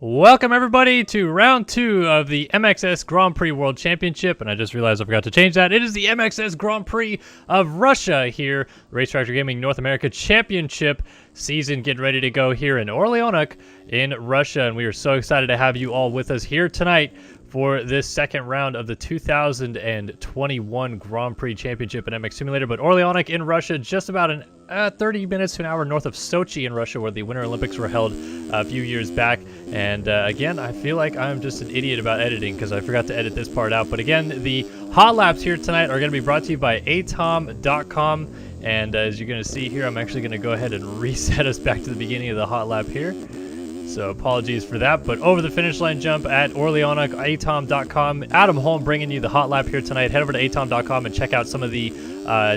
Welcome everybody to round 2 of the MXS Grand Prix World Championship, and I just realized I forgot to change that. It is the MXS Grand Prix of Russia here, the Race Tractor Gaming North America Championship season getting ready to go here in Orlyonok in Russia, and we are so excited to have you all with us here tonight for this second round of the 2021 Grand Prix Championship in MX Simulator. But Orlyonok in Russia, just about 30 minutes to an hour north of Sochi in Russia, where the Winter Olympics were held a few years back. And again, I feel like I'm just an idiot about editing because I forgot to edit this part out. But again, the hot laps here tonight are going to be brought to you by atom.com. And as you're going to see here, I'm actually going to go ahead and reset us back to the beginning of the hot lap here. So apologies for that, but over the finish line jump at Orlyonok, atom.com. Adam Holm bringing you the hot lap here tonight. Head over to atom.com and check out some of the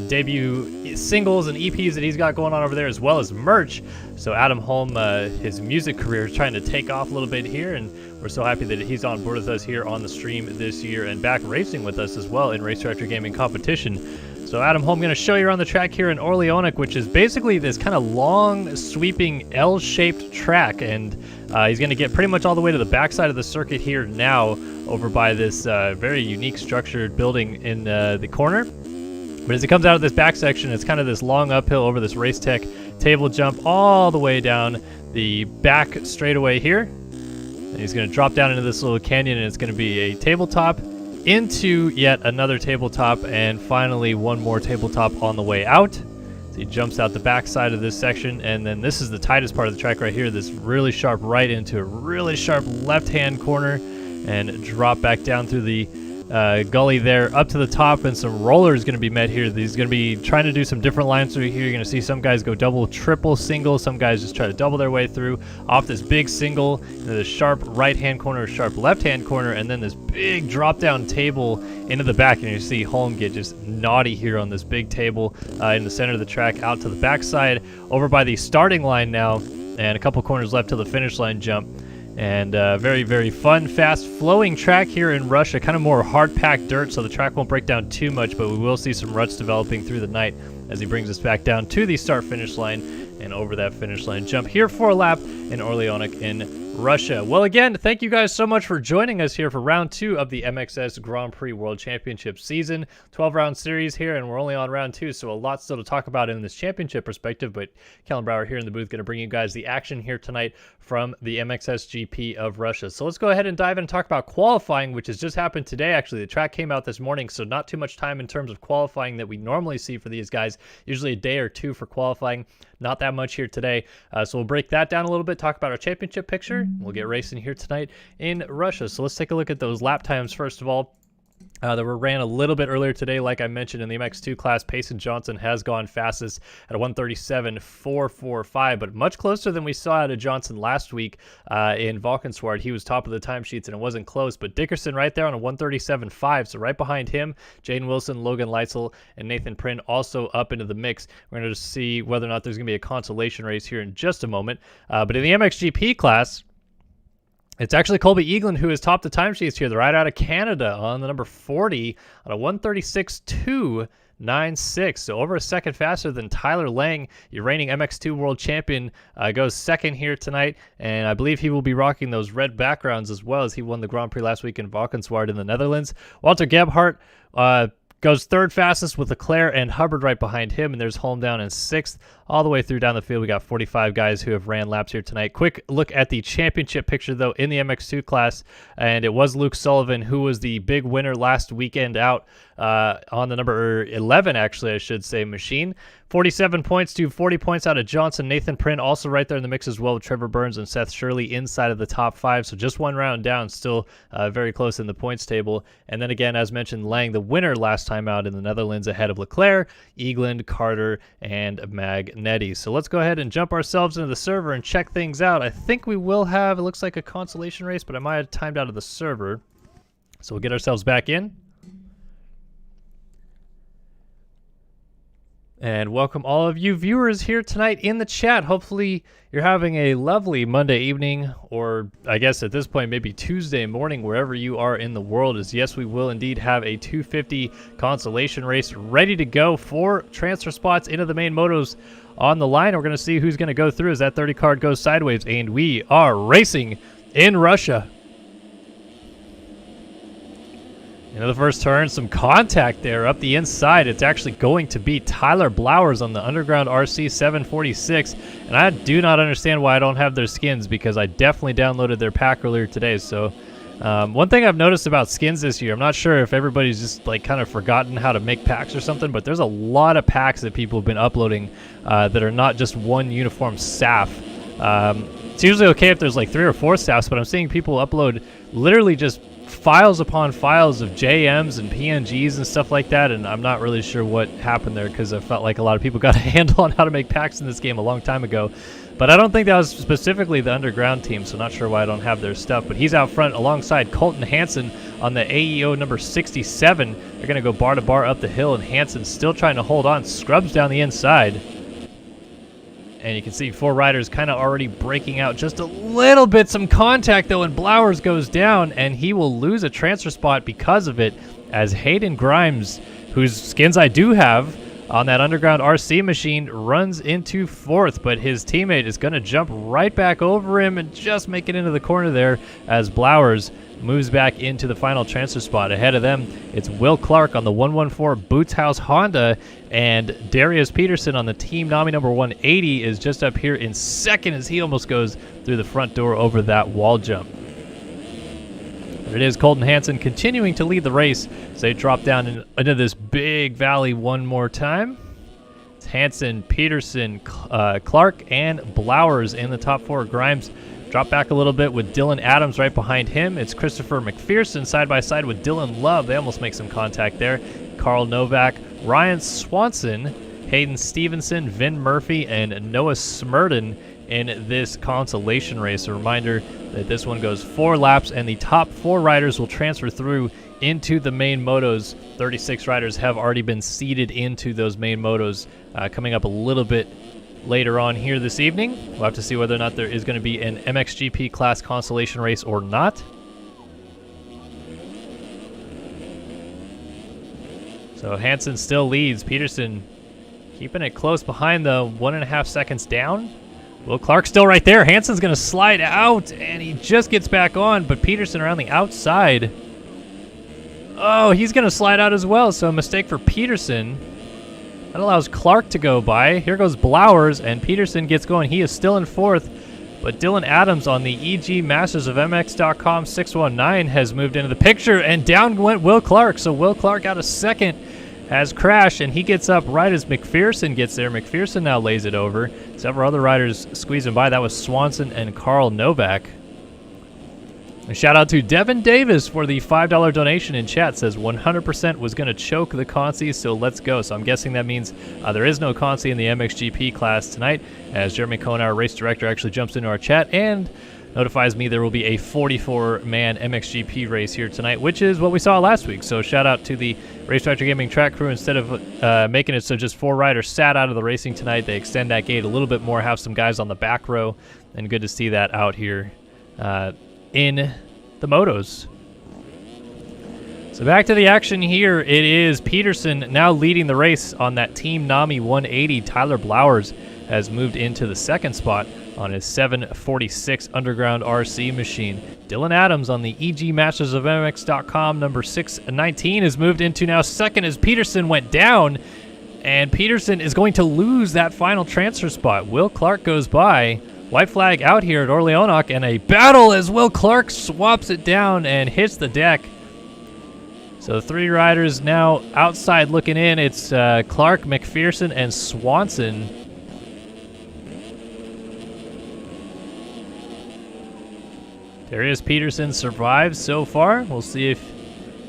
debut singles and EPs that he's got going on over there, as well as merch. So Adam Holm, his music career is trying to take off a little bit here, and we're so happy that he's on board with us here on the stream this year and back racing with us as well in Race Tractor Gaming competition. So Adam Holm, going to show you around the track here in Orlyonok, which is basically this kind of long, sweeping L-shaped track, and he's going to get pretty much all the way to the backside of the circuit here now, over by this very unique structured building in the corner. But as he comes out of this back section, it's kind of this long uphill over this Race Tech table jump all the way down the back straightaway here. And he's going to drop down into this little canyon, and it's going to be a tabletop into yet another tabletop, and finally one more tabletop on the way out. So he jumps out the back side of this section, and then this is the tightest part of the track right here, this really sharp right into a really sharp left-hand corner, and drop back down through the gully there up to the top, and some rollers going to be met here. He's going to be trying to do some different lines through here. You're going to see some guys go double, triple, single. Some guys just try to double their way through off this big single into the sharp right-hand corner, sharp left-hand corner, and then this big drop-down table into the back. And you see Holm get just naughty here on this big table in the center of the track, out to the backside, over by the starting line now, and a couple corners left to the finish line jump. And very, very fun, fast, flowing track here in Russia. Kind of more hard-packed dirt, so the track won't break down too much, but we will see some ruts developing through the night as he brings us back down to the start-finish line and over that finish line jump here for a lap in Orlyonok in Russia. Well, again, thank you guys so much for joining us here for round 2 of the MXS Grand Prix World Championship season. 12-round series here, and we're only on round 2, so a lot still to talk about in this championship perspective, but Kellen Brower here in the booth going to bring you guys the action here tonight from the MXSGP of Russia. So let's go ahead and dive in and talk about qualifying, which has just happened today. Actually, the track came out this morning, so not too much time in terms of qualifying that we normally see for these guys. Usually a day or two for qualifying. Not that much here today. So we'll break that down a little bit, talk about our championship picture. We'll get racing here tonight in Russia. So let's take a look at those lap times first of all. That were ran a little bit earlier today. Like I mentioned, in the MX2 class, Payson Johnson has gone fastest at a 1:37.445, but much closer than we saw out of Johnson last week in Valkenswaard. He was top of the timesheets, and it wasn't close, but Dickerson right there on a 1:37.5, so right behind him, Jaden Wilson, Logan Leitzel, and Nathan Prynn also up into the mix. We're going to see whether or not there's going to be a consolation race here in just a moment. But in the MXGP class, it's actually Colby Eaglin who is top the timesheets here. They're right out of Canada on the number 40 on a 1:36.296. So over a second faster than Tyler Lang, your reigning MX2 world champion, goes second here tonight. And I believe he will be rocking those red backgrounds as well, as he won the Grand Prix last week in Valkenswaard in the Netherlands. Walter Gebhardt goes third fastest with Leclerc and Hubbard right behind him, and there's Holm down in 6th. All the way through down the field, we got 45 guys who have ran laps here tonight. Quick look at the championship picture, though, in the MX2 class, and it was Luke Sullivan who was the big winner last weekend out on the number 11, actually, I should say, machine. 47 points to 40 points out of Johnson. Nathan Prynn also right there in the mix as well, with Trevor Burns and Seth Shirley inside of the top 5, so just one round down, still very close in the points table. And then again, as mentioned, Lang, the winner last time out in the Netherlands, ahead of Leclerc, Eagland, Carter, and Magnetti. So let's go ahead and jump ourselves into the server and check things out. I think we will have, it looks like a consolation race, but I might have timed out of the server. So we'll get ourselves back in. And welcome all of you viewers here tonight in the chat. Hopefully you're having a lovely Monday evening, or I guess at this point maybe Tuesday morning, wherever you are in the world. As yes, we will indeed have a 250 consolation race ready to go for transfer spots into the main motos on the line. We're going to see who's going to go through as that 30 card goes sideways, and we are racing in Russia. Into the first turn, some contact there up the inside. It's actually going to be Tyler Blowers on the Underground RC 746. And I do not understand why I don't have their skins, because I definitely downloaded their pack earlier today. So one thing I've noticed about skins this year, I'm not sure if everybody's just like kind of forgotten how to make packs or something, but there's a lot of packs that people have been uploading that are not just one uniform staff. It's usually okay if there's like 3 or 4 staffs, but I'm seeing people upload literally just files upon files of JMs and PNGs and stuff like that, and I'm not really sure what happened there, because I felt like a lot of people got a handle on how to make packs in this game a long time ago. But I don't think that was specifically the Underground team, so not sure why I don't have their stuff. But he's out front alongside Colton Hansen on the AEO number 67. They're going to go bar to bar up the hill, and Hansen's still trying to hold on. Scrubs down the inside. And you can see 4 riders kind of already breaking out just a little bit. Some contact, though, and Blowers goes down, and he will lose a transfer spot because of it, as Hayden Grimes, whose skins I do have on that Underground RC machine, runs into 4th, but his teammate is going to jump right back over him and just make it into the corner there, as Blowers moves back into the final transfer spot. Ahead of them, it's Will Clark on the 114 Boots House Honda, and Darius Peterson on the Team Nami number 180 is just up here in 2nd, as he almost goes through the front door over that wall jump. But it is Colton Hansen continuing to lead the race as they drop down into this big valley one more time. It's Hansen, Peterson, Clark, and Blowers in the top 4. Grimes drop back a little bit with Dylan Adams right behind him. It's Christopher McPherson side by side with Dylan Love. They almost make some contact there. Carl Novak, Ryan Swanson, Hayden Stevenson, Vin Murphy, and Noah Smurden in this consolation race. A reminder that this one goes 4 laps, and the top 4 riders will transfer through into the main motos. 36 riders have already been seeded into those main motos. Coming up a little bit later on here this evening, we'll have to see whether or not there is going to be an MXGP class consolation race or not. So Hansen still leads. Peterson keeping it close behind, the 1.5 seconds down. Will Clark still right there. Hansen's going to slide out, and he just gets back on, but Peterson around the outside. Oh, he's going to slide out as well, so a mistake for Peterson. That allows Clark to go by. Here goes Blowers, and Peterson gets going. He is still in 4th, but Dylan Adams on the EG Masters of MX.com 619 has moved into the picture, and down went Will Clark. So Will Clark out of 2nd has crashed, and he gets up right as McPherson gets there. McPherson now lays it over. Several other riders squeezing by. That was Swanson and Carl Novak. A shout out to Devin Davis for the $5 donation in chat. Says 100% was going to choke the Consi, so let's go. So I'm guessing that means there is no Consi in the MXGP class tonight, as Jeremy Cohen, our race director, actually jumps into our chat and notifies me there will be a 44-man MXGP race here tonight, which is what we saw last week. So shout out to the Race Director Gaming track crew. Instead of making it so just 4 riders sat out of the racing tonight, they extend that gate a little bit more, have some guys on the back row, and good to see that out here in the motos. So back to the action here. It is Peterson now leading the race on that Team Nami 180. Tyler Blowers has moved into the 2nd spot on his 746 Underground RC machine. Dylan Adams on the EG Masters of MX.com number 619 has moved into now 2nd as Peterson went down, and Peterson is going to lose that final transfer spot. Will Clark goes by. White flag out here at Orlyonok, and a battle as Will Clark swaps it down and hits the deck. So 3 riders now outside looking in. It's Clark, McPherson, and Swanson. Darius Peterson survives so far. We'll see if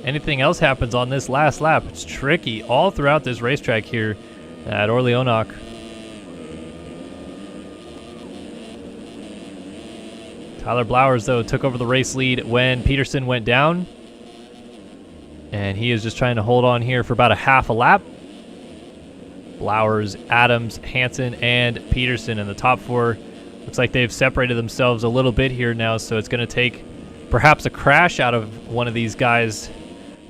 anything else happens on this last lap. It's tricky all throughout this racetrack here at Orlyonok. Tyler Blowers, though, took over the race lead when Peterson went down, and he is just trying to hold on here for about a half a lap. Blowers, Adams, Hansen, and Peterson in the top 4. Looks like they've separated themselves a little bit here now, so it's going to take perhaps a crash out of one of these guys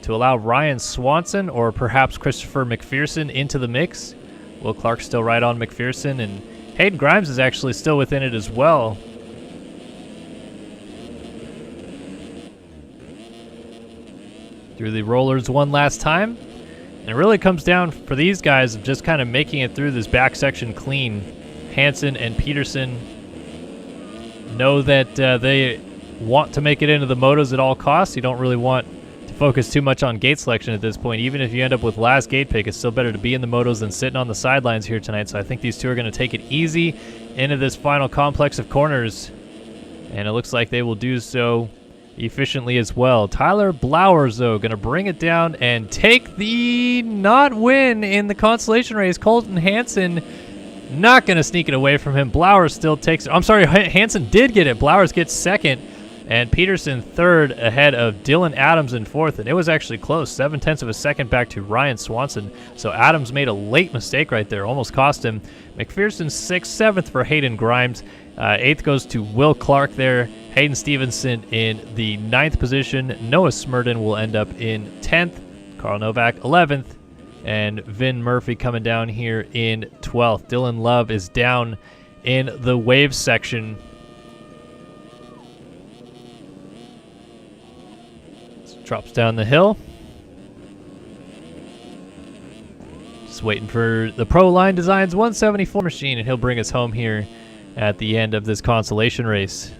to allow Ryan Swanson or perhaps Christopher McPherson into the mix. Will Clark still right on McPherson, and Hayden Grimes is actually still within it as well. through the rollers one last time. And it really comes down for these guys of just kind of making it through this back section clean. Hansen and Peterson know that they want to make it into the motos at all costs. You don't really want to focus too much on gate selection at this point. Even if you end up with last gate pick, it's still better to be in the motos than sitting on the sidelines here tonight. So I think these two are going to take it easy into this final complex of corners. And it looks like they will do so efficiently as well. Tyler Blowers, though, going to bring it down and take the not win in the consolation race. Colton Hansen not going to sneak it away from him. Blowers still takes it. I'm sorry, Hansen did get it. Blowers gets second. And Peterson third ahead of Dylan Adams in fourth. And it was actually close. 0.7 of a second back to Ryan Swanson. So Adams made a late mistake right there. Almost cost him. McPherson sixth, seventh for Hayden Grimes. Eighth goes to Will Clark there. Hayden Stevenson in the ninth position. Noah Smurden will end up in 10th. Carl Novak 11th. And Vin Murphy coming down here in 12th. Dylan Love is down in the wave section. Drops down the hill. Just waiting for the Pro Line Designs 174 machine, and he'll bring us home here at the end of this consolation race.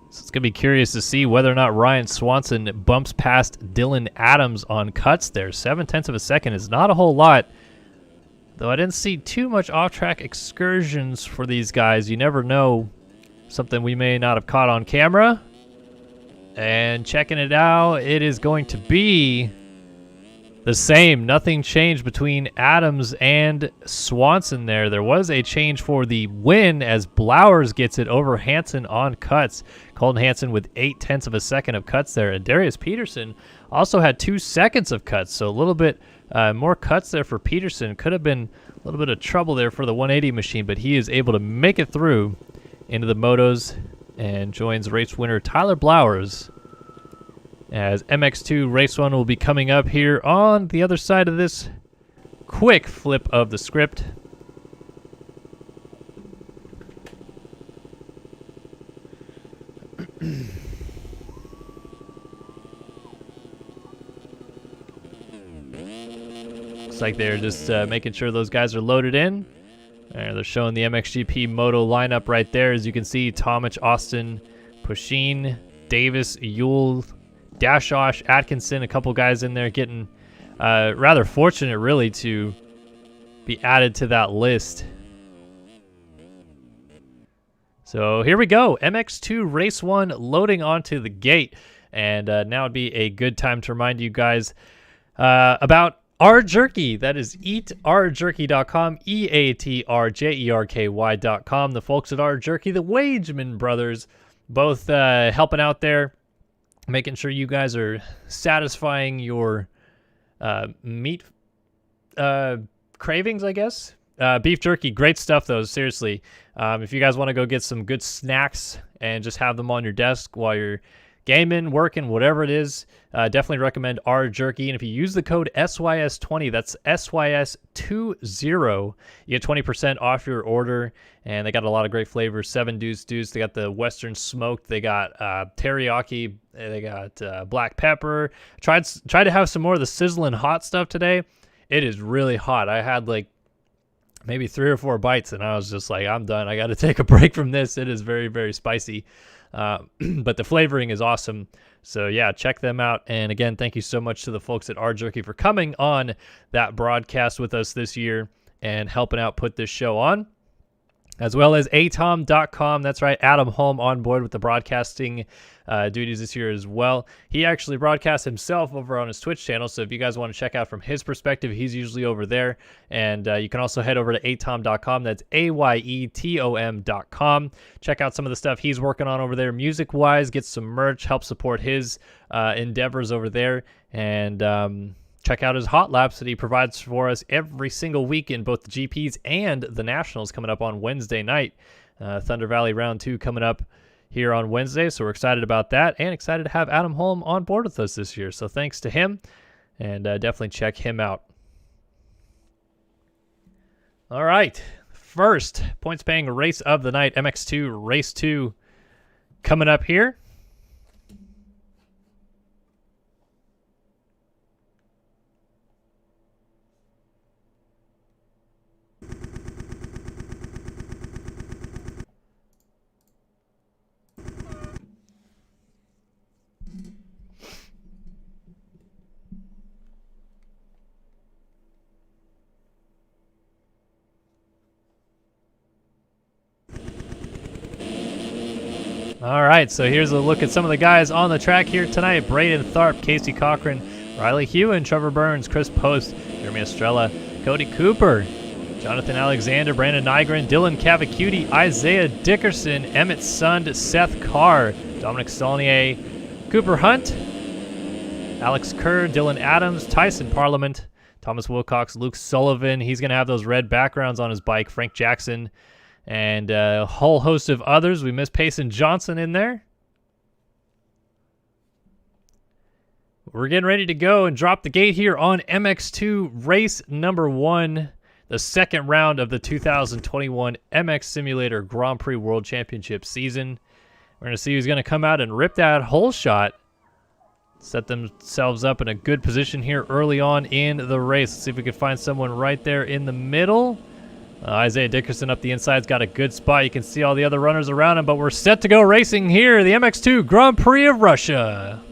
So it's going to be curious to see whether or not Ryan Swanson bumps past Dylan Adams on cuts there. 0.7 of a second is not a whole lot. Though I didn't see too much off-track excursions for these guys. You never know. Something we may not have caught on camera. And checking it out, it is going to be the same. Nothing changed between Adams and Swanson there. There was a change for the win as Blowers gets it over Hansen on cuts. Colton Hansen with 0.8 of a second of cuts there. And Darius Peterson also had 2 seconds of cuts. So a little bit more cuts there for Peterson. Could have been a little bit of trouble there for the 180 machine, but he is able to make it through into the motos and joins race winner Tyler Blowers as MX2 Race 1 will be coming up here on the other side of this quick flip of the script. Looks like they're just making sure those guys are loaded in. They're showing the MXGP Moto lineup right there. As you can see, Tomic, Austin, Pusheen, Davis, Yule, Dashosh, Atkinson, a couple guys in there getting rather fortunate, really, to be added to that list. So here we go. MX2 Race 1 loading onto the gate. And now would be a good time to remind you guys about R Jerky. That is eatrjerky.com, eatrjerky.com. The folks at R Jerky, the Wageman brothers, both helping out there, making sure you guys are satisfying your meat cravings, I guess. Beef jerky, great stuff though, seriously. If you guys want to go get some good snacks and just have them on your desk while you're gaming, working, whatever it is, definitely recommend R Jerky. And if you use the code SYS20, that's SYS20, you get 20% off your order. And they got a lot of great flavors. 7 Deuce Deuce. They got the Western Smoked. They got teriyaki. They got black pepper. Tried to have some more of the sizzling hot stuff today. It is really hot. I had like maybe 3 or 4 bites, and I was just like, I'm done. I got to take a break from this. It is very, very spicy. But the flavoring is awesome. So yeah, check them out. And again, thank you so much to the folks at R Jerky for coming on that broadcast with us this year and helping out put this show on, as well as atom.com. That's right, Adam Holm on board with the broadcasting duties this year as well. He actually broadcasts himself over on his Twitch channel, so if you guys want to check out from his perspective, he's usually over there. And you can also head over to atom.com. That's AYETOM.com. Check out some of the stuff he's working on over there music-wise, get some merch, help support his endeavors over there, and check out his hot laps that he provides for us every single week in both the GPs and the Nationals coming up on Wednesday night. Thunder Valley Round 2 coming up here on Wednesday, so we're excited about that and excited to have Adam Holm on board with us this year. So thanks to him, and definitely check him out. All right, first points-paying race of the night, MX2 Race 2, coming up here. All right, so here's a look at some of the guys on the track here tonight. Braden Tharp, Casey Cochran, Riley Hewen, Trevor Burns, Chris Post, Jeremy Estrella, Cody Cooper, Jonathan Alexander, Brandon Nygren, Dylan Cavacuti, Isaiah Dickerson, Emmett Sund, Seth Carr, Dominic Saulnier, Cooper Hunt, Alex Kerr, Dylan Adams, Tyson Parliament, Thomas Wilcox, Luke Sullivan. He's going to have those red backgrounds on his bike. Frank Jackson, and a whole host of others. We missed Payson Johnson in there. We're getting ready to go and drop the gate here on MX2 race number 1, the second round of the 2021 MX Simulator Grand Prix World Championship season. We're going to see who's going to come out and rip that hole shot. Set themselves up in a good position here early on in the race. Let's see if we can find someone right there in the middle. Isaiah Dickerson up the inside's got a good spot. You can see all the other runners around him, but we're set to go racing here. The MX2 Grand Prix of Russia.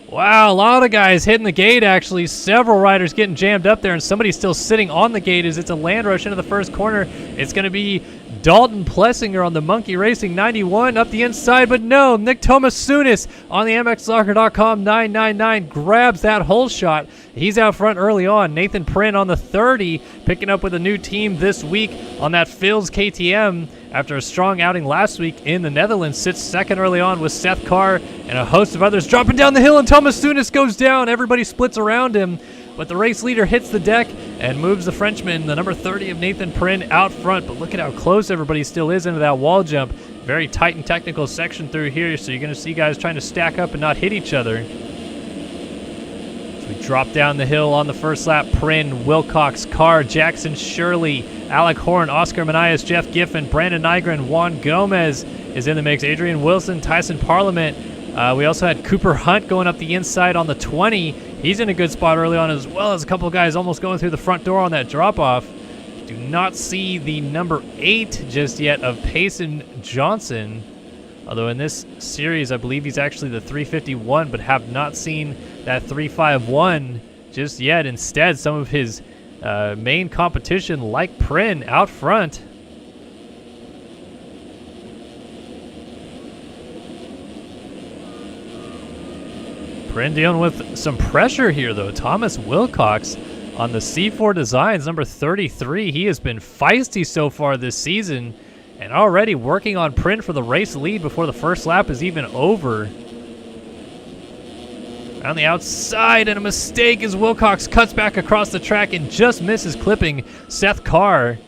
Wow, a lot of guys hitting the gate, actually. Several riders getting jammed up there, and somebody still sitting on the gate as it's a land rush into the first corner. It's going to be Dalton Plessinger on the Monkey Racing 91 up the inside, but no, Nick Tomasunis on the MXSoccer.com 999 grabs that hole shot. He's out front early on. Nathan Prynn on the 30, picking up with a new team this week on that Phil's KTM after a strong outing last week in the Netherlands. Sits second early on with Seth Carr and a host of others dropping down the hill, and Tomasunis goes down. Everybody splits around him, but the race leader hits the deck and moves the Frenchman, the number 30 of Nathan Prynn, out front. But look at how close everybody still is into that wall jump. Very tight and technical section through here, so you're going to see guys trying to stack up and not hit each other. We drop down the hill on the first lap. Prynn, Wilcox, Carr, Jackson, Shirley, Alec Horn, Oscar Manias, Jeff Giffen, Brandon Nygren, Juan Gomez is in the mix. Adrian Wilson, Tyson Parliament. We also had Cooper Hunt going up the inside on the 20. He's in a good spot early on, as well as a couple guys almost going through the front door on that drop-off. Do not see the number 8 just yet of Payson Johnson. Although in this series, I believe he's actually the 351, but have not seen that 351 just yet. Instead, some of his main competition, like Prynn, out front. Prynn dealing with some pressure here, though. Thomas Wilcox on the C4 Designs, number 33. He has been feisty so far this season, and already working on Prynn for the race lead before the first lap is even over. On the outside, and a mistake as Wilcox cuts back across the track and just misses clipping Seth Carr.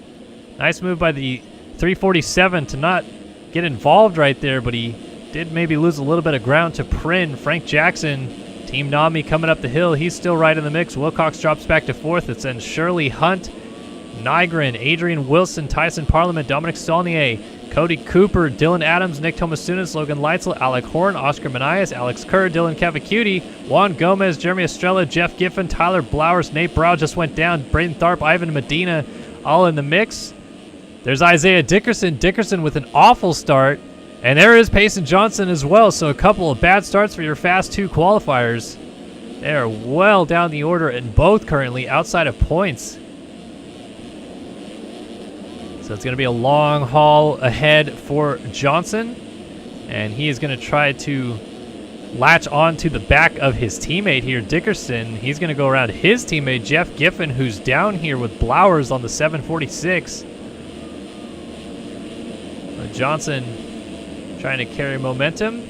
Nice move by the 347 to not get involved right there, but he did maybe lose a little bit of ground to Prynn. Frank Jackson, Team Nami coming up the hill. He's still right in the mix. Wilcox drops back to 4th. It sends Shirley Hunt, Nygren, Adrian Wilson, Tyson Parliament, Dominic Saulnier, Cody Cooper, Dylan Adams, Nick Tomasunis, Logan Leitzel, Alec Horn, Oscar Manias, Alex Kerr, Dylan Cavacuti, Juan Gomez, Jeremy Estrella, Jeff Giffen, Tyler Blowers, Nate Brow just went down, Braden Tharp, Ivan Medina, all in the mix. There's Isaiah Dickerson. Dickerson with an awful start. And there is Payson Johnson as well, so a couple of bad starts for your Fast 2 qualifiers. They are well down the order and both currently outside of points. So it's going to be a long haul ahead for Johnson, and he is going to try to latch on to the back of his teammate here, Dickerson. He's going to go around his teammate, Jeff Giffen, who's down here with Blowers on the 746. Johnson trying to carry momentum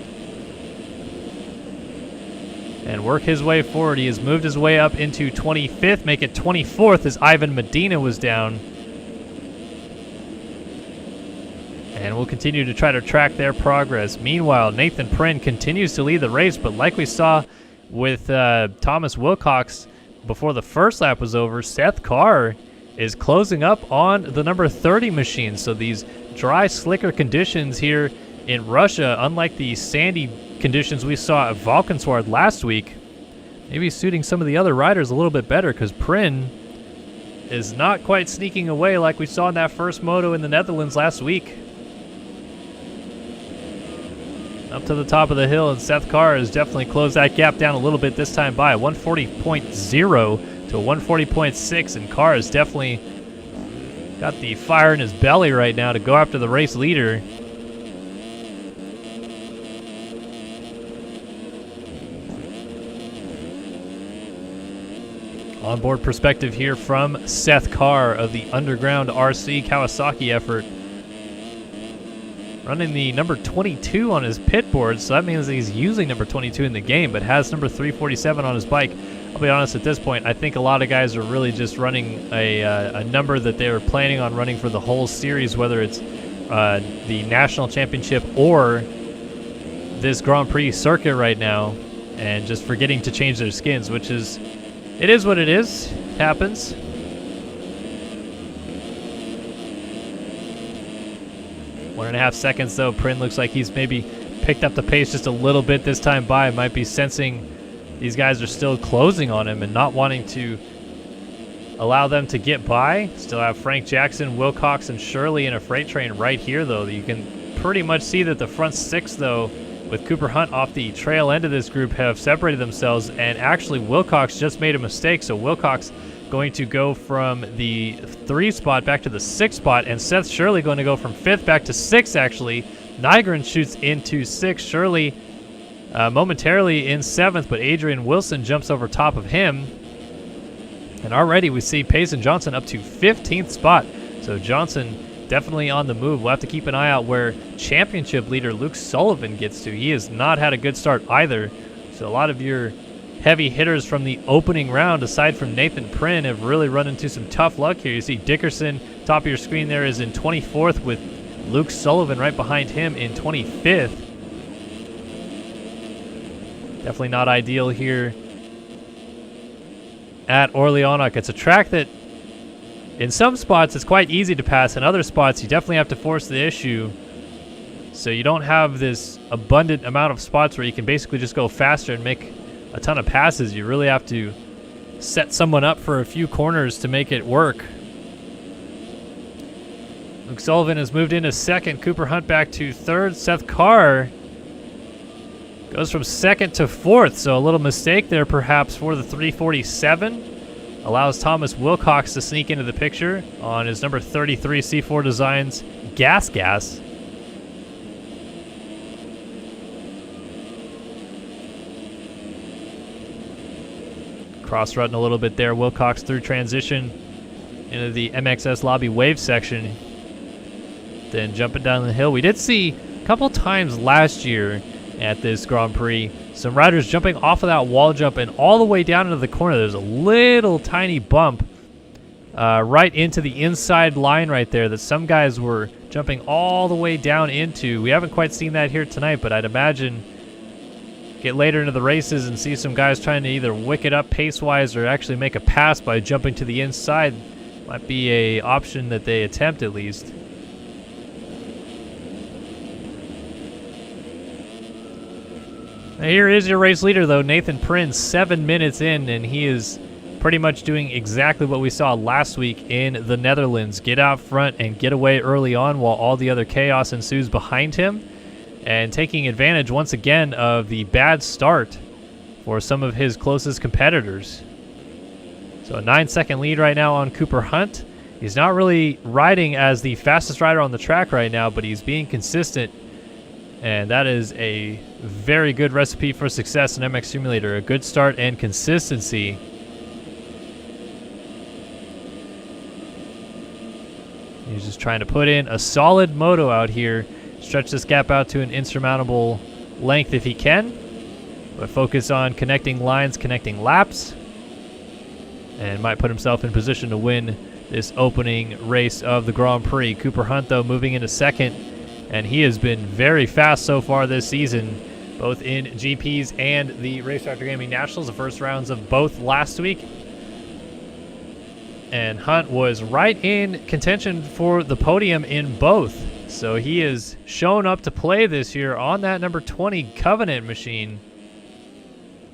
and work his way forward. He has moved his way up into 25th, make it 24th as Ivan Medina was down. And we'll continue to try to track their progress. Meanwhile, Nathan Prynn continues to lead the race, but like we saw with Thomas Wilcox before the first lap was over, Seth Carr is closing up on the number 30 machine. So these dry, slicker conditions here in Russia, unlike the sandy conditions we saw at Valkenswaard last week, maybe suiting some of the other riders a little bit better, because Prin is not quite sneaking away like we saw in that first moto in the Netherlands last week. Up to the top of the hill, and Seth Carr has definitely closed that gap down a little bit this time by 140.0 to 140.6, and Carr has definitely got the fire in his belly right now to go after the race leader. Onboard perspective here from Seth Carr of the Underground RC Kawasaki effort. Running the number 22 on his pit board, so that means he's using number 22 in the game, but has number 347 on his bike. I'll be honest, at this point, I think a lot of guys are really just running a number that they were planning on running for the whole series, whether it's the National Championship or this Grand Prix circuit right now, and just forgetting to change their skins, which is, it is what it is. It happens. One and a half seconds though. Prin looks like he's maybe picked up the pace just a little bit this time by. Might be sensing these guys are still closing on him and not wanting to allow them to get by. Still have Frank Jackson, Wilcox, and Shirley in a freight train right here though. You can pretty much see that the front six though, with Cooper Hunt off the trail end of this group, have separated themselves, and actually Wilcox just made a mistake, so Wilcox going to go from the 3 spot back to the 6 spot, and Seth Shirley going to go from 5th back to 6th actually. Nygren shoots into 6th, Shirley momentarily in 7th, but Adrian Wilson jumps over top of him. And already we see Payson Johnson up to 15th spot, so Johnson definitely on the move. We'll have to keep an eye out where championship leader Luke Sullivan gets to. He has not had a good start either, so a lot of your heavy hitters from the opening round, aside from Nathan Prin, have really run into some tough luck here. You see Dickerson, top of your screen there, is in 24th with Luke Sullivan right behind him in 25th. Definitely not ideal here at Orlyonok. It's a track that in some spots it's quite easy to pass. In other spots you definitely have to force the issue. So you don't have this abundant amount of spots where you can basically just go faster and make a ton of passes. You really have to set someone up for a few corners to make it work. Luke Sullivan has moved into 2nd. Cooper Hunt back to 3rd. Seth Carr goes from 2nd to 4th. So a little mistake there perhaps for the 347. Allows Thomas Wilcox to sneak into the picture on his number 33 C4 Designs Gas. Cross-rutting a little bit there. Wilcox through transition into the MXS lobby wave section. Then jumping down the hill. We did see a couple times last year at this Grand Prix some riders jumping off of that wall jump and all the way down into the corner. There's a little tiny bump right into the inside line right there that some guys were jumping all the way down into. We haven't quite seen that here tonight, but I'd imagine get later into the races and see some guys trying to either wick it up pace-wise or actually make a pass by jumping to the inside. Might be a option that they attempt at least. Now here is your race leader though, Nathan Prin, 7 minutes in, and he is pretty much doing exactly what we saw last week in the Netherlands. Get out front and get away early on while all the other chaos ensues behind him, and taking advantage once again of the bad start for some of his closest competitors. So a 9-second lead right now on Cooper Hunt. He's not really riding as the fastest rider on the track right now, but he's being consistent, and that is a very good recipe for success in MX Simulator. A good start and consistency. He's just trying to put in a solid moto out here, stretch this gap out to an insurmountable length if he can, but focus on connecting lines, connecting laps, and might put himself in position to win this opening race of the Grand Prix. Cooper Hunt though moving into 2nd, and he has been very fast so far this season, both in GPs and the Race Tractor Gaming Nationals, the first rounds of both last week. And Hunt was right in contention for the podium in both. So he is shown up to play this year on that number 20 Covenant machine.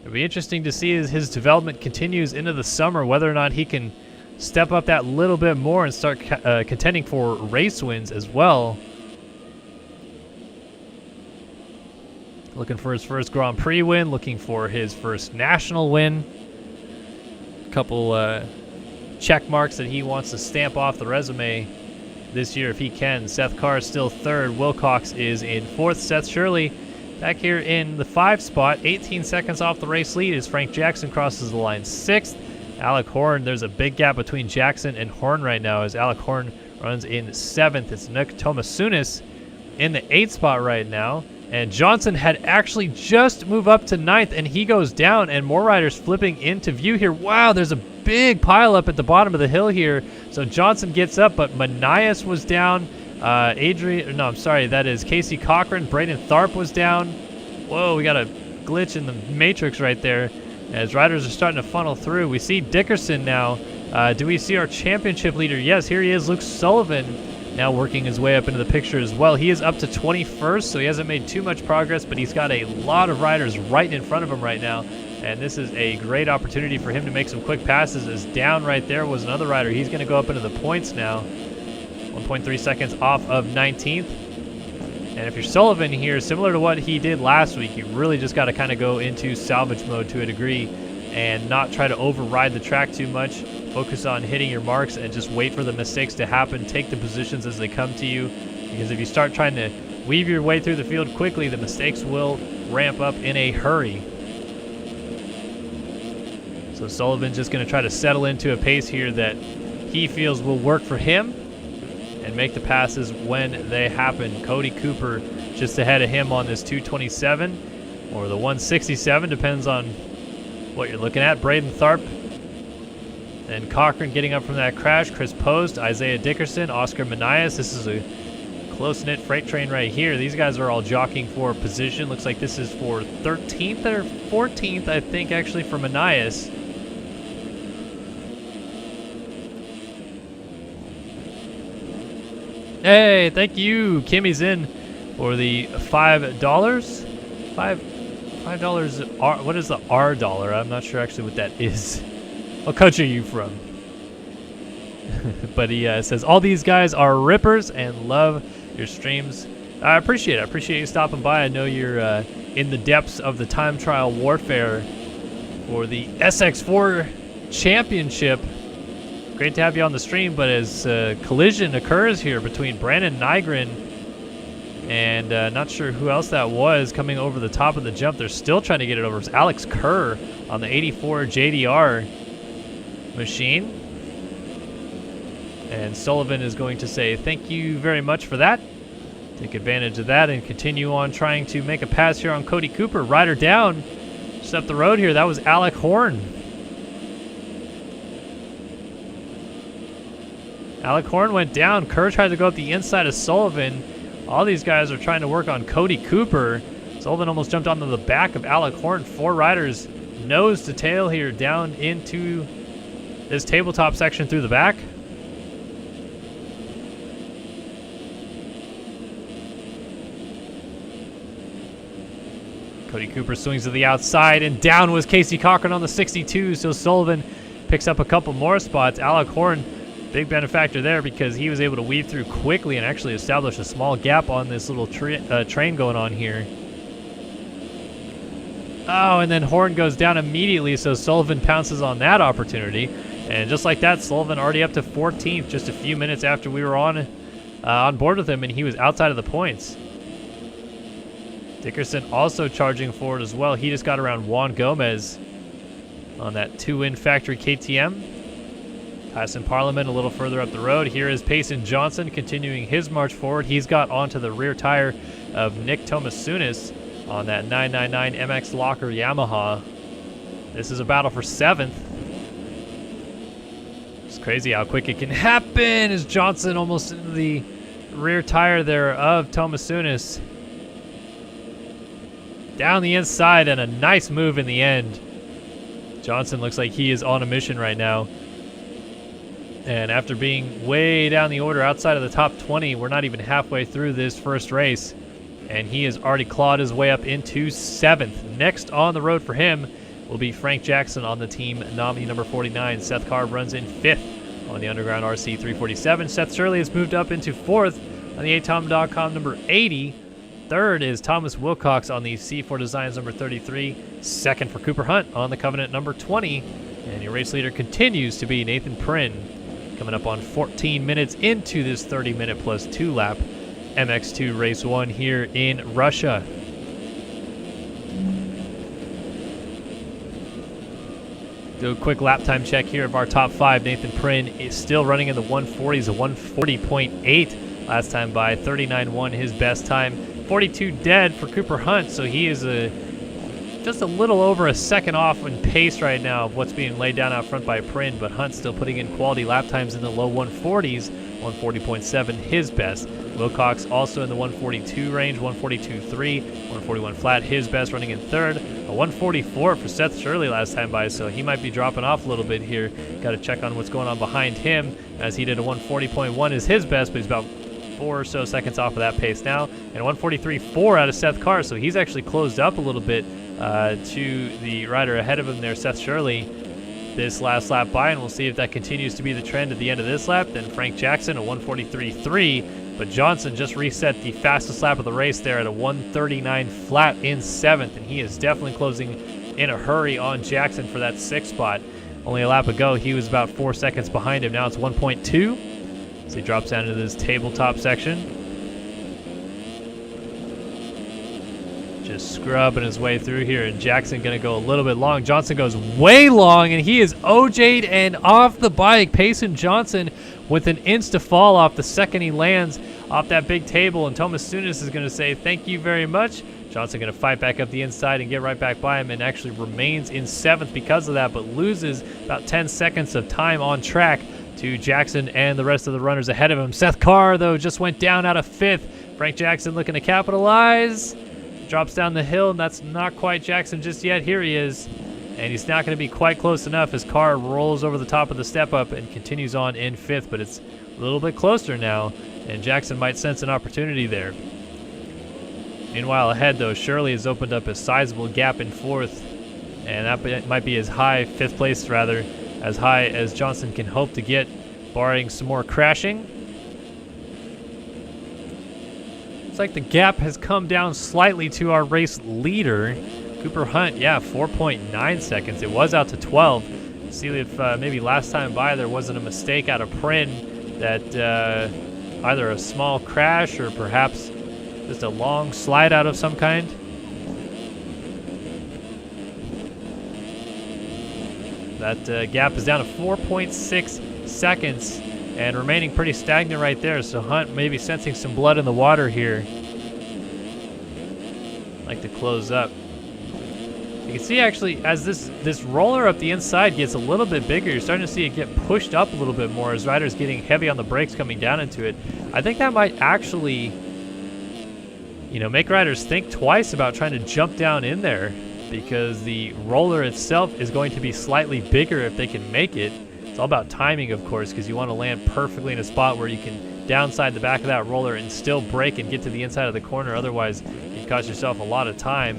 It'll be interesting to see as his development continues into the summer, whether or not he can step up that little bit more and start contending for race wins as well. Looking for his first Grand Prix win, looking for his first national win. A couple check marks that he wants to stamp off the resume this year if he can. Seth Carr is still third. Wilcox is in fourth. Seth Shirley back here in the 5 spot. 18 seconds off the race lead as Frank Jackson crosses the line 6th. Alec Horn, there's a big gap between Jackson and Horn right now as Alec Horn runs in 7th. It's Nick Tomasunis in the 8th spot right now. And Johnson had actually just moved up to 9th, and he goes down, and more riders flipping into view here. Wow, there's a big pile up at the bottom of the hill here. So Johnson gets up, but Manias was down. That is Casey Cochran. Braden Tharp was down. Whoa, we got a glitch in the matrix right there as riders are starting to funnel through. We see Dickerson now. Do we see our championship leader? Yes, here he is, Luke Sullivan, now working his way up into the picture as well. He is up to 21st, so he hasn't made too much progress, but he's got a lot of riders right in front of him right now. And this is a great opportunity for him to make some quick passes, as down right there was another rider. He's going to go up into the points now. 1.3 seconds off of 19th. And if you're Sullivan here, similar to what he did last week, you really just got to kind of go into salvage mode to a degree and not try to override the track too much. Focus on hitting your marks and just wait for the mistakes to happen. Take the positions as they come to you, because if you start trying to weave your way through the field quickly, the mistakes will ramp up in a hurry. So Sullivan's just going to try to settle into a pace here that he feels will work for him and make the passes when they happen. Cody Cooper just ahead of him on this 227 or the 167, depends on what you're looking at. Braden Tharp and Cochran getting up from that crash. Chris Post, Isaiah Dickerson, Oscar Manias. This is a close-knit freight train right here. These guys are all jockeying for position. Looks like this is for 13th or 14th, I think, actually, for Manias. Hey, thank you. Kimmy's in for the $5. $5. What is the R dollar? I'm not sure actually what that is. What country are you from? But he says, all these guys are rippers and love your streams. I appreciate it. I appreciate you stopping by. I know you're in the depths of the time trial warfare for the SX4 Championship. Great to have you on the stream, but as collision occurs here between Brandon Nygren and not sure who else that was coming over the top of the jump. They're still trying to get it over. It's Alex Kerr on the 84 JDR machine. And Sullivan is going to say thank you very much for that. Take advantage of that and continue on trying to make a pass here on Cody Cooper. Rider down just up the road here. That was Alec Horn. Alec Horn went down. Kerr tried to go up the inside of Sullivan. All these guys are trying to work on Cody Cooper. Sullivan almost jumped onto the back of Alec Horn. 4 riders nose to tail here down into this tabletop section through the back. Cody Cooper swings to the outside, and down was Casey Cochran on the 62, so Sullivan picks up a couple more spots. Alec Horn, big benefactor there because he was able to weave through quickly and actually establish a small gap on this little train going on here. Oh, and then Horn goes down immediately, so Sullivan pounces on that opportunity. And just like that, Sullivan already up to 14th just a few minutes after we were on board with him, and he was outside of the points. Dickerson also charging forward as well. He just got around Juan Gomez on that 2-win factory KTM. Tyson Parliament a little further up the road. Here is Payson Johnson continuing his march forward. He's got onto the rear tire of Nick Tomasunis on that 999 MX Locker Yamaha. This is a battle for 7th. It's crazy how quick it can happen as Johnson almost into the rear tire there of Tomasunis. Down the inside and a nice move in the end. Johnson looks like he is on a mission right now. And after being way down the order outside of the top 20, we're not even halfway through this first race. And he has already clawed his way up into 7th. Next on the road for him will be Frank Jackson on the team nominee number 49. Seth Carr runs in 5th on the Underground RC 347. Seth Shirley has moved up into 4th on the atom.com number 80. 3rd is Thomas Wilcox on the C4 Designs number 33. 2nd for Cooper Hunt on the Covenant number 20. And your race leader continues to be Nathan Prynn, coming up on 14 minutes into this 30-minute plus 2 lap MX2 Race 1 here in Russia. Do a quick lap time check here of our top 5. Nathan Prynn is still running in the 140s, a 140.8 last time by, 39.1 his best time. 42 dead for Cooper Hunt, so he is just a little over a second off in pace right now of what's being laid down out front by Prynn, but Hunt's still putting in quality lap times in the low 140s, 140.7 his best. Wilcox also in the 142 range, 142.3, 141 flat his best, running in 3rd. A 144 for Seth Shirley last time by, so he might be dropping off a little bit here. Got to check on what's going on behind him, as he did a 140.1 is his best, but he's about 4 or so seconds off of that pace now. And a 143.4 out of Seth Carr, so he's actually closed up a little bit to the rider ahead of him there, Seth Shirley, this last lap by, and we'll see if that continues to be the trend at the end of this lap. Then Frank Jackson, a 143.3, but Johnson just reset the fastest lap of the race there at a 139 flat in 7th, and he is definitely closing in a hurry on Jackson for that 6th spot. Only a lap ago, he was about 4 seconds behind him. Now it's 1.2, so he drops down into this tabletop section. Just scrubbing his way through here, and Jackson gonna go a little bit long. Johnson goes way long, and he is OJ'd and off the bike. Payson Johnson with an insta fall off the second he lands off that big table, and Thomas Sunis is gonna say thank you very much. Johnson gonna fight back up the inside and get right back by him, and actually remains in 7th because of that, but loses about 10 seconds of time on track to Jackson and the rest of the runners ahead of him. Seth Carr, though, just went down out of 5th. Frank Jackson looking to capitalize. Drops down the hill, and that's not quite Jackson just yet. Here he is, and he's not going to be quite close enough as Carr rolls over the top of the step-up and continues on in 5th, but it's a little bit closer now, and Jackson might sense an opportunity there. Meanwhile, ahead, though, Shirley has opened up a sizable gap in 4th, and that might be as high, 5th place rather, as high as Johnson can hope to get, barring some more crashing. Looks like the gap has come down slightly to our race leader, Cooper Hunt. Yeah, 4.9 seconds. It was out to 12. See if maybe last time by there wasn't a mistake out of Prynn, that either a small crash or perhaps just a long slide out of some kind. That gap is down to 4.6 seconds. And remaining pretty stagnant right there, so Hunt maybe sensing some blood in the water here. Like to close up. You can see actually as this roller up the inside gets a little bit bigger, you're starting to see it get pushed up a little bit more as riders getting heavy on the brakes coming down into it. I think that might actually, you know, make riders think twice about trying to jump down in there, because the roller itself is going to be slightly bigger if they can make it. It's all about timing, of course, because you want to land perfectly in a spot where you can downside the back of that roller and still brake and get to the inside of the corner. Otherwise, you cost yourself a lot of time.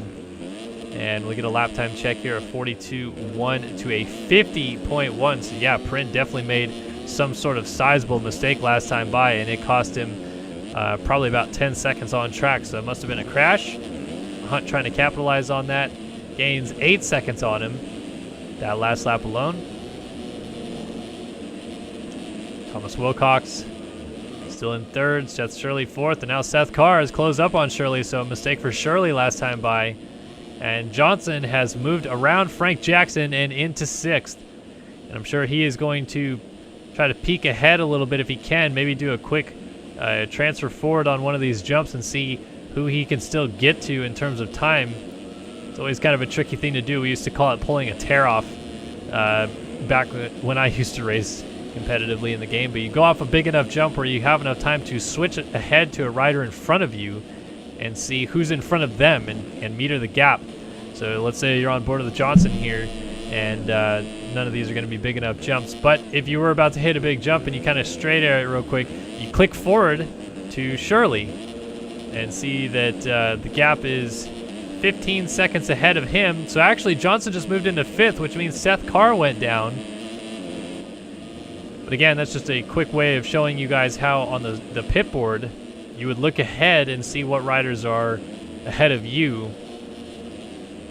And we'll get a lap time check here of 42.1 to a 50.1. So yeah, Prynn definitely made some sort of sizable mistake last time by, and it cost him probably about 10 seconds on track. So it must have been a crash. Hunt trying to capitalize on that. Gains 8 seconds on him that last lap alone. Thomas Wilcox still in 3rd, Seth Shirley 4th, and now Seth Carr has closed up on Shirley, so a mistake for Shirley last time by. And Johnson has moved around Frank Jackson and into 6th. And I'm sure he is going to try to peek ahead a little bit if he can, maybe do a quick transfer forward on one of these jumps and see who he can still get to in terms of time. It's always kind of a tricky thing to do. We used to call it pulling a tear off back when I used to race competitively in the game, but you go off a big enough jump where you have enough time to switch ahead to a rider in front of you and see who's in front of them and meter the gap. So let's say you're on board of the Johnson here, and none of these are going to be big enough jumps. But if you were about to hit a big jump and you kind of straight air it real quick, you click forward to Shirley and see that the gap is 15 seconds ahead of him. So actually Johnson just moved into 5th, which means Seth Carr went down. But again, that's just a quick way of showing you guys how on the pit board you would look ahead and see what riders are ahead of you.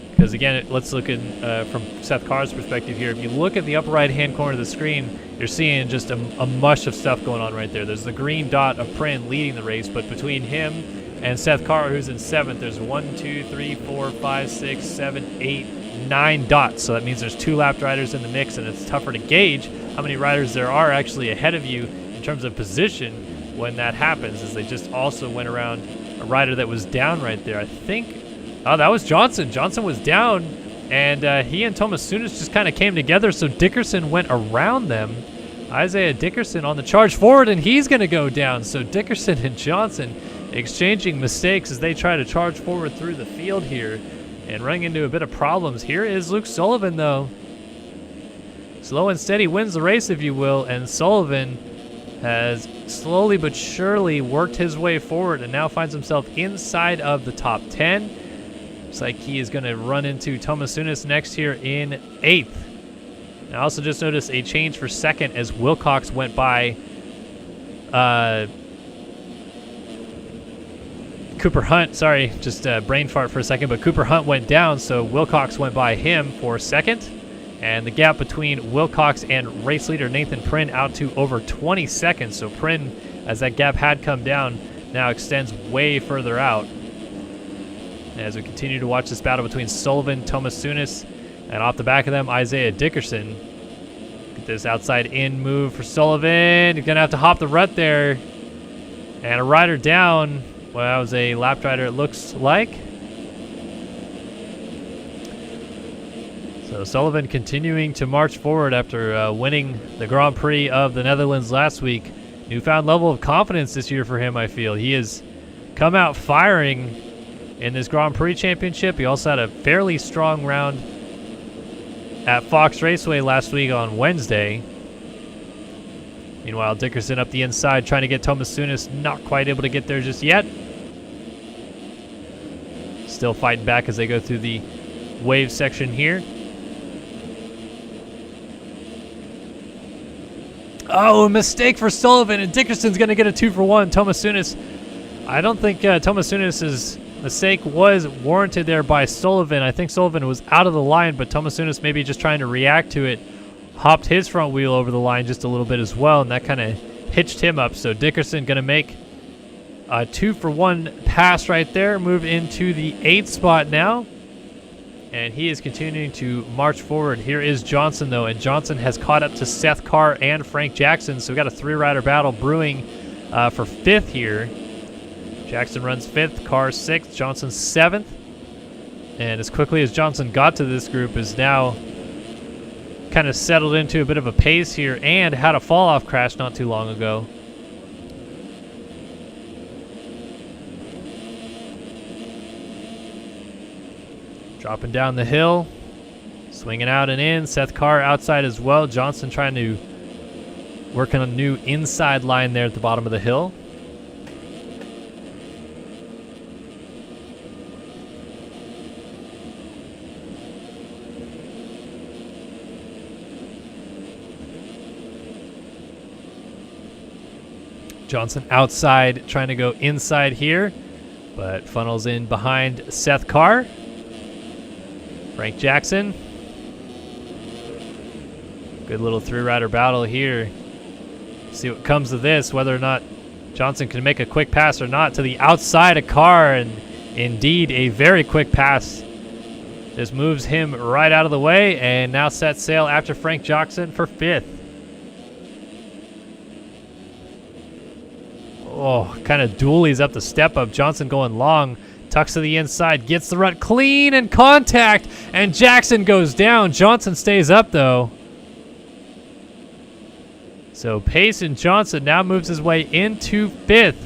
Because again, let's look at from Seth Carr's perspective here. If you look at the upper right-hand corner of the screen, you're seeing just a mush of stuff going on right there. There's the green dot of Prin leading the race, but between him and Seth Carr, who's in 7th, there's 1, 2, 3, 4, 5, 6, 7, 8, 9 dots. So that means there's 2 lapped riders in the mix, and it's tougher to gauge how many riders there are actually ahead of you in terms of position when that happens, as they just also went around a rider that was down right there. I think, oh, that was Johnson. Johnson was down, and he and Tomasunis just kind of came together, so Dickerson went around them. Isaiah Dickerson on the charge forward, and he's going to go down. So Dickerson and Johnson exchanging mistakes as they try to charge forward through the field here and running into a bit of problems. Here is Luke Sullivan, though. Slow and steady wins the race, if you will, and Sullivan has slowly but surely worked his way forward and now finds himself inside of the top 10. Looks like he is going to run into Tomasunis next here in 8th. I also just noticed a change for 2nd as Wilcox went by Cooper Hunt. Sorry, just brain fart for a second, but Cooper Hunt went down, so Wilcox went by him for 2nd. And the gap between Wilcox and race leader Nathan Prin out to over 20 seconds. So Prin, as that gap had come down, now extends way further out. As we continue to watch this battle between Sullivan, Tomasunis, and off the back of them, Isaiah Dickerson. Get this outside in move for Sullivan. He's going to have to hop the rut there. And a rider down. Well, that was a lapped rider, it looks like. So Sullivan continuing to march forward after winning the Grand Prix of the Netherlands last week. Newfound level of confidence this year for him, I feel. He has come out firing in this Grand Prix championship. He also had a fairly strong round at Fox Raceway last week on Wednesday. Meanwhile, Dickerson up the inside trying to get Tomasunis, not quite able to get there just yet. Still fighting back as they go through the wave section here. Oh, a mistake for Sullivan, and Dickerson's going to get a 2-for-1. Tomasunis, I don't think Tomasunis' mistake was warranted there by Sullivan. I think Sullivan was out of the line, but Tomasunis maybe just trying to react to it, hopped his front wheel over the line just a little bit as well, and that kind of hitched him up. So Dickerson going to make a 2-for-1 pass right there, move into the 8th spot now. And he is continuing to march forward. Here is Johnson, though, and Johnson has caught up to Seth Carr and Frank Jackson. So we got a 3-rider battle brewing for 5th here. Jackson runs 5th, Carr 6th, Johnson 7th. And as quickly as Johnson got to this group, is now kind of settled into a bit of a pace here and had a fall-off crash not too long ago. Dropping down the hill, swinging out and in. Seth Carr outside as well. Johnson trying to work on a new inside line there at the bottom of the hill. Johnson outside trying to go inside here, but funnels in behind Seth Carr. Frank Jackson. Good little 3-rider battle here. See what comes of this, whether or not Johnson can make a quick pass or not to the outside of Carr, and indeed a very quick pass. This moves him right out of the way and now sets sail after Frank Jackson for 5th. Oh, kind of dualies up the step up. Johnson going long. Tucks to the inside, gets the rut clean and contact, and Jackson goes down. Johnson stays up, though. So Pace and Johnson now moves his way into 5th.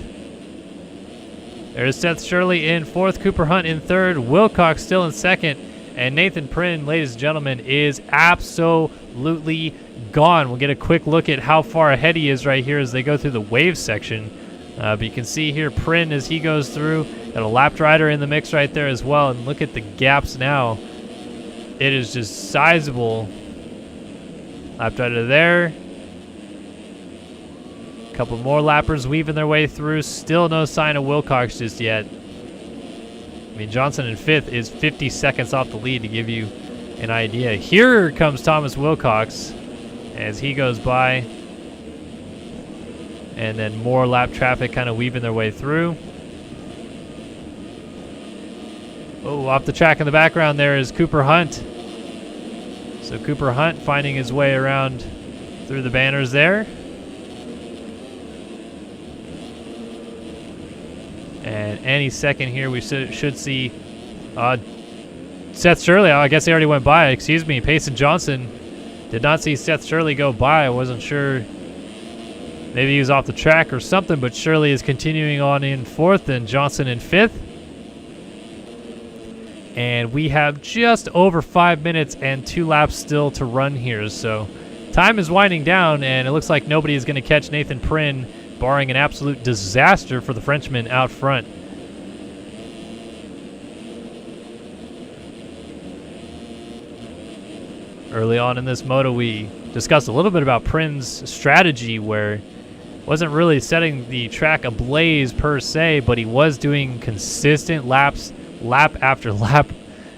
There's Seth Shirley in 4th, Cooper Hunt in 3rd, Wilcox still in 2nd, And Nathan Prin, ladies and gentlemen, is absolutely gone. We'll get a quick look at how far ahead he is right here as they go through the wave section. But you can see here Prin as he goes through. Got a lapped rider in the mix right there as well. And look at the gaps now. It is just sizable. Lapped rider there. A couple more lappers weaving their way through. Still no sign of Wilcox just yet. I mean, Johnson in 5th is 50 seconds off the lead to give you an idea. Here comes Thomas Wilcox as he goes by. And then more lap traffic kind of weaving their way through. Oh, off the track in the background there is Cooper Hunt. So Cooper Hunt finding his way around through the banners there. And any second here we should see Seth Shirley. Oh, I guess he already went by. Excuse me. Payson Johnson. Did not see Seth Shirley go by. I wasn't sure. Maybe he was off the track or something, but Shirley is continuing on in 4th and Johnson in 5th. And we have just over 5 minutes and 2 laps still to run here. So time is winding down, and it looks like nobody is going to catch Nathan Prin, barring an absolute disaster for the Frenchman out front. Early on in this moto, we discussed a little bit about Prin's strategy, where wasn't really setting the track ablaze per se, but he was doing consistent laps, lap after lap.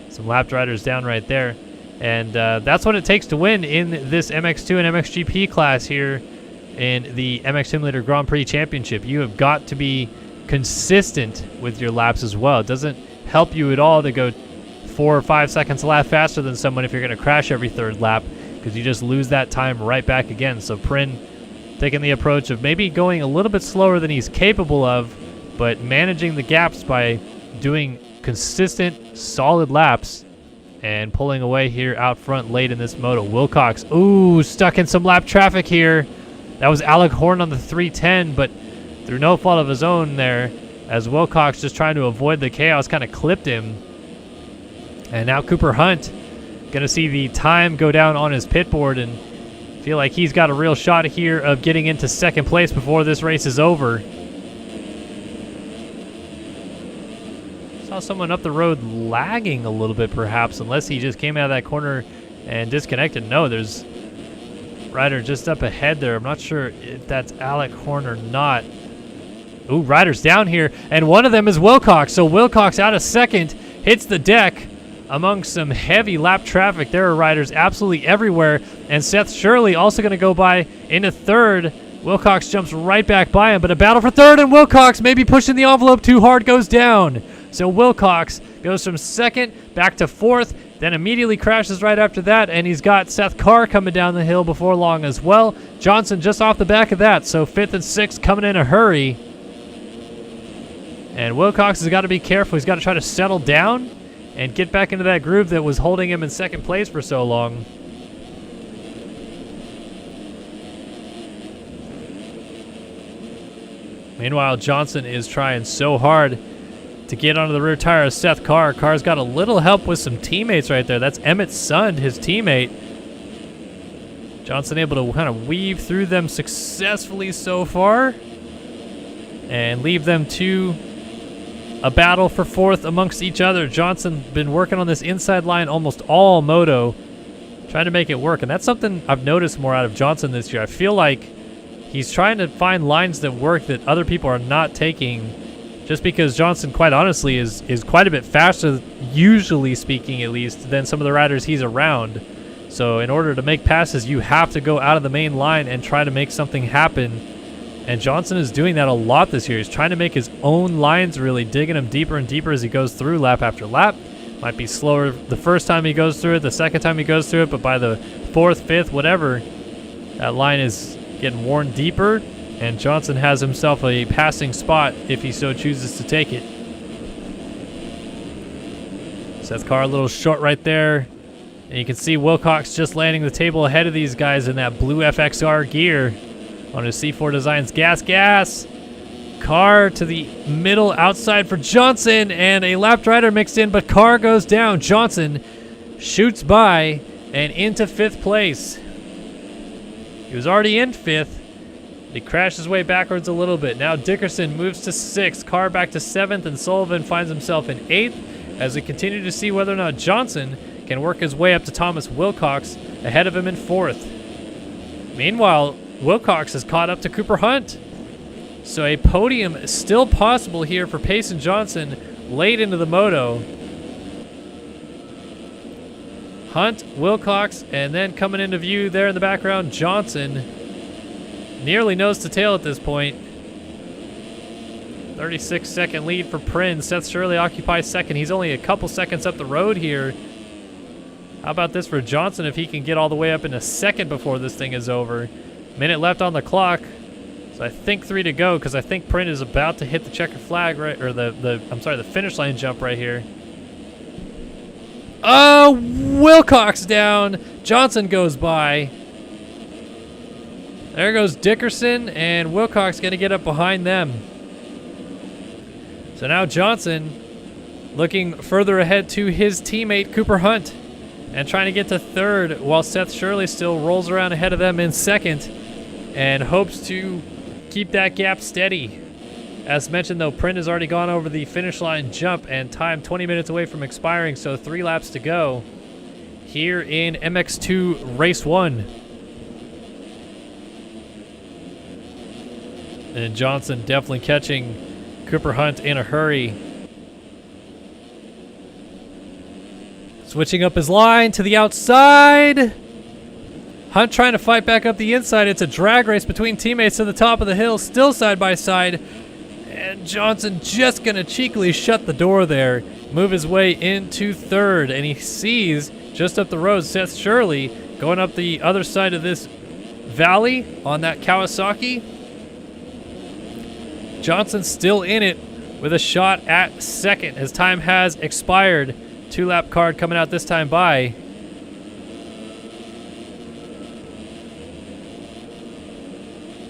Some lapped riders down right there. And that's what it takes to win in this MX2 and MXGP class here in the MX Simulator Grand Prix Championship. You have got to be consistent with your laps as well. It doesn't help you at all to go 4 or 5 seconds a lap faster than someone if you're going to crash every 3rd lap, because you just lose that time right back again. So Prin taking the approach of maybe going a little bit slower than he's capable of, but managing the gaps by doing consistent, solid laps and pulling away here out front late in this moto. Wilcox, ooh, stuck in some lap traffic here. That was Alec Horn on the 310, but through no fault of his own there, as Wilcox just trying to avoid the chaos kind of clipped him. And now Cooper Hunt gonna see the time go down on his pit board and feel like he's got a real shot here of getting into 2nd place before this race is over. Saw someone up the road lagging a little bit perhaps, unless he just came out of that corner and disconnected. No, there's rider just up ahead there. I'm not sure if that's Alec Horn or not. Ooh, riders down here, and one of them is Wilcox. So Wilcox out of 2nd, hits the deck among some heavy lap traffic. There are riders absolutely everywhere, and Seth Shirley also going to go by into 3rd. Wilcox jumps right back by him, but a battle for 3rd, and Wilcox maybe pushing the envelope too hard, goes down. So Wilcox goes from 2nd back to 4th, then immediately crashes right after that, and he's got Seth Carr coming down the hill before long as well. Johnson just off the back of that, so 5th and 6th coming in a hurry. And Wilcox has got to be careful. He's got to try to settle down and get back into that groove that was holding him in 2nd place for so long. Meanwhile, Johnson is trying so hard to get onto the rear tire of Seth Carr. Carr's got a little help with some teammates right there. That's Emmett Sund, his teammate. Johnson able to kind of weave through them successfully so far and leave them to a battle for 4th amongst each other. Johnson been working on this inside line almost all moto, trying to make it work. And that's something I've noticed more out of Johnson this year. I feel like he's trying to find lines that work that other people are not taking, just because Johnson, quite honestly, is quite a bit faster, usually speaking at least, than some of the riders he's around. So in order to make passes, you have to go out of the main line and try to make something happen. And Johnson is doing that a lot this year. He's trying to make his own lines, really digging them deeper and deeper as he goes through lap after lap. Might be slower the first time he goes through it, the second time he goes through it, but by the 4th, 5th, whatever, that line is getting worn deeper, and Johnson has himself a passing spot if he so chooses to take it. Seth Carr a little short right there. And you can see Wilcox just landing the table ahead of these guys in that blue FXR gear on his C4 Designs gas. Carr to the middle outside for Johnson, and a lapped rider mixed in, but Carr goes down. Johnson shoots by and into 5th place. He was already in 5th. He crashed his way backwards a little bit. Now Dickerson moves to 6th, Carr back to 7th, and Sullivan finds himself in 8th as we continue to see whether or not Johnson can work his way up to Thomas Wilcox ahead of him in 4th. Meanwhile, Wilcox has caught up to Cooper Hunt. So a podium is still possible here for Payson Johnson late into the moto. Hunt, Wilcox, and then coming into view there in the background, Johnson. Nearly nose to tail at this point. 36-second lead for Prin. Seth Shirley occupies 2nd. He's only a couple seconds up the road here. How about this for Johnson if he can get all the way up in a 2nd before this thing is over? Minute left on the clock. So I think 3 to go because I think Prin is about to hit the checkered flag right, or the finish line jump right here. Oh, Wilcox down. Johnson goes by. There goes Dickerson, and Wilcox going to get up behind them. So now Johnson looking further ahead to his teammate Cooper Hunt and trying to get to 3rd while Seth Shirley still rolls around ahead of them in 2nd and hopes to keep that gap steady. As mentioned, though, Prin has already gone over the finish line jump and time 20 minutes away from expiring, so 3 laps to go here in MX2 Race 1. And Johnson definitely catching Cooper Hunt in a hurry. Switching up his line to the outside. Hunt trying to fight back up the inside. It's a drag race between teammates to the top of the hill, still side by side. And Johnson just going to cheekily shut the door there, move his way into 3rd. And he sees just up the road Seth Shirley going up the other side of this valley on that Kawasaki. Johnson's still in it with a shot at 2nd. His time has expired. 2-lap card coming out this time by.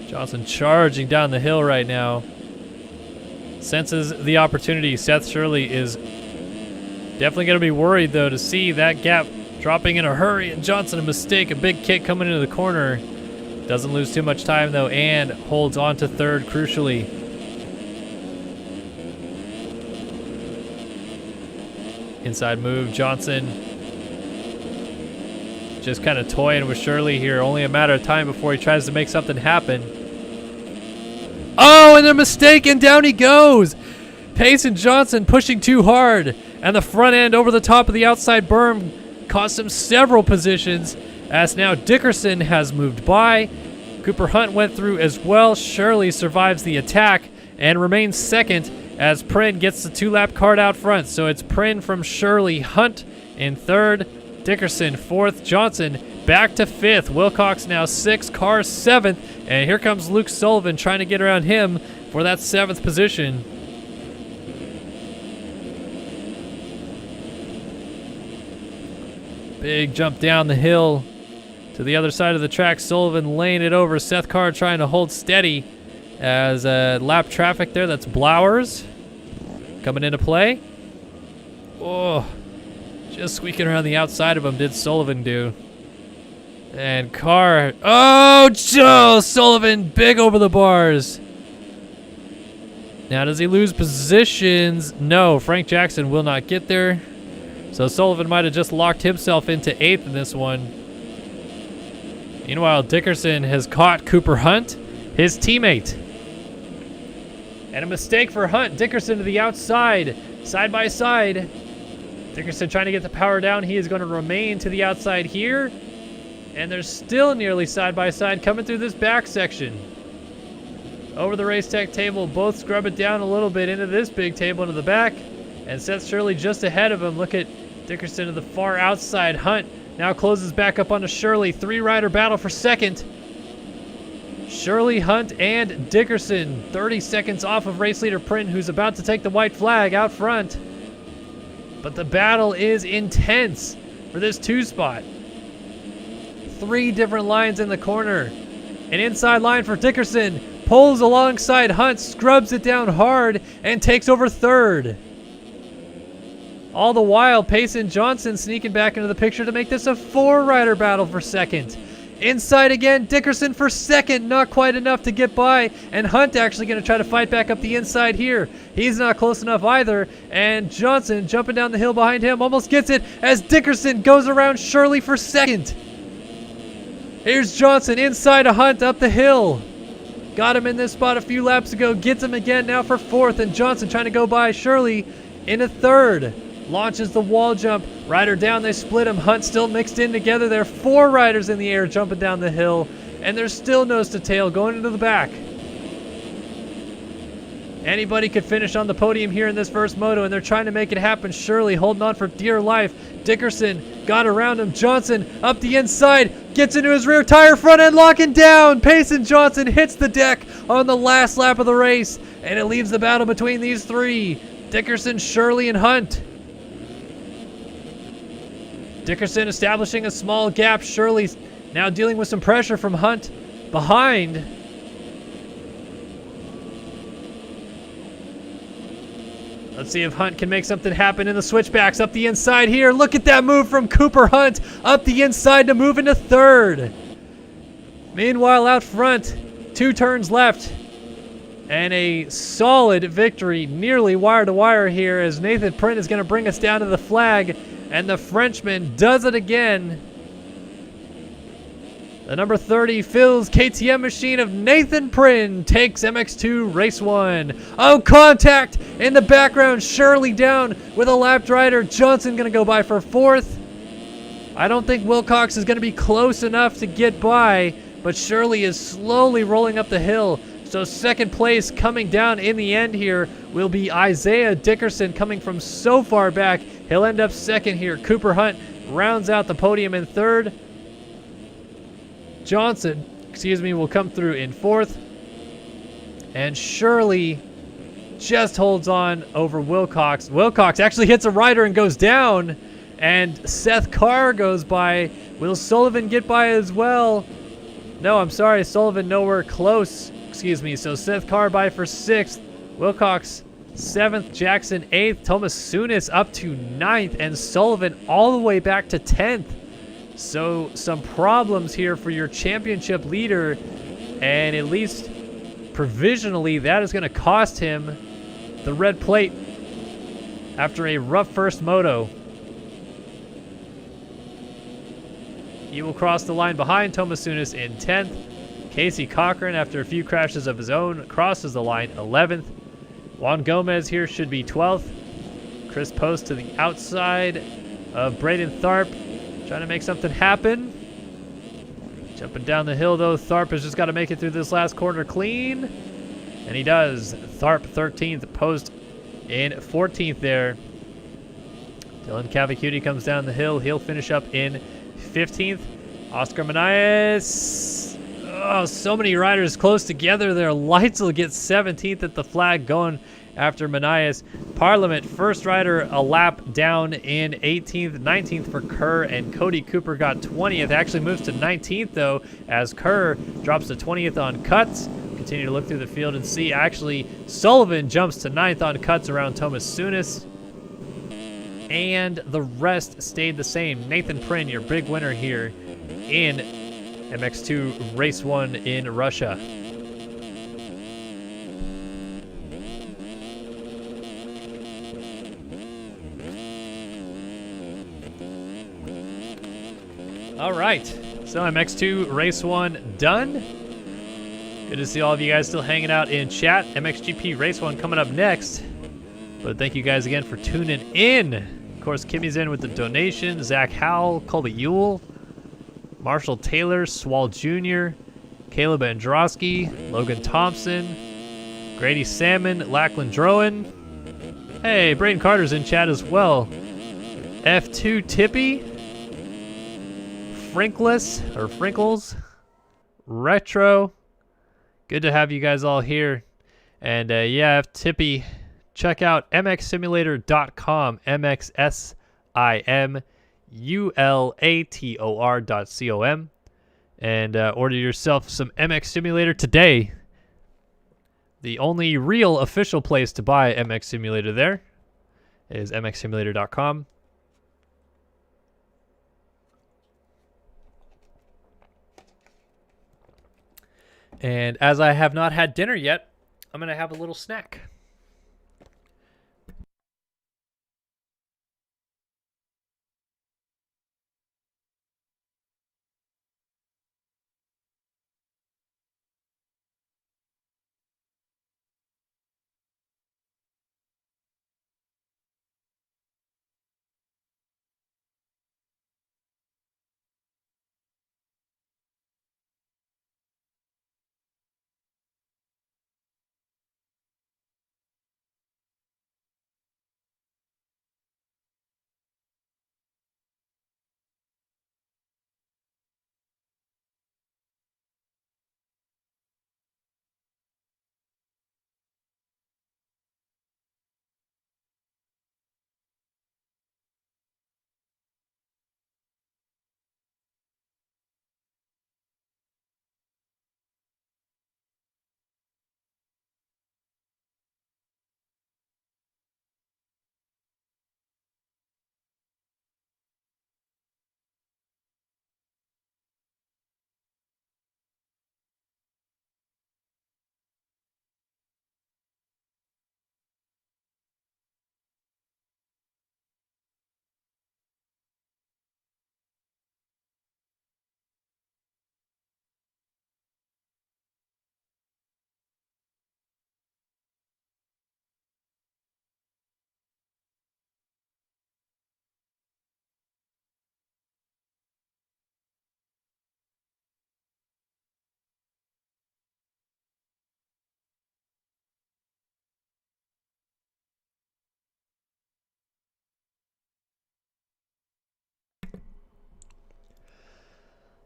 Johnson charging down the hill right now. Senses the opportunity. Seth Shirley is definitely going to be worried, though, to see that gap dropping in a hurry. And Johnson, a mistake, a big kick coming into the corner. Doesn't lose too much time, though, and holds on to 3rd, crucially. Inside move, Johnson just kind of toying with Shirley here. Only a matter of time before he tries to make something happen. Oh, and a mistake, and down he goes. Payson Johnson pushing too hard, and the front end over the top of the outside berm cost him several positions, as now Dickerson has moved by. Cooper Hunt went through as well. Shirley survives the attack and remains 2nd as Prin gets the 2-lap card out front. So it's Prin from Shirley, Hunt in 3rd, Dickerson 4th, Johnson back to 5th, Wilcox now 6th, Carr 7th, and here comes Luke Sullivan trying to get around him for that 7th position. Big jump down the hill to the other side of the track. Sullivan laying it over. Seth Carr trying to hold steady as lap traffic there. That's Blowers coming into play. Oh, just squeaking around the outside of him did Sullivan do. And Carr, oh, Joe Sullivan, big over the bars. Now, does he lose positions? No, Frank Jackson will not get there. So Sullivan might have just locked himself into 8th in this one. Meanwhile, Dickerson has caught Cooper Hunt, his teammate. And a mistake for Hunt. Dickerson to the outside, side by side. Dickerson trying to get the power down. He is going to remain to the outside here. And they're still nearly side by side coming through this back section. Over the race tech table, both scrub it down a little bit into this big table into the back. And Seth Shirley just ahead of him. Look at Dickerson to the far outside. Hunt now closes back up onto Shirley. 3-rider battle for 2nd. Shirley, Hunt, and Dickerson. 30 seconds off of race leader Prin, who's about to take the white flag out front. But the battle is intense for this 2 spot. 3 different lines in the corner. An inside line for Dickerson. Pulls alongside Hunt, scrubs it down hard, and takes over 3rd. All the while, Pace and Johnson sneaking back into the picture to make this a 4-rider battle for second. Inside again, Dickerson for second, not quite enough to get by, and Hunt actually going to try to fight back up the inside here. He's not close enough either, and Johnson jumping down the hill behind him almost gets it as Dickerson goes around Shirley for second. Here's Johnson inside a Hunt up the hill. Got him in this spot a few laps ago, gets him again now for fourth, and Johnson trying to go by Shirley in a third. Launches the wall jump. Rider down, they split him. Hunt still mixed in together. There are 4 riders in the air jumping down the hill, and there's still nose to tail going into the back. Anybody could finish on the podium here in this first moto, and they're trying to make it happen. Shirley holding on for dear life. Dickerson got around him. Johnson up the inside, gets into his rear tire, front end locking down. Pace and Johnson hits the deck on the last lap of the race, and it leaves the battle between these 3. Dickerson, Shirley, and Hunt. Dickerson establishing a small gap. Shirley's now dealing with some pressure from Hunt behind. Let's see if Hunt can make something happen in the switchbacks up the inside here. Look at that move from Cooper Hunt up the inside to move into third. Meanwhile, out front, 2 turns left. And a solid victory, nearly wire to wire here, as Nathan Print is going to bring us down to the flag. And the Frenchman does it again. The number 30 Phil's KTM machine of Nathan Prynn takes MX2 Race 1. Oh, contact in the background. Shirley down with a lapped rider. Johnson going to go by for 4th. I don't think Wilcox is going to be close enough to get by, but Shirley is slowly rolling up the hill. So second place coming down in the end here will be Isaiah Dickerson coming from so far back. He'll end up second here. Cooper Hunt rounds out the podium in third. Johnson, will come through in 4th. And Shirley just holds on over Wilcox. Wilcox actually hits a rider and goes down. And Seth Carr goes by. Will Sullivan get by as well? No, I'm sorry. Sullivan nowhere close. So Seth Carr by for 6th. Wilcox 7th. Jackson 8th. Thomas Sunis up to 9th. And Sullivan all the way back to 10th. So some problems here for your championship leader. And at least provisionally, that is going to cost him the red plate after a rough first moto. He will cross the line behind Thomas Sunis in 10th. Casey Cochran, after a few crashes of his own, crosses the line 11th. Juan Gomez here should be 12th. Chris Post to the outside of Braden Tharp, trying to make something happen. Jumping down the hill, though, Tharp has just got to make it through this last corner clean. And he does. Tharp 13th, Post in 14th there. Dylan Cavacuti comes down the hill. He'll finish up in 15th. Oscar Manias. Oh, so many riders close together there. Lights will get 17th at the flag going after Manias. Parliament, first rider a lap down in 18th. 19th for Kerr, and Cody Cooper got 20th. Actually moves to 19th, though, as Kerr drops to 20th on cuts. Continue to look through the field and see, actually, Sullivan jumps to 9th on cuts around Thomas Sunis. And the rest stayed the same. Nathan Prynn, your big winner here in MX2 Race 1 in Russia. All right, so MX2 Race 1 done. Good to see all of you guys still hanging out in chat. MXGP Race 1 coming up next. But thank you guys again for tuning in. Of course, Kimmy's in with the donation. Zach Howell, Colby Ewell, Marshall Taylor, Swall Jr., Caleb Androsky, Logan Thompson, Grady Salmon, Lachlan Drowan. Hey, Braden Carter's in chat as well. F2 Tippy, Frinkles, Retro. Good to have you guys all here. And yeah, F Tippy, check out mxsimulator.com, mxsimulator.com, and order yourself some MX Simulator today. The only real official place to buy MX Simulator there. is mxsimulator.com. And as I have not had dinner yet, I'm going to have a little snack.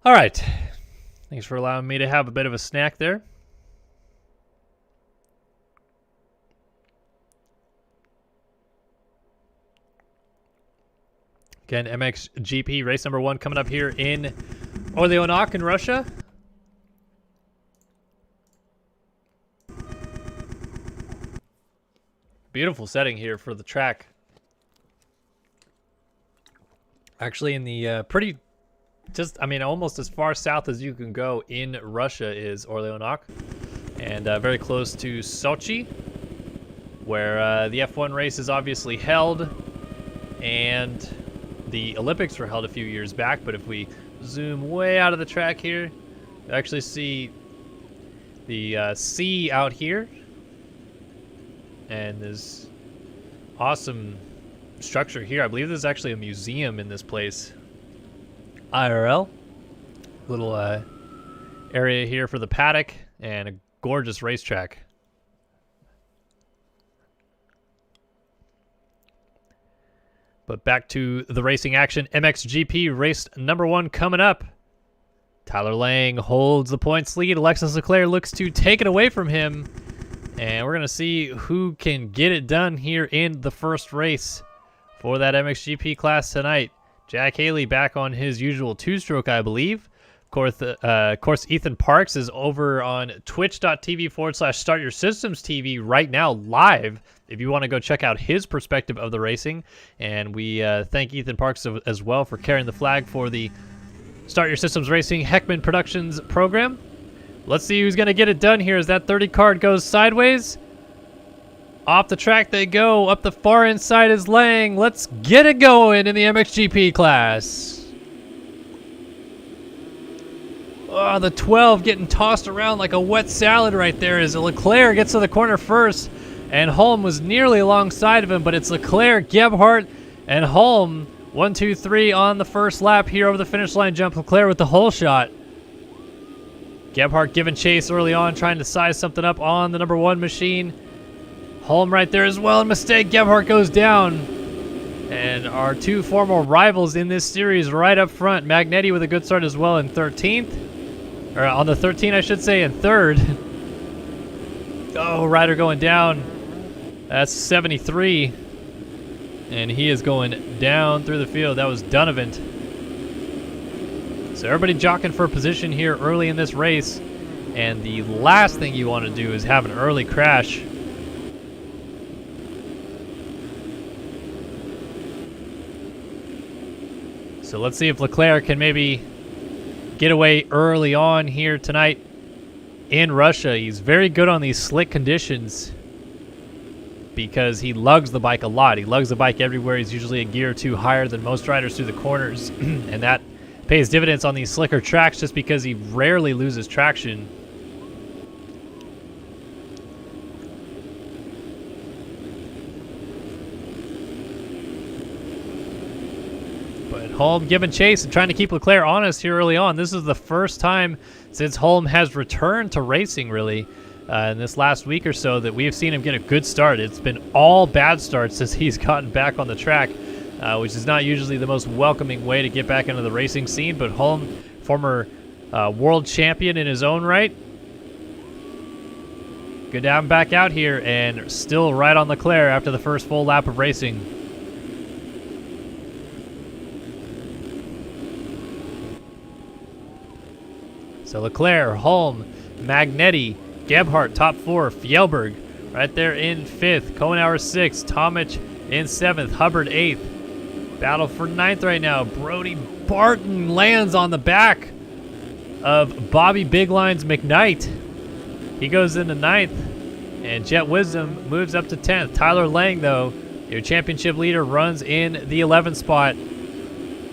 All right. Thanks for allowing me to have a bit of a snack there. Again, MXGP race number 1 coming up here in Orlyonok in Russia. Beautiful setting here for the track. Actually in the almost as far south as you can go in Russia is Orlyonok. And very close to Sochi, where the F1 race is obviously held. And the Olympics were held a few years back, but if we zoom way out of the track here, you actually see the sea out here. And this awesome structure here. I believe there's actually a museum in this place. IRL. Little area here for the paddock and a gorgeous racetrack. But back to the racing action. MXGP race number 1 coming up. Tyler Lang holds the points lead. Alexis Leclerc looks to take it away from him. And we're going to see who can get it done here in the first race for that MXGP class tonight. Jack Haley back on his usual 2-stroke, I believe. Of course, Ethan Parks is over on twitch.tv/StartYourSystemsTV right now live if you want to go check out his perspective of the racing. And we thank Ethan Parks as well for carrying the flag for the Start Your Systems Racing Heckman Productions program. Let's see who's going to get it done here as that 30 card goes sideways. Off the track they go. Up the far inside is Lang. Let's get it going in the MXGP class. Oh, the 12 getting tossed around like a wet salad right there as Leclerc gets to the corner first. And Holm was nearly alongside of him, but it's Leclerc, Gebhardt, and Holm. 1, 2, 3 on the first lap here over the finish line jump. Leclerc with the hole shot. Gebhardt giving chase early on, trying to size something up on the number 1 machine. Holm right there as well. A mistake. Gebhardt goes down. And our 2 former rivals in this series right up front. Magnetti with a good start as well in 13th. Or on the 13, I should say, in 3rd. Oh, Ryder going down. That's 73. And he is going down through the field. That was Donovan. So everybody jockeying for a position here early in this race. And the last thing you want to do is have an early crash. So let's see if Leclerc can maybe get away early on here tonight in Russia. He's very good on these slick conditions because he lugs the bike a lot. He lugs the bike everywhere. He's usually a gear or two higher than most riders through the corners, and that pays dividends on these slicker tracks just because he rarely loses traction. But Holm giving chase and trying to keep Leclerc honest here early on. This is the first time since Holm has returned to racing, really, in this last week or so, that we've seen him get a good start. It's been all bad starts since he's gotten back on the track, which is not usually the most welcoming way to get back into the racing scene. But Holm, former world champion in his own right, good down back out here and still right on Leclerc after the first full lap of racing. So Leclerc, Holm, Magnetti, Gebhardt top 4, Fjellberg right there in 5th, Kohenauer 6th, Tomic in 7th, Hubbard 8th. Battle for 9th right now. Brody Barton lands on the back of Bobby Big Line's McKnight. He goes into 9th, and Jet Wisdom moves up to 10th. Tyler Lang, though, your championship leader, runs in the 11th spot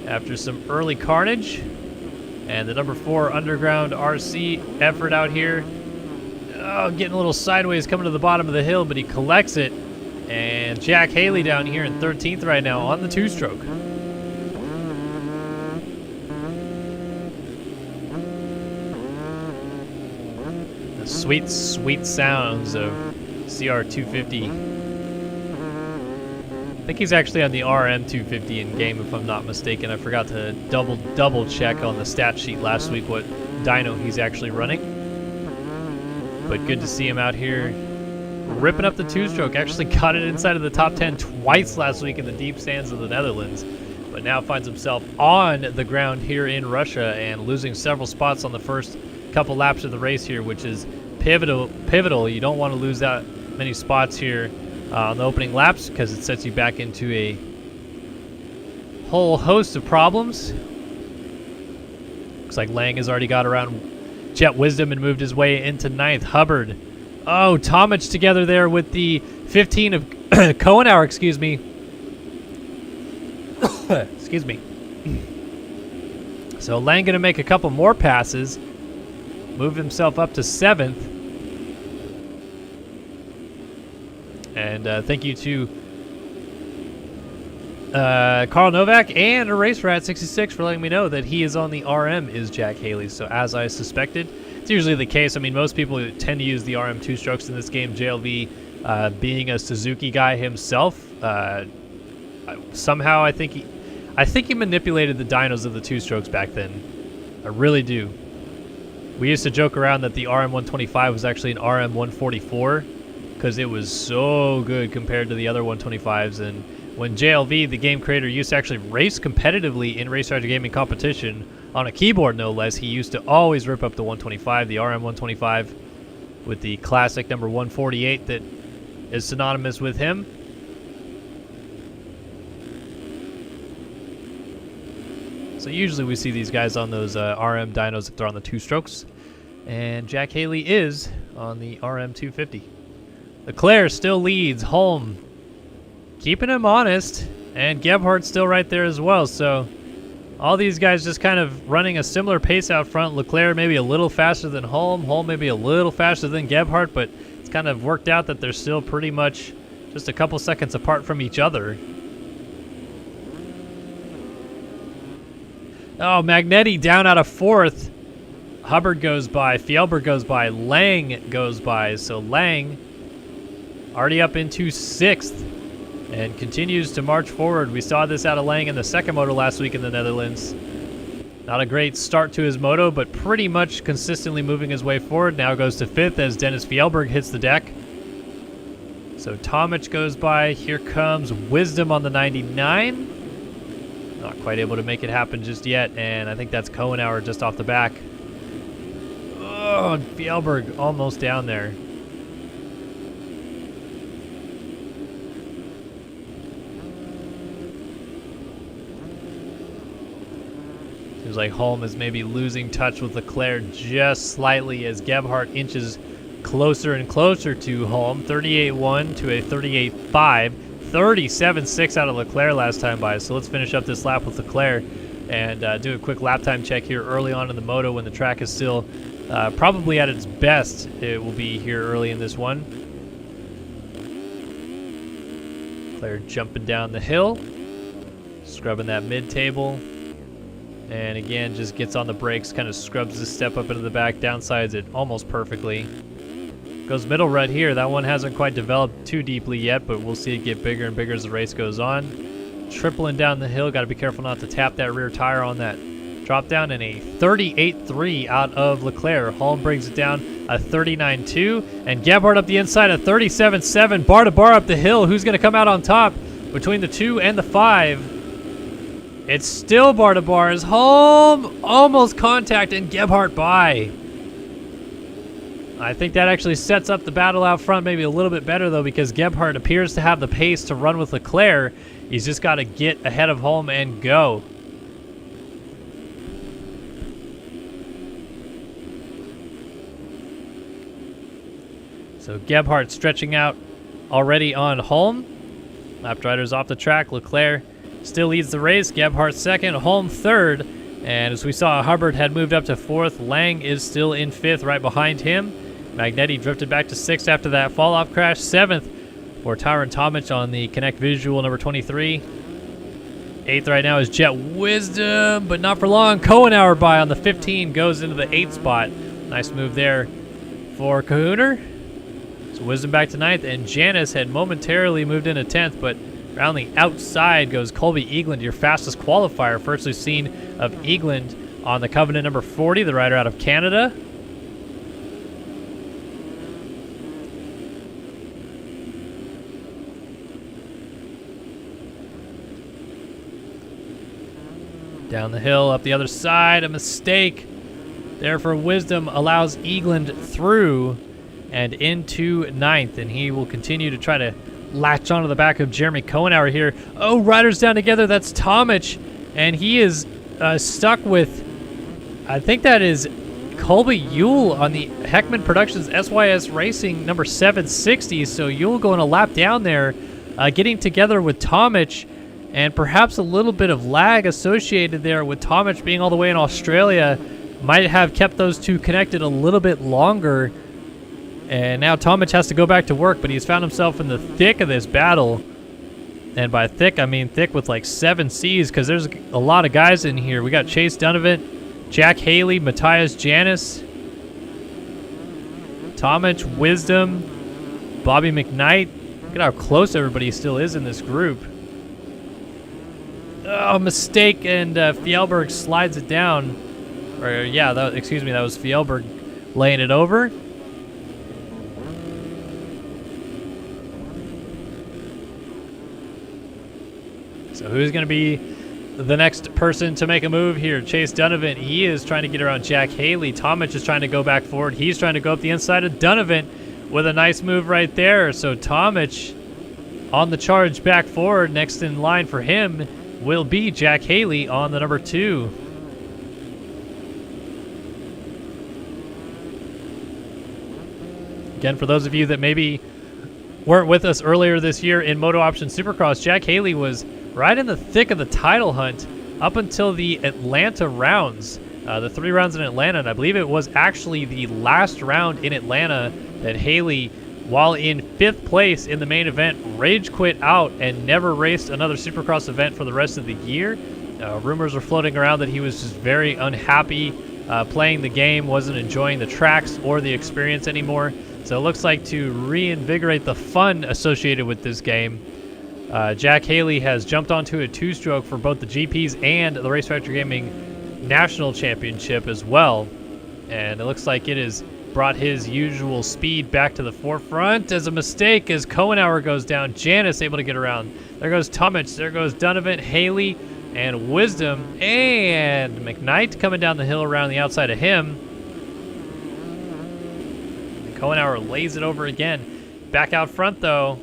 after some early carnage. And the number 4 Underground RC effort out here. Oh, getting a little sideways coming to the bottom of the hill, but he collects it. And Jack Haley down here in 13th right now on the 2-stroke. The sweet, sweet sounds of CR250. I think he's actually on the RM250 in game, if I'm not mistaken. I forgot to double check on the stat sheet last week what dyno he's actually running. But good to see him out here ripping up the 2-stroke. Actually got it inside of the top 10 twice last week in the deep sands of the Netherlands, but now finds himself on the ground here in Russia and losing several spots on the first couple laps of the race here, which is pivotal. You don't want to lose that many spots here on the opening laps, because it sets you back into a whole host of problems. Looks like Lang has already got around Jet Wisdom and moved his way into 9th. Hubbard. Oh, Tomic together there with the 15 of Kohenauer, excuse me. Excuse me. So Lang gonna make a couple more passes. Move himself up to 7th. And thank you to Carl Novak and EraserRat66 for letting me know that he is on the RM is Jack Haley. So as I suspected, it's usually the case. I mean, most people tend to use the RM 2-strokes in this game. JLV being a Suzuki guy himself, somehow I think he manipulated the dynos of the 2-strokes back then. I really do. We used to joke around that the RM 125 was actually an RM 144 because it was so good compared to the other 125s. And when JLV, the game creator, used to actually race competitively in Race Strategy Gaming competition on a keyboard, no less, he used to always rip up the 125, the RM 125, with the classic number 148 that is synonymous with him. So usually we see these guys on those RM dynos if they're on the 2-strokes. And Jack Haley is on the RM 250. Leclerc still leads. Holm keeping him honest. And Gebhardt still right there as well. So all these guys just kind of running a similar pace out front. Leclerc maybe a little faster than Holm. Holm maybe a little faster than Gebhardt. But it's kind of worked out that they're still pretty much just a couple seconds apart from each other. Oh, Magnetti down out of 4th. Hubbard goes by. Fjellberg goes by. Lang goes by. So Lang already up into 6th and continues to march forward. We saw this out of Lang in the second moto last week in the Netherlands. Not a great start to his moto, but pretty much consistently moving his way forward. Now goes to 5th as Dennis Fjellberg hits the deck. So Tomic goes by. Here comes Wisdom on the 99. Not quite able to make it happen just yet, and I think that's Kohenauer just off the back. Oh, Fjellberg almost down there. Seems like Holm is maybe losing touch with Leclerc just slightly as Gebhardt inches closer and closer to Holm. 38.1 to a 38.5. 37.6 out of Leclerc last time by. So let's finish up this lap with Leclerc and do a quick lap time check here early on in the moto when the track is still probably at its best. It will be here early in this one. Leclerc jumping down the hill, scrubbing that mid-table, and again just gets on the brakes, kind of scrubs the step up into the back, downsides it almost perfectly. Goes middle rut here. That one hasn't quite developed too deeply yet, but we'll see it get bigger and bigger as the race goes on. Tripling down the hill, got to be careful not to tap that rear tire on that drop down, and a 38.3 out of Leclerc. Holm brings it down a 39.2, and Gebhardt up the inside a 37.7. Bar to bar up the hill. Who's going to come out on top between the 2 and the 5? It's still bar to bar as Holm almost contact and Gebhardt by. I think that actually sets up the battle out front maybe a little bit better, though, because Gebhardt appears to have the pace to run with Leclerc. He's just got to get ahead of Holm and go. So Gebhardt stretching out already on Holm. Lap riders off the track. Leclerc still leads the race. Gebhardt second, Holm third. And as we saw, Hubbard had moved up to fourth. Lang is still in fifth right behind him. Magnetti drifted back to sixth after that fall-off crash. Seventh for Tyron Tomic on the Connect Visual number 23. Eighth right now is Jet Wisdom, but not for long. Kohenauer by on the 15 goes into the 8th spot. Nice move there for Kahooner. So Wisdom back to 9th, and Janice had momentarily moved into 10th, but around the outside goes Colby Eagland, your fastest qualifier. First we've seen of Eagland on the Covenant number 40, the rider out of Canada. Down the hill, up the other side, a mistake there for Wisdom allows Eagland through and into 9th, and he will continue to try to latch onto the back of Jeremy Kohenauer here. Oh, riders down together, that's Tomic, and he is stuck with, I think that is Colby Yule on the Heckman Productions SYS Racing number 760, so Yule going a lap down there, getting together with Tomic, and perhaps a little bit of lag associated there with Tomic being all the way in Australia might have kept those two connected a little bit longer. And now Tomic has to go back to work, but he's found himself in the thick of this battle. And by thick, I mean thick with like 7 C's, because there's a lot of guys in here. We got Chase Donovan, Jack Haley, Matthias Janis, Tomic, Wisdom, Bobby McKnight. Look at how close everybody still is in this group. Oh, mistake, and Fjellberg slides it down. Or, yeah, that was Fjellberg laying it over. So who's going to be the next person to make a move here? Chase Donovan, he is trying to get around Jack Haley. Tomic is trying to go back forward. He's trying to go up the inside of Donovan with a nice move right there. So Tomic on the charge back forward. Next in line for him will be Jack Haley on the number 2. Again, for those of you that maybe weren't with us earlier this year in Moto Option Supercross, Jack Haley was right in the thick of the title hunt up until the Atlanta rounds, the 3 rounds in Atlanta, and I believe it was actually the last round in Atlanta that Haley, while in 5th place in the main event, rage quit out and never raced another Supercross event for the rest of the year. Rumors were floating around that he was just very unhappy playing the game, wasn't enjoying the tracks or the experience anymore. So it looks like to reinvigorate the fun associated with this game, Jack Haley has jumped onto a 2-stroke for both the GPs and the Race Factor Gaming National Championship as well. And it looks like it has brought his usual speed back to the forefront as a mistake as Kohenauer goes down. Janice able to get around. There goes Tomic. There goes Donovan, Haley, and Wisdom. And McKnight coming down the hill around the outside of him. Kohenauer lays it over again. Back out front, though.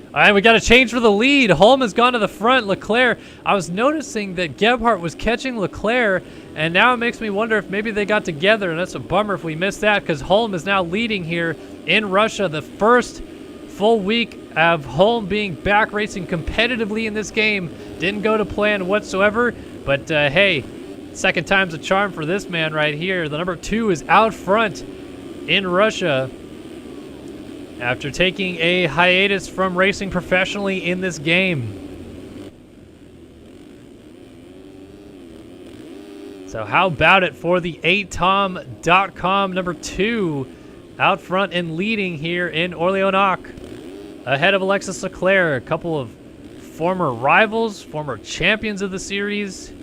All right, we got a change for the lead. Holm has gone to the front. Leclerc, I was noticing that Gebhardt was catching Leclerc, And now it makes me wonder if maybe they got together, and that's a bummer if we missed that, because Holm is now leading here in Russia. The first full week of Holm being back racing competitively in this game. Didn't go to plan whatsoever, but hey, second time's a charm for this man right here. The number 2 is out front in Russia after taking a hiatus from racing professionally in this game. So how about it for the atom.com number 2 out front and leading here in Orlyonok, ahead of Alexis Leclerc, a couple of former rivals, former champions of the series,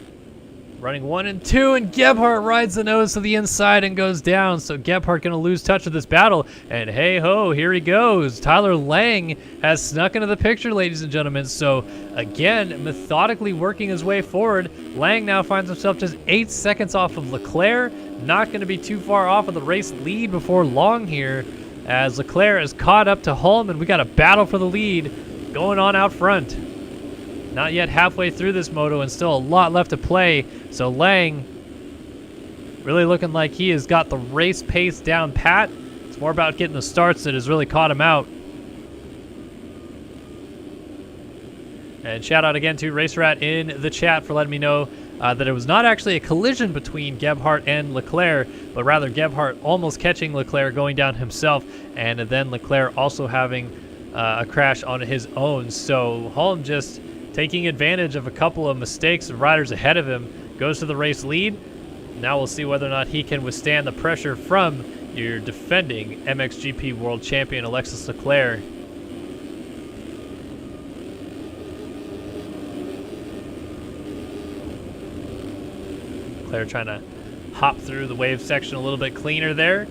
running 1 and 2, and Gebhardt rides the nose to the inside and goes down. So Gebhardt going to lose touch of this battle, and hey ho, here he goes. Tyler Lang has snuck into the picture, ladies and gentlemen. So again, methodically working his way forward. Lang now finds himself just 8 seconds off of Leclerc. Not going to be too far off of the race lead before long here, as Leclerc is caught up to Holm, and we got a battle for the lead going on out front. Not yet halfway through this moto and still a lot left to play. So Lang really looking like he has got the race pace down pat. It's more about getting the starts that has really caught him out. And shout out again to RacerRat in the chat for letting me know that it was not actually a collision between Gebhardt and Leclerc, but rather Gebhardt almost catching Leclerc going down himself, and then Leclerc also having a crash on his own. So Holm just taking advantage of a couple of mistakes of riders ahead of him, goes to the race lead. Now we'll see whether or not he can withstand the pressure from your defending MXGP World Champion Alexis Leclerc. Leclerc trying to hop through the wave section a little bit cleaner there.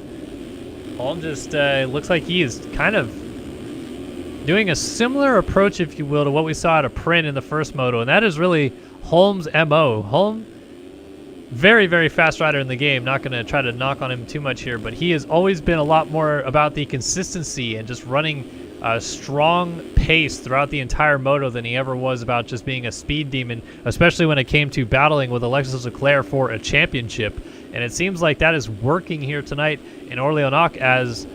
Holm just looks like he is kind of doing a similar approach, if you will, to what we saw at a print in the first moto, and that is really Holm's MO. Holm, very, very fast rider in the game. Not going to try to knock on him too much here, but he has always been a lot more about the consistency and just running a strong pace throughout the entire moto than he ever was about just being a speed demon, especially when it came to battling with Alexis Leclerc for a championship. And it seems like that is working here tonight in Orlyonok, as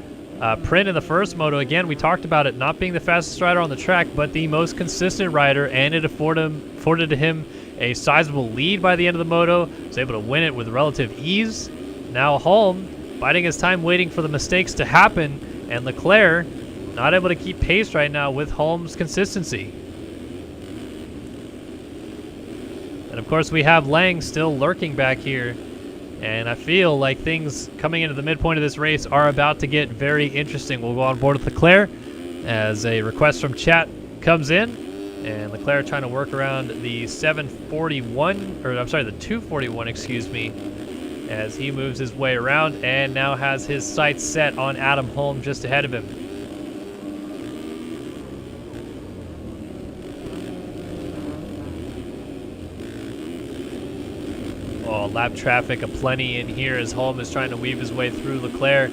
Print in the first moto, again, we talked about it not being the fastest rider on the track, but the most consistent rider, and it afforded him a sizable lead by the end of the moto. Was able to win it with relative ease. Now Holm biding his time, waiting for the mistakes to happen, and Leclerc not able to keep pace right now with Holm's consistency. And of course we have Lang still lurking back here. And I feel like things coming into the midpoint of this race are about to get very interesting. We'll go on board with Leclerc as a request from chat comes in. And Leclerc trying to work around the 741, or I'm sorry, the 241, excuse me, as he moves his way around and now has his sights set on Adam Holm just ahead of him. Oh, lap traffic aplenty in here as Holm is trying to weave his way through Leclerc.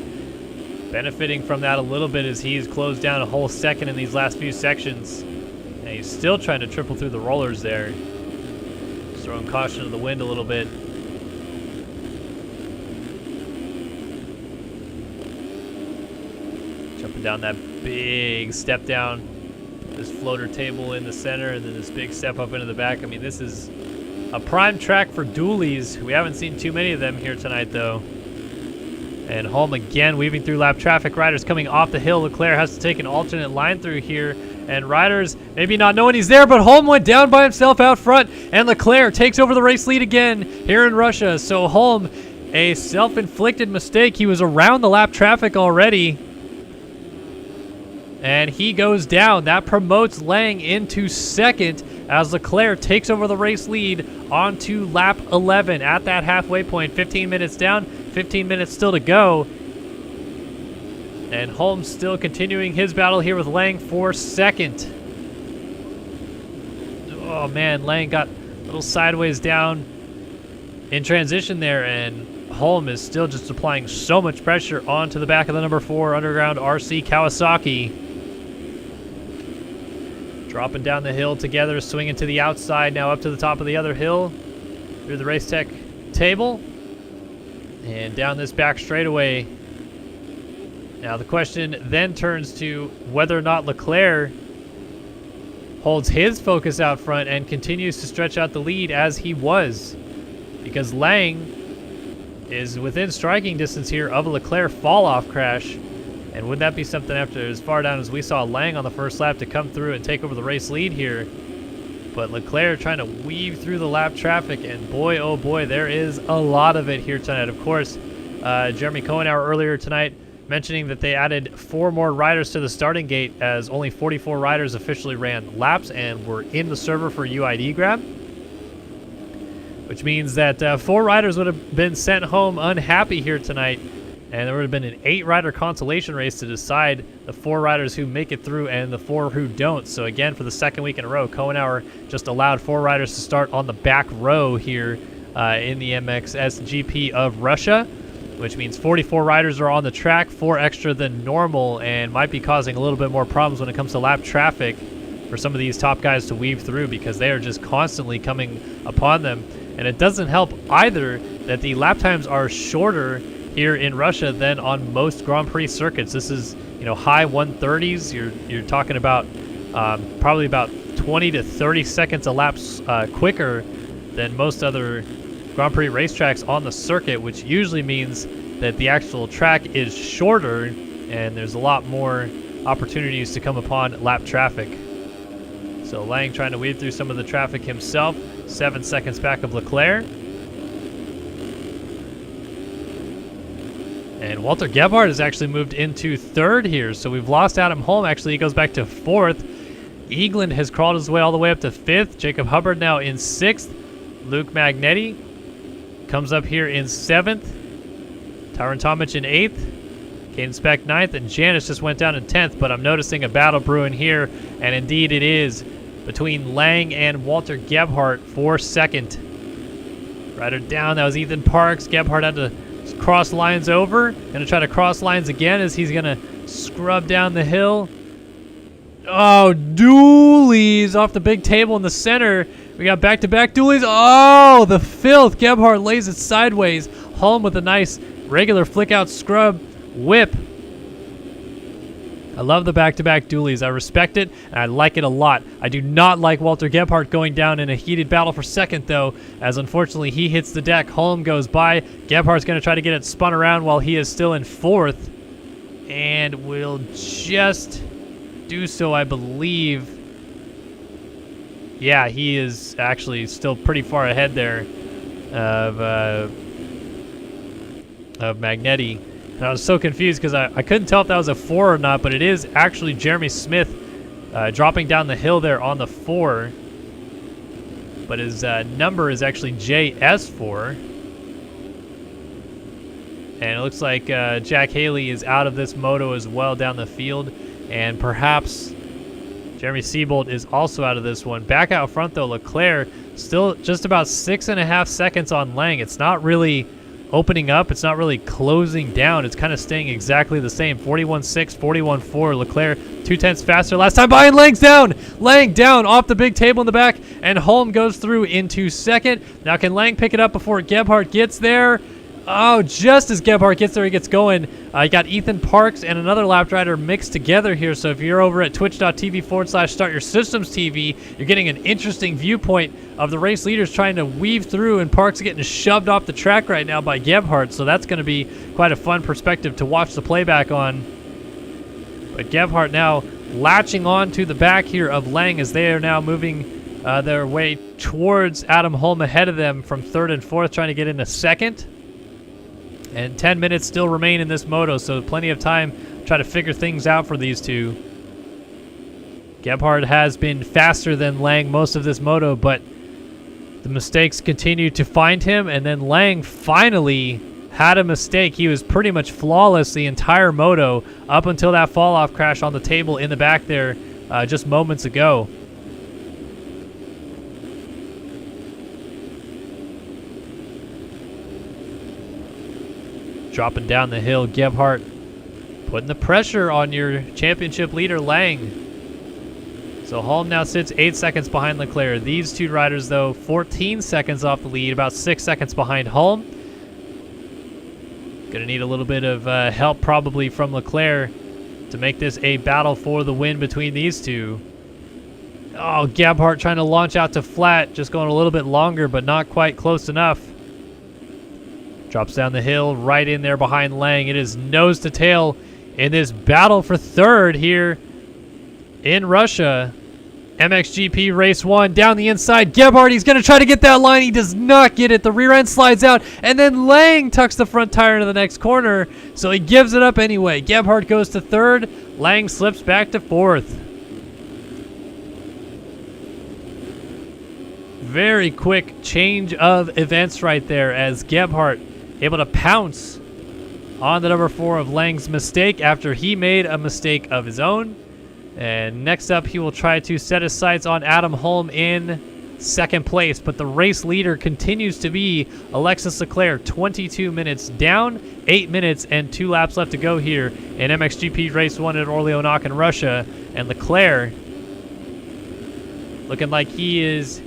Benefiting from that a little bit as he's closed down a whole second in these last few sections. And he's still trying to triple through the rollers there. Just throwing caution to the wind a little bit. Jumping down that big step down. This floater table in the center and then this big step up into the back. I mean, this is a prime track for dualies. We haven't seen too many of them here tonight, though. And Holm again weaving through lap traffic. Riders coming off the hill. Leclerc has to take an alternate line through here. And riders maybe not knowing he's there, but Holm went down by himself out front. And Leclerc takes over the race lead again here in Russia. So Holm, a self-inflicted mistake. He was around the lap traffic already. And he goes down. That promotes Lang into second as Leclerc takes over the race lead onto lap 11 at that halfway point. 15 minutes down, 15 minutes still to go. And Holm still continuing his battle here with Lang for second. Oh man, Lang got a little sideways down in transition there, and Holm is still just applying so much pressure onto the back of the number 4 Underground RC Kawasaki. Dropping down the hill together, swinging to the outside, now up to the top of the other hill. Through the race tech table and down this back straightaway. Now the question then turns to whether or not Leclerc holds his focus out front and continues to stretch out the lead as he was, because Lang is within striking distance here of a Leclerc fall-off crash. And would that be something after as far down as we saw Lang on the first lap to come through and take over the race lead here? But Leclerc trying to weave through the lap traffic, and boy, oh boy, there is a lot of it here tonight. Of course, Jeremy Cohenauer earlier tonight mentioning that they added 4 more riders to the starting gate, as only 44 riders officially ran laps and were in the server for UID grab, which means that 4 riders would have been sent home unhappy here tonight, and there would have been an 8-rider consolation race to decide the 4 riders who make it through and the 4 who don't. So again, for the second week in a row, Cohenauer just allowed 4 riders to start on the back row here in the MXSGP of Russia, which means 44 riders are on the track, 4 extra than normal, and might be causing a little bit more problems when it comes to lap traffic for some of these top guys to weave through, because they are just constantly coming upon them. And it doesn't help either that the lap times are shorter here in Russia than on most Grand Prix circuits. This is, high 130s. You're talking about probably about 20 to 30 seconds a lap quicker than most other Grand Prix racetracks on the circuit, which usually means that the actual track is shorter and there's a lot more opportunities to come upon lap traffic. So Lang trying to weave through some of the traffic himself, 7 seconds back of Leclerc. And Walter Gebhardt has actually moved into 3rd here, so we've lost Adam Holm. Actually, he goes back to 4th. Eagland has crawled his way all the way up to 5th. Jacob Hubbard now in 6th. Luke Magnetti comes up here in 7th. Tyron Tomic in 8th. Caden Speck 9th, and Janice just went down in 10th, but I'm noticing a battle brewing here, and indeed it is, between Lang and Walter Gebhardt for 2nd. Rider down, that was Ethan Parks. Gebhardt had to cross lines over. Gonna try to cross lines again as he's gonna scrub down the hill. Oh, dualies off the big table in the center. We got back-to-back dualies. Oh, the filth. Gebhardt lays it sideways. Holm with a nice regular flick-out scrub whip. I love the back-to-back dualies. I respect it, and I like it a lot. I do not like Walter Gebhardt going down in a heated battle for 2nd, though, as unfortunately he hits the deck. Holm goes by. Gebhardt's going to try to get it spun around while he is still in 4th, and will just do so, I believe. Yeah, he is actually still pretty far ahead there of Magnetti. And I was so confused because I couldn't tell if that was a 4 or not, but it is actually Jeremy Smith dropping down the hill there on the 4. But his number is actually JS4. And it looks like Jack Haley is out of this moto as well down the field. And perhaps Jeremy Seabolt is also out of this one. Back out front, though, Leclerc still just about 6.5 seconds on Lang. It's not really opening up. It's not really closing down. It's kind of staying exactly the same. 41.6, 41.4. Leclerc 0.2 faster last time by, and Lang's down. Lang down off the big table in the back, and Holm goes through into 2nd. Now can Lang pick it up before Gebhardt gets there? Oh, just as Gebhardt gets there, he gets going. You got Ethan Parks and another lap rider mixed together here. So if you're over at twitch.tv/StartYourSystemsTV, you're getting an interesting viewpoint of the race leaders trying to weave through, and Parks getting shoved off the track right now by Gebhardt. So that's going to be quite a fun perspective to watch the playback on. But Gebhardt now latching on to the back here of Lang as they are now moving their way towards Adam Holm ahead of them from 3rd and 4th, trying to get into 2nd. And 10 minutes still remain in this moto, so plenty of time to try to figure things out for these two. Gebhardt has been faster than Lang most of this moto, but the mistakes continue to find him, and then Lang finally had a mistake. He was pretty much flawless the entire moto up until that fall-off crash on the table in the back there just moments ago. Dropping down the hill, Gebhardt putting the pressure on your championship leader, Lang. So Holm now sits 8 seconds behind Leclerc. These two riders, though, 14 seconds off the lead, about 6 seconds behind Holm. Gonna need a little bit of help probably from Leclerc to make this a battle for the win between these two. Oh, Gebhardt trying to launch out to flat, just going a little bit longer, but not quite close enough. Drops down the hill, right in there behind Lang. It is nose to tail in this battle for third here in Russia. MXGP race 1 down the inside. Gebhardt, he's going to try to get that line. He does not get it. The rear end slides out, and then Lang tucks the front tire into the next corner, so he gives it up anyway. Gebhardt goes to third. Lang slips back to fourth. Very quick change of events right there as Gebhardt able to pounce on the number 4 of Lang's mistake after he made a mistake of his own. And next up, he will try to set his sights on Adam Holm in second place. But the race leader continues to be Alexis Leclerc, 22 minutes down, 8 minutes and 2 laps left to go here in MXGP Race 1 at Orlyonok in Russia. And Leclerc looking like he is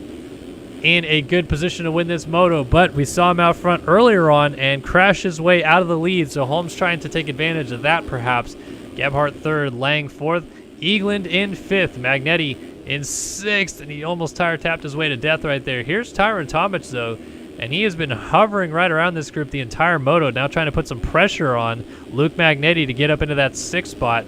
in a good position to win this moto, but we saw him out front earlier on and crash his way out of the lead, so Holm's trying to take advantage of that perhaps. Gebhardt third, Lang fourth, Egeland in fifth, Magnetti in sixth, and he almost tire tapped his way to death right there. Here's Tyron Tomic though, and he has been hovering right around this group the entire moto, now trying to put some pressure on Luke Magnetti to get up into that 6th spot.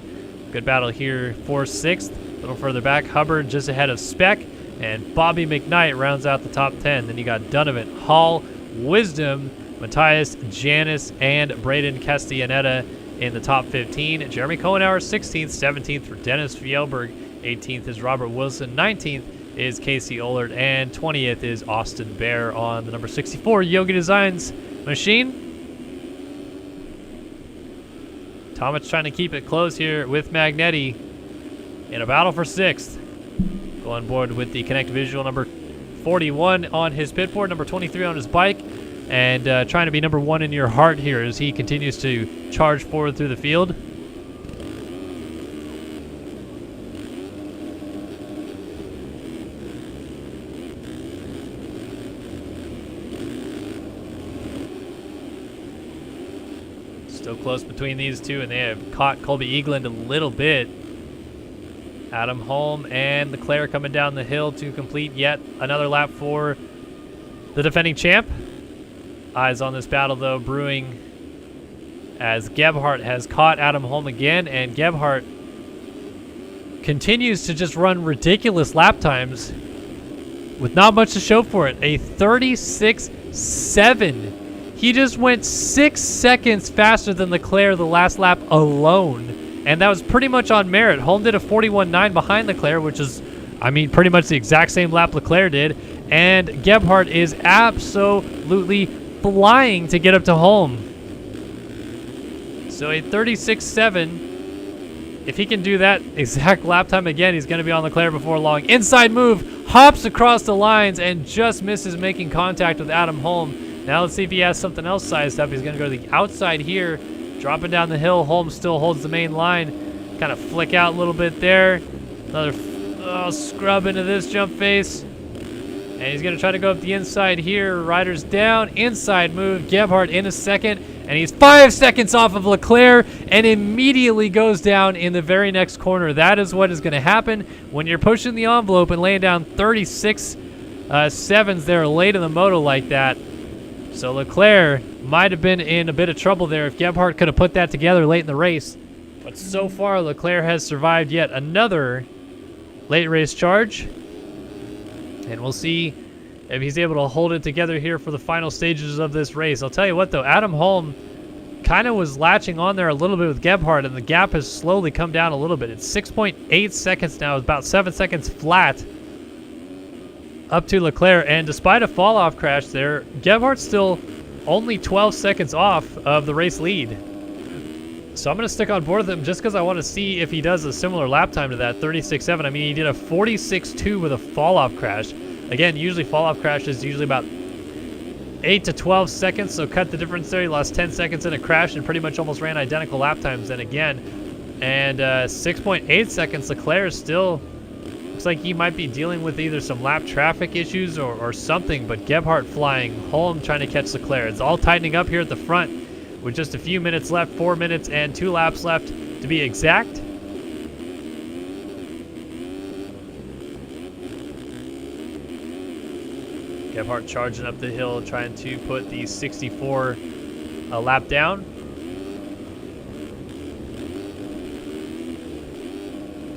Good battle here for 6th. A little further back, Hubbard just ahead of Speck, and Bobby McKnight rounds out the top 10. Then you got Donovan, Hall, Wisdom, Matthias, Janis, and Braden Castellaneta in the top 15. Jeremy Cohenauer 16th, 17th for Dennis Fjellberg, 18th is Robert Wilson, 19th is Casey Ollard, and 20th is Austin Bear on the number 64 Yogi Designs machine. Tomic trying to keep it close here with Magnetti in a battle for 6th. Go on board with the Connect Visual number 41 on his pit board, number 23 on his bike, and trying to be number 1 in your heart here as he continues to charge forward through the field. Still close between these two, and they have caught Colby Egeland a little bit. Adam Holm and Leclerc coming down the hill to complete yet another lap for the defending champ. Eyes on this battle, though, brewing as Gebhardt has caught Adam Holm again, and Gebhardt continues to just run ridiculous lap times with not much to show for it. A 36.7. He just went 6 seconds faster than Leclerc the last lap alone. And that was pretty much on merit. Holm did a 41.9 behind Leclerc, which is, I mean, pretty much the exact same lap Leclerc did. And Gebhardt is absolutely flying to get up to Holm. So a 36.7. If he can do that exact lap time again, he's going to be on Leclerc before long. Inside move, hops across the lines, and just misses making contact with Adam Holm. Now let's see if he has something else sized up. He's going to go to the outside here. Dropping down the hill, Holm still holds the main line. Kind of flick out a little bit there. Another scrub into this jump face. And he's going to try to go up the inside here. Riders down, inside move. Gebhardt in a second. And he's 5 seconds off of Leclerc and immediately goes down in the very next corner. That is what is going to happen when you're pushing the envelope and laying down 36 sevens there late in the moto like that. So Leclerc might have been in a bit of trouble there if Gebhardt could have put that together late in the race. But so far, Leclerc has survived yet another late race charge. And we'll see if he's able to hold it together here for the final stages of this race. I'll tell you what, though, Adam Holm kind of was latching on there a little bit with Gebhardt, and the gap has slowly come down a little bit. It's 6.8 seconds now, about 7 seconds flat up to Leclerc, and despite a fall-off crash there, Gebhardt's still only 12 seconds off of the race lead. So I'm going to stick on board with him just because I want to see if he does a similar lap time to that, 36.7. I mean, he did a 46.2 with a fall-off crash. Again, usually fall-off crash is usually about 8 to 12 seconds, so cut the difference there. He lost 10 seconds in a crash and pretty much almost ran identical lap times then again. And 6.8 seconds, Leclerc is still Looks like he might be dealing with either some lap traffic issues or something, but Gebhardt flying, Holm trying to catch Leclerc. It's all tightening up here at the front with just a few minutes left, 4 minutes and 2 laps left to be exact. Gebhardt charging up the hill, trying to put the 64 lap down.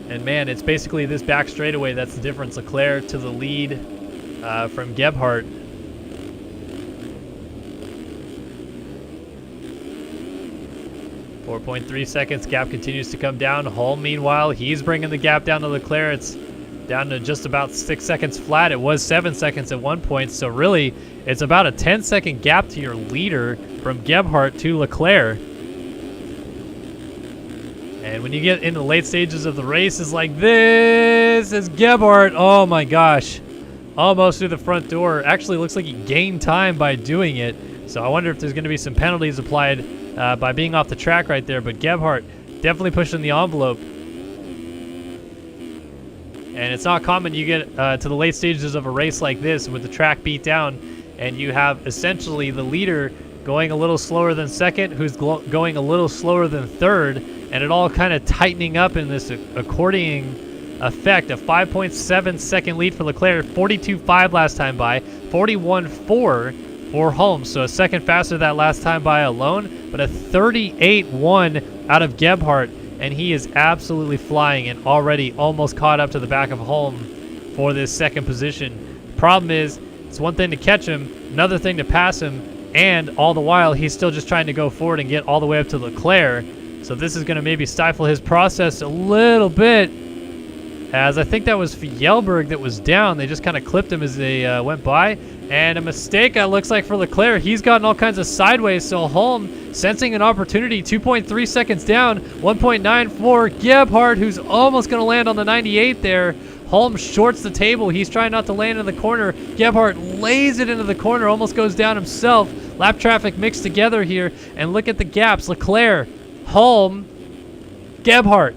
And man, it's basically this back straightaway that's the difference. Leclerc to the lead from Gebhardt. .3 seconds, gap continues to come down. Holm, meanwhile, he's bringing the gap down to Leclerc. It's down to just about 6 seconds flat. It was 7 seconds at one point, so really, it's about a 10-second gap to your leader from Gebhardt to Leclerc. And when you get into the late stages of the race, it's like this is Gebhardt. Oh my gosh. Almost through the front door. Actually looks like he gained time by doing it. So I wonder if there's going to be some penalties applied by being off the track right there. But Gebhardt definitely pushing the envelope. And it's not common you get to the late stages of a race like this with the track beat down and you have essentially the leader going a little slower than second, who's going a little slower than third, and it all kind of tightening up in this accordioning effect. A 5.7 second lead for Leclerc, 42.5 last time by, 41.4 for Holmes, so a second faster that last time by alone, but a 38.1 out of Gebhardt, and he is absolutely flying and already almost caught up to the back of Holm for this second position. Problem is, it's one thing to catch him, another thing to pass him, and all the while he's still just trying to go forward and get all the way up to Leclerc. So this is going to maybe stifle his process a little bit, as I think that was Fjellberg that was down. They just kind of clipped him as they went by. And a mistake, it looks like, for Leclerc. He's gotten all kinds of sideways, so Holm sensing an opportunity, 2.3 seconds down, 1.9 for Gebhardt, who's almost going to land on the 98 there. Holm shorts the table. He's trying not to land in the corner. Gebhardt lays it into the corner, almost goes down himself. Lap traffic mixed together here, and look at the gaps. Leclerc, Holm, Gebhardt.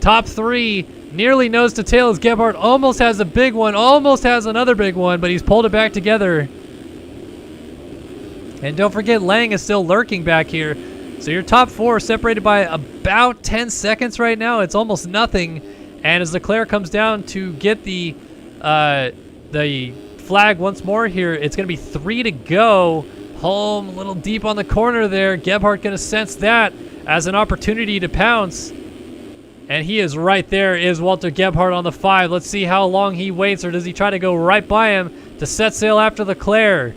Top three, nearly nose to tail as Gebhardt almost has a big one, almost has another big one, but he's pulled it back together. And don't forget, Lang is still lurking back here. So your top four separated by about 10 seconds right now. It's almost nothing. And as Leclerc comes down to get the flag once more here, it's going to be 3 to go. Holm a little deep on the corner there. Gebhardt going to sense that as an opportunity to pounce. And he is right there, is Walter Gebhardt on the 5. Let's see how long he waits, or does he try to go right by him to set sail after Leclerc.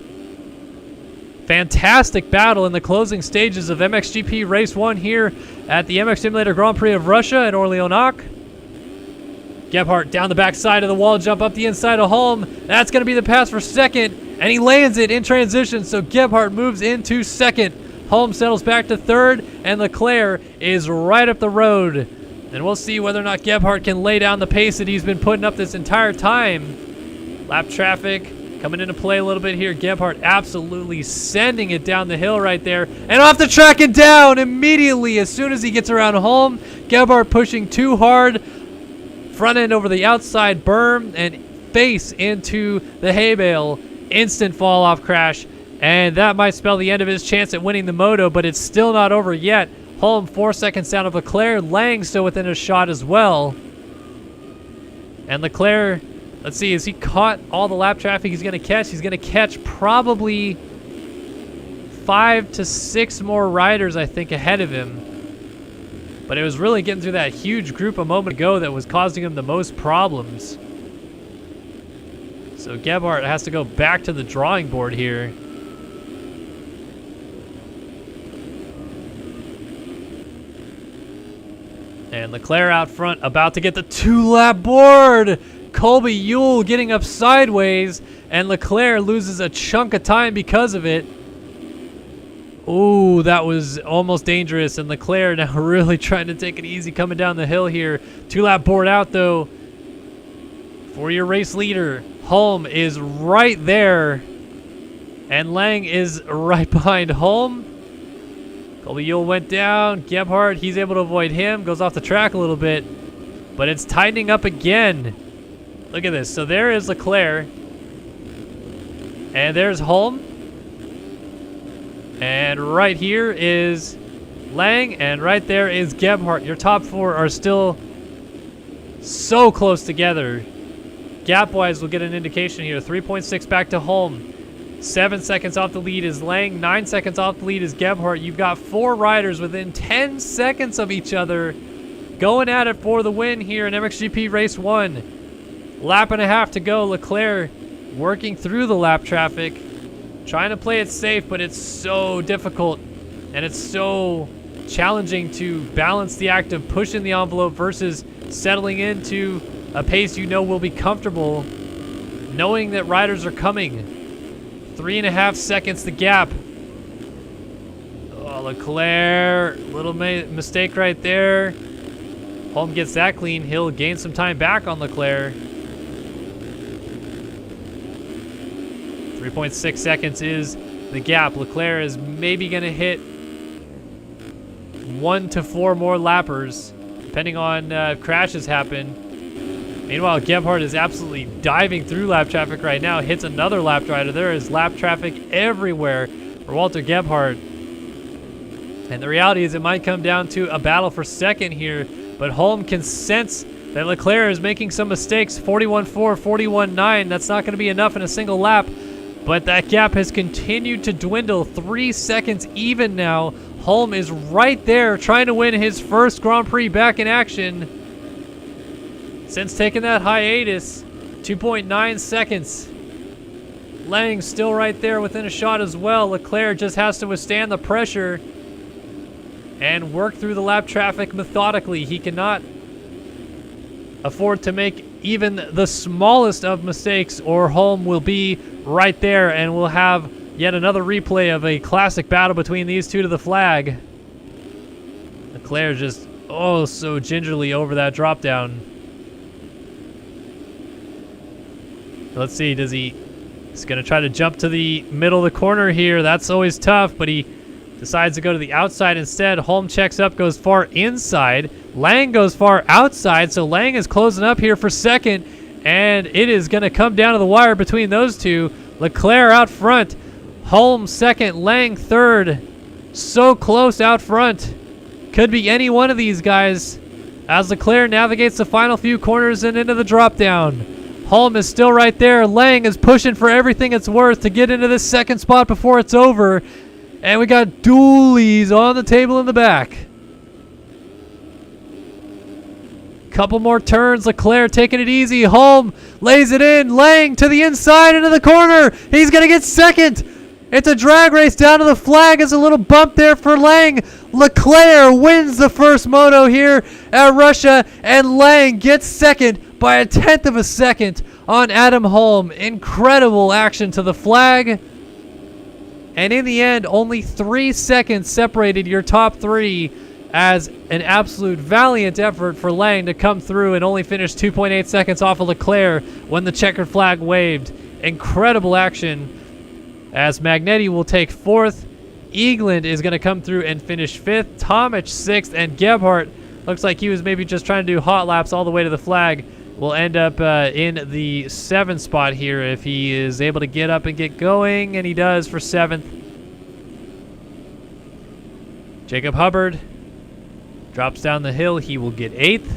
Fantastic battle in the closing stages of MXGP Race 1 here at the MX Simulator Grand Prix of Russia at Orlyonok. Gebhardt down the back side of the wall, jump up the inside of Holm. That's going to be the pass for second, and he lands it in transition, so Gebhardt moves into second. Holm settles back to third, and Leclerc is right up the road. And we'll see whether or not Gebhardt can lay down the pace that he's been putting up this entire time. Lap traffic coming into play a little bit here. Gebhardt absolutely sending it down the hill right there. And off the track and down immediately as soon as he gets around Holm. Gebhardt pushing too hard. Front end over the outside berm and face into the hay bale. Instant fall off crash. And that might spell the end of his chance at winning the moto, but it's still not over yet. Holm 4 seconds down of Leclerc. Lang still within a shot as well. And Leclerc, let's see, has he caught all the lap traffic he's going to catch? He's going to catch probably 5 to 6 more riders, I think, ahead of him. But it was really getting through that huge group a moment ago that was causing him the most problems. So Gebhardt has to go back to the drawing board here. And Leclerc out front, about to get the 2-lap board. Colby Yule getting up sideways, and Leclerc loses a chunk of time because of it. Ooh, that was almost dangerous, and Leclerc now really trying to take it easy coming down the hill here. 2-lap board out, though, for your race leader. Holm is right there, and Lang is right behind Holm. Colby Yule went down. Gebhardt, he's able to avoid him. Goes off the track a little bit. But it's tightening up again. Look at this. So there is Leclerc. And there's Holm. And right here is Lang. And right there is Gebhardt. Your top four are still so close together. Gap-wise, we'll get an indication here. 3.6 back to Holm. 7 seconds off the lead is Lang. 9 seconds off the lead is Gebhardt. You've got 4 riders within 10 seconds of each other going at it for the win here in MXGP Race 1. Lap and a half to go. Leclerc working through the lap traffic, trying to play it safe, but it's so difficult and it's so challenging to balance the act of pushing the envelope versus settling into a pace you know will be comfortable, knowing that riders are coming. 3.5 seconds the gap. Oh, Leclerc, little mistake right there. Holm gets that clean. He'll gain some time back on Leclerc. 3.6 seconds is the gap. Leclerc is maybe going to hit 1 to 4 more lappers, depending on if crashes happen. Meanwhile, Gebhardt is absolutely diving through lap traffic right now. Hits another lap rider. There is lap traffic everywhere for Walter Gebhardt. And the reality is it might come down to a battle for second here. But Holm can sense that Leclerc is making some mistakes. 41.4, 41.9. That's not going to be enough in a single lap. But that gap has continued to dwindle. 3 seconds even now. Holm is right there trying to win his first Grand Prix back in action since taking that hiatus. 2.9 seconds. Lang still right there within a shot as well. Leclerc just has to withstand the pressure and work through the lap traffic methodically. He cannot afford to make even the smallest of mistakes, or Holm will be right there and we'll have yet another replay of a classic battle between these two to the flag. Leclerc just so gingerly over that drop down. Let's see, he's going to try to jump to the middle of the corner here. That's always tough, but he decides to go to the outside instead. Holm checks up, goes far inside. Lang goes far outside, so Lang is closing up here for second, and it is going to come down to the wire between those two. Leclerc out front, Holm second, Lang third. So close out front. Could be any one of these guys as Leclerc navigates the final few corners and into the drop down. Holm is still right there. Lang is pushing for everything it's worth to get into this second spot before it's over. And we got dualies on the table in the back. Couple more turns. Leclerc taking it easy. Holm lays it in. Lang to the inside into the corner. He's going to get second. It's a drag race down to the flag. It's a little bump there for Lang. Leclerc wins the first moto here at Russia. And Lang gets second by 1/10 of a second on Adam Holm. Incredible action to the flag. And in the end, only 3 seconds separated your top three, as an absolute valiant effort for Lang to come through and only finish 2.8 seconds off of Leclerc when the checkered flag waved. Incredible action, as Magnetti will take 4th. Eagland is going to come through and finish 5th. Tomic 6th, and Gebhardt looks like he was maybe just trying to do hot laps all the way to the flag. Will end up in the 7th spot here if he is able to get up and get going, and he does for 7th. Jacob Hubbard drops down the hill. He will get 8th.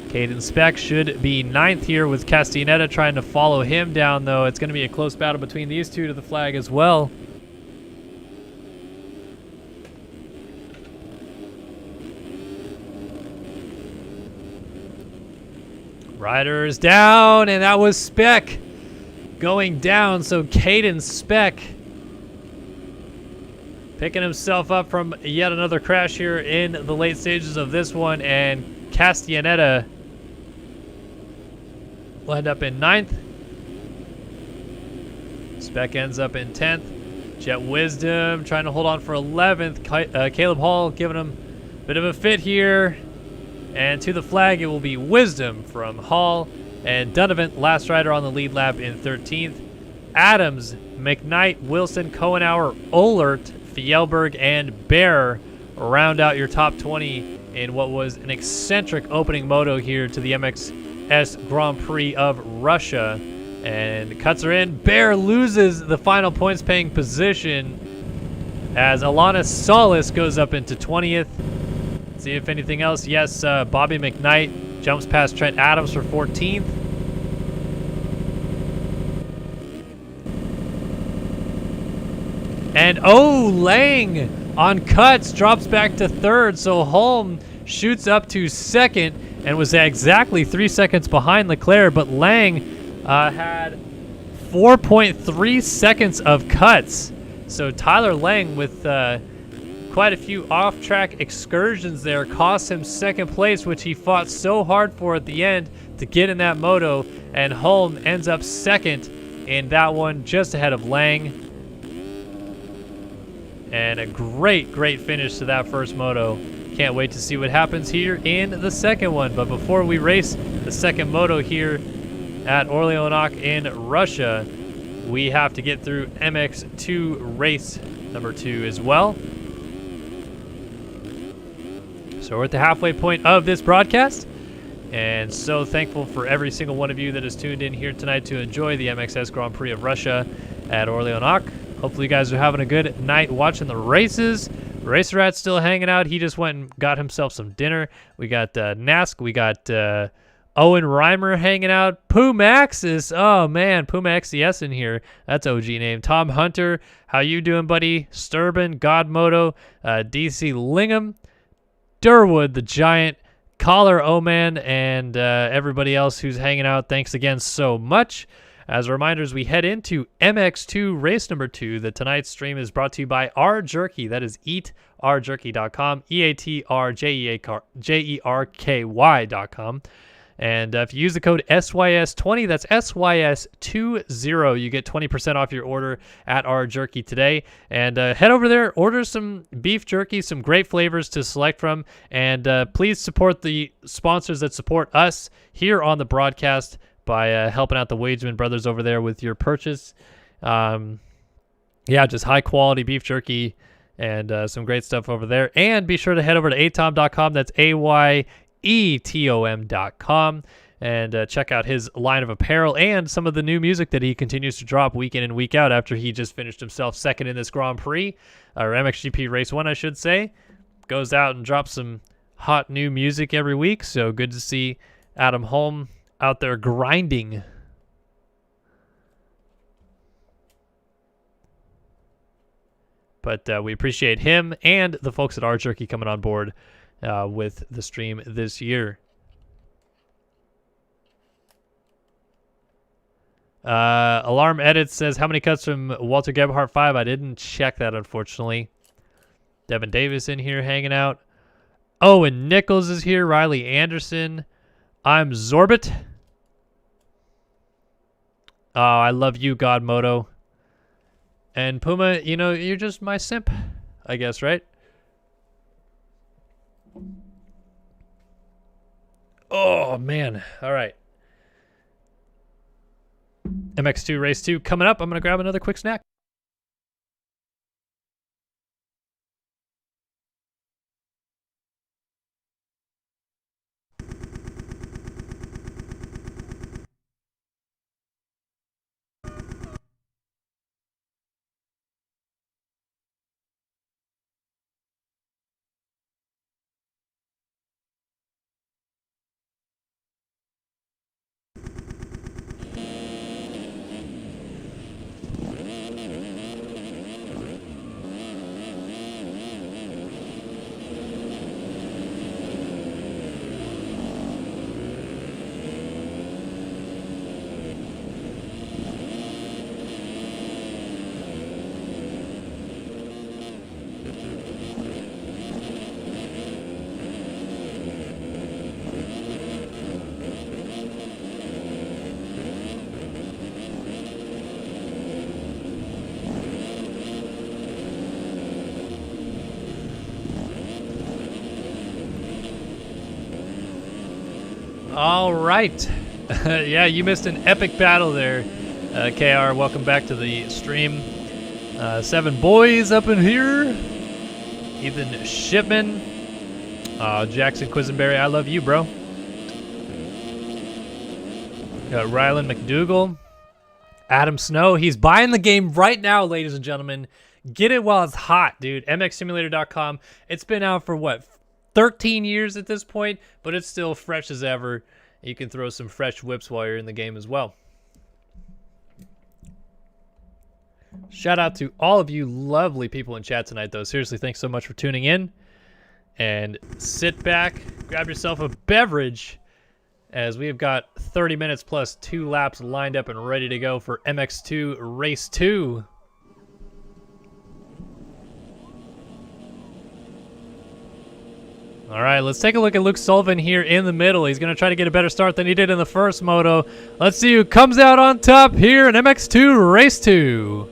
Caden Speck should be 9th here, with Castellaneta trying to follow him down, though. It's going to be a close battle between these two to the flag as well. Riders down, and that was Speck going down. So Caden Speck picking himself up from yet another crash here in the late stages of this one, and Castellaneta will end up in 9th. Speck ends up in 10th. Jet Wisdom trying to hold on for 11th. Caleb Hall giving him a bit of a fit here. And to the flag, it will be Wisdom from Hall. And Donovan, last rider on the lead lap, in 13th. Adams, McKnight, Wilson, Cohenauer, Ohlert, Fjellberg, and Bear round out your top 20 in what was an eccentric opening moto here to the MX MXS Grand Prix of Russia. And cuts are in. Bear loses the final points paying position as Alana Solis goes up into 20th. See if anything else. Yes, Bobby McKnight jumps past Trent Adams for 14th. And oh, Lang on cuts drops back to 3rd. So Holm shoots up to 2nd and was exactly 3 seconds behind Leclerc, but Lang had 4.3 seconds of cuts. So Tyler Lang with quite a few off-track excursions there cost him 2nd place, which he fought so hard for at the end to get in that moto. And Holm ends up 2nd in that one, just ahead of Lang. And a great finish to that first moto. Can't wait to see what happens here in the second one. But before we race the second moto here at Orlyonok in Russia, we have to get through MX2 race number 2 as well. So we're at the halfway point of this broadcast, and so thankful for every single one of you that has tuned in here tonight to enjoy the MXS Grand Prix of Russia at Orlyonok. Hopefully you guys are having a good night watching the races. Racer Rat's still hanging out. He just went and got himself some dinner. We got Nask. We got Owen Reimer hanging out. Pumax is, oh man, Pumax XCS in here. That's OG name. Tom Hunter, how you doing, buddy? Sturban, Godmoto, DC Lingham, Durwood, the Giant, Collar Oman, and everybody else who's hanging out. Thanks again so much. As a reminder, as we head into MX2 race number 2, that tonight's stream is brought to you by R Jerky. That is eatrjerky.com, EATRJERKY.com. And if you use the code SYS20, that's SYS20, you get 20% off your order at R Jerky today. And head over there, order some beef jerky, some great flavors to select from. And please support the sponsors that support us here on the broadcast by helping out the Wageman brothers over there with your purchase. Yeah, just high quality beef jerky and some great stuff over there. And be sure to head over to atom.com. That's AYETOM.com. And check out his line of apparel and some of the new music that he continues to drop week in and week out after he just finished himself 2nd in this Grand Prix, or MXGP Race 1, I should say. Goes out and drops some hot new music every week. So good to see Adam Holm out there grinding. But we appreciate him and the folks at R Jerky coming on board with the stream this year. Alarm Edit says, how many cuts from Walter Gebhardt 5? I didn't check that, unfortunately. Devin Davis in here hanging out. Owen Nichols is here. Riley Anderson. I'm Zorbit. Oh, I love you, Godmoto. And Puma, you know, you're just my simp, I guess, right? Oh, man. All right. MX2 Race 2 coming up. I'm going to grab another quick snack. All right. Yeah, you missed an epic battle there, KR. Welcome back to the stream. 7 boys up in here. Ethan Shipman. Jackson Quisenberry, I love you, bro. Got Rylan McDougall. Adam Snow. He's buying the game right now, ladies and gentlemen. Get it while it's hot, dude. MXSimulator.com. It's been out for, what, 13 years at this point? But it's still fresh as ever. You can throw some fresh whips while you're in the game as well. Shout out to all of you lovely people in chat tonight, though. Seriously, thanks so much for tuning in. And sit back, grab yourself a beverage, as we have got 30 minutes plus 2 laps lined up and ready to go for MX2 Race 2. All right, let's take a look at Luke Sullivan here in the middle. He's going to try to get a better start than he did in the first moto. Let's see who comes out on top here in MX2 Race 2.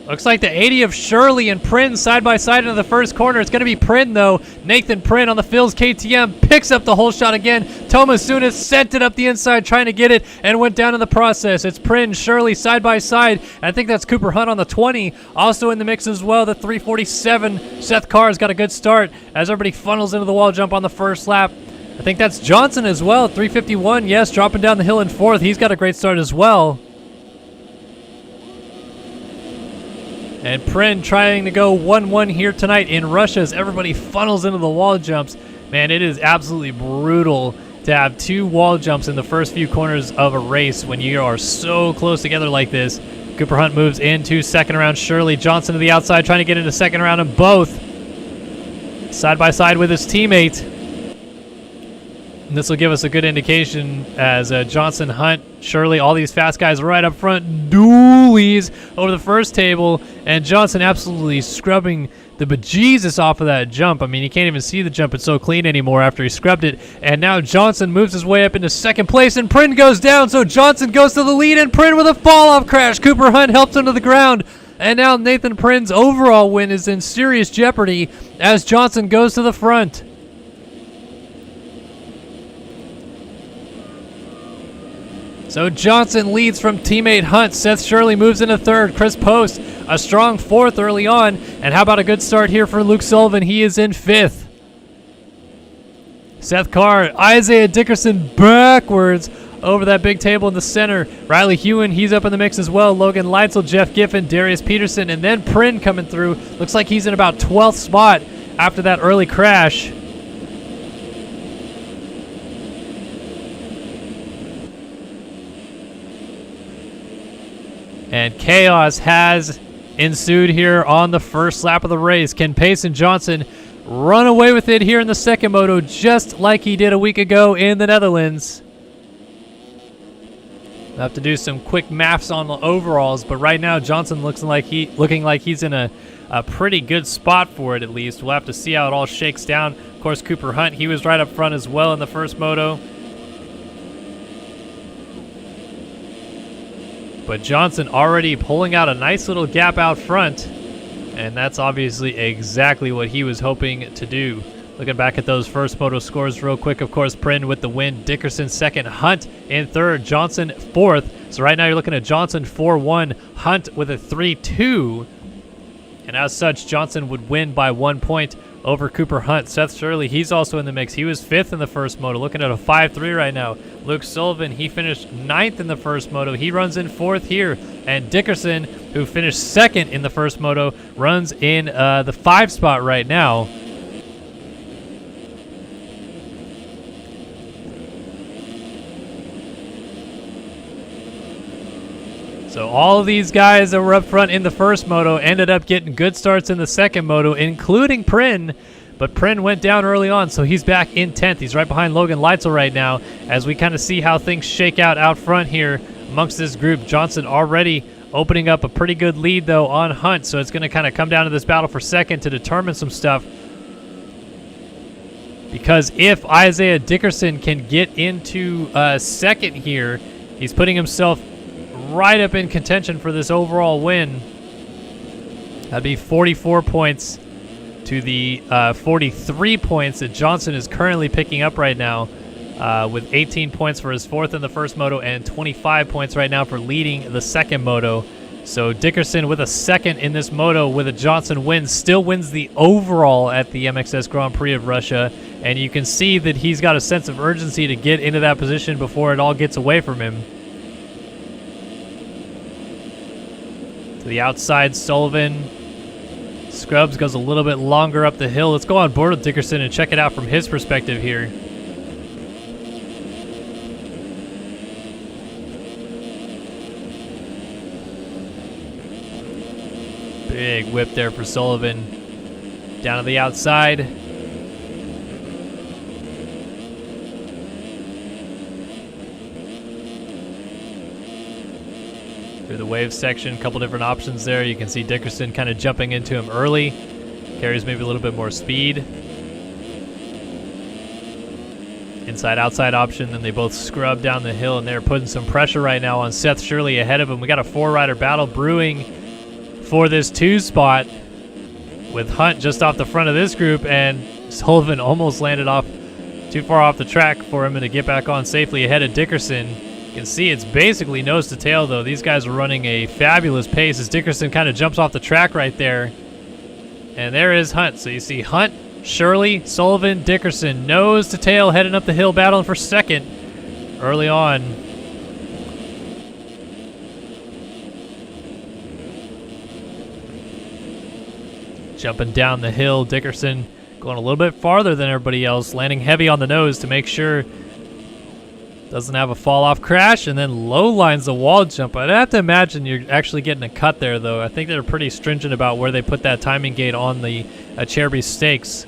Looks like the 80 of Shirley and Prin side by side into the first corner. It's going to be Prin, though. Nathan Prin on the Phil's KTM picks up the whole shot again. Thomas Sunis sent it up the inside trying to get it and went down in the process. It's Prin, Shirley side by side. I think that's Cooper Hunt on the 20. Also in the mix as well, the 347. Seth Carr's got a good start as everybody funnels into the wall jump on the first lap. I think that's Johnson as well, 351. Yes, dropping down the hill in fourth. He's got a great start as well. And Prin trying to go 1-1 here tonight in Russia as everybody funnels into the wall jumps. Man, it is absolutely brutal to have 2 wall jumps in the first few corners of a race when you are so close together like this. Cooper Hunt moves into second round. Shirley Johnson to the outside trying to get into second round, and both side by side with his teammate. And this will give us a good indication as Johnson, Hunt, Shirley, all these fast guys right up front, dualies over the first table, and Johnson absolutely scrubbing the bejesus off of that jump. I mean, you can't even see the jump. It's so clean anymore after he scrubbed it. And now Johnson moves his way up into second place, and Prin goes down, so Johnson goes to the lead, and Prin with a fall-off crash. Cooper Hunt helps him to the ground. And now Nathan Prin's overall win is in serious jeopardy as Johnson goes to the front. So Johnson leads from teammate Hunt. Seth Shirley moves into third. Chris Post, a strong fourth early on. And how about a good start here for Luke Sullivan? He is in fifth. Seth Carr, Isaiah Dickerson backwards over that big table in the center. Riley Hewen, he's up in the mix as well. Logan Leitzel, Jeff Giffen, Darius Peterson, and then Prin coming through. Looks like he's in about 12th spot after that early crash. And chaos has ensued here on the first lap of the race. Can Payson Johnson run away with it here in the second moto just like he did a week ago in the Netherlands? We'll have to do some quick maths on the overalls, but right now Johnson looking like he's in a pretty good spot for it at least. We'll have to see how it all shakes down. Of course, Cooper Hunt, he was right up front as well in the first moto. But Johnson already pulling out a nice little gap out front, and that's obviously exactly what he was hoping to do. Looking back at those first moto scores real quick, of course, Prin with the win, Dickerson second, Hunt in third, Johnson fourth. So right now you're looking at Johnson 4-1, Hunt with a 3-2. And as such, Johnson would win by 1 point over Cooper Hunt. Seth Shirley, he's also in the mix. He was fifth in the first moto, looking at a 5-3 right now. Luke Sullivan, he finished ninth in the first moto. He runs in fourth here. And Dickerson, who finished second in the first moto, runs in the 5 spot right now. So all of these guys that were up front in the first moto ended up getting good starts in the second moto, including Prin. But Prin went down early on, so he's back in 10th. He's right behind Logan Leitzel right now as we kind of see how things shake out front here amongst this group. Johnson already opening up a pretty good lead, though, on Hunt. So it's going to kind of come down to this battle for second to determine some stuff. Because if Isaiah Dickerson can get into second here, he's putting himself right up in contention for this overall win. That'd be 44 points to the 43 points that Johnson is currently picking up right now, with 18 points for his fourth in the first moto and 25 points right now for leading the second moto. So Dickerson with a second in this moto with a Johnson win, still wins the overall at the MXS Grand Prix of Russia. And you can see that he's got a sense of urgency to get into that position before it all gets away from him. To the outside, Sullivan. Scrubs goes a little bit longer up the hill. Let's go on board with Dickerson and check it out from his perspective here. Big whip there for Sullivan. Down to the outside. Through the wave section, a couple different options there. You can see Dickerson kind of jumping into him early. Carries maybe a little bit more speed. Inside, outside option, then they both scrub down the hill, and they're putting some pressure right now on Seth Shirley ahead of him. We got a 4-rider battle brewing for this 2 spot with Hunt just off the front of this group, and Sullivan almost landed off too far off the track for him to get back on safely ahead of Dickerson. You can see it's basically nose to tail though. These guys are running a fabulous pace as Dickerson kind of jumps off the track right there. And there is Hunt. So you see Hunt, Shirley, Sullivan, Dickerson, nose to tail heading up the hill battling for second early on. Jumping down the hill, Dickerson going a little bit farther than everybody else, landing heavy on the nose to make sure doesn't have a fall-off crash, and then low lines the wall jump. I'd have to imagine you're actually getting a cut there, though. I think they're pretty stringent about where they put that timing gate on the Cherby stakes.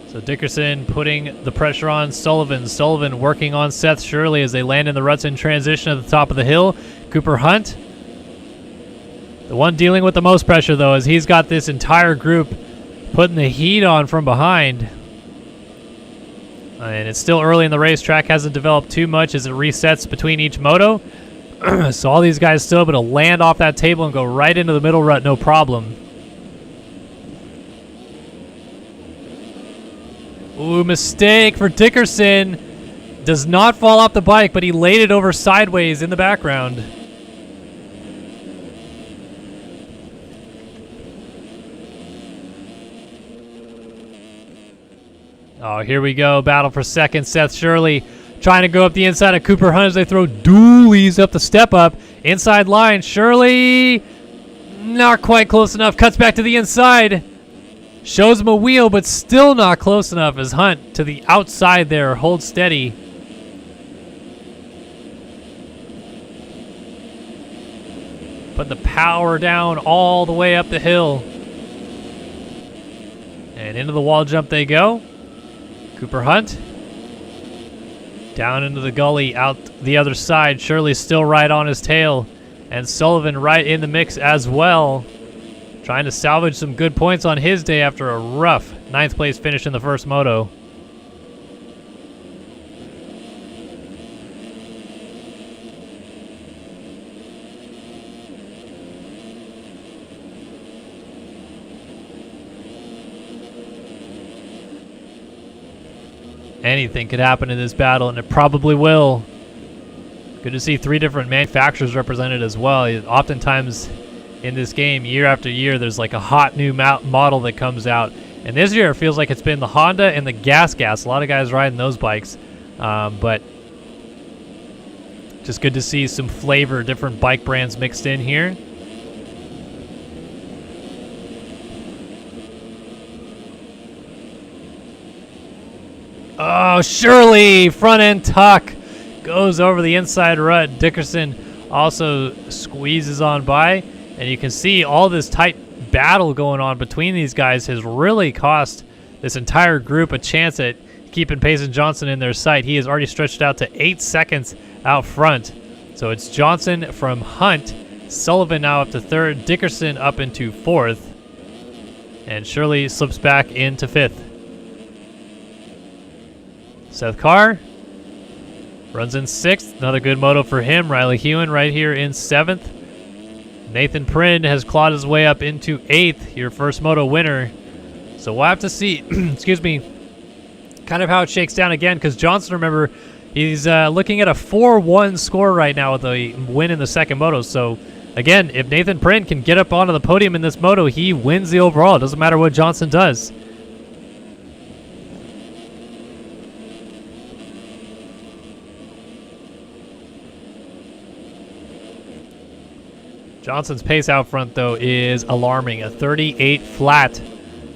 So Dickerson putting the pressure on Sullivan. Sullivan working on Seth Shirley as they land in the ruts in transition at the top of the hill. Cooper Hunt. The one dealing with the most pressure, though, is he's got this entire group putting the heat on from behind. And it's still early in the race. Track hasn't developed too much as it resets between each moto. So all these guys still able to land off that table and go right into the middle rut, no problem. Ooh, mistake for Dickerson. Does not fall off the bike, but he laid it over sideways in the background. Oh, here we go. Battle for second. Seth Shirley trying to go up the inside of Cooper Hunt as they throw dualies up the step up. Inside line. Shirley not quite close enough. Cuts back to the inside. Shows him a wheel, but still not close enough as Hunt to the outside there. Holds steady. Putting the power down all the way up the hill. And into the wall jump they go. Cooper Hunt down into the gully, out the other side. Shirley's still right on his tail, and Sullivan right in the mix as well, trying to salvage some good points on his day after a rough 9th place finish in the first moto. Anything could happen in this battle, and it probably will. Good to see 3 different manufacturers represented as well. Oftentimes in this game, year after year, there's like a hot new model that comes out. And this year, it feels like it's been the Honda and the Gas. A lot of guys riding those bikes. But just good to see some flavor, different bike brands mixed in here. Oh, Shirley, front end tuck, goes over the inside rut. Dickerson also squeezes on by, and you can see all this tight battle going on between these guys has really cost this entire group a chance at keeping Pace and Johnson in their sight. He has already stretched out to 8 seconds out front. So it's Johnson from Hunt, Sullivan now up to 3rd, Dickerson up into 4th, and Shirley slips back into 5th. Seth Carr runs in 6th. Another good moto for him. Riley Hewen right here in 7th. Nathan Prynn has clawed his way up into 8th, your first moto winner. So we'll have to see, excuse me, kind of how it shakes down again, because Johnson, remember, He's looking at a 4-1 score right now with a win in the second moto. So, again, if Nathan Prin can get up onto the podium in this moto, he wins the overall. It doesn't matter what Johnson does. Johnson's pace out front, though, is alarming. A 38 flat,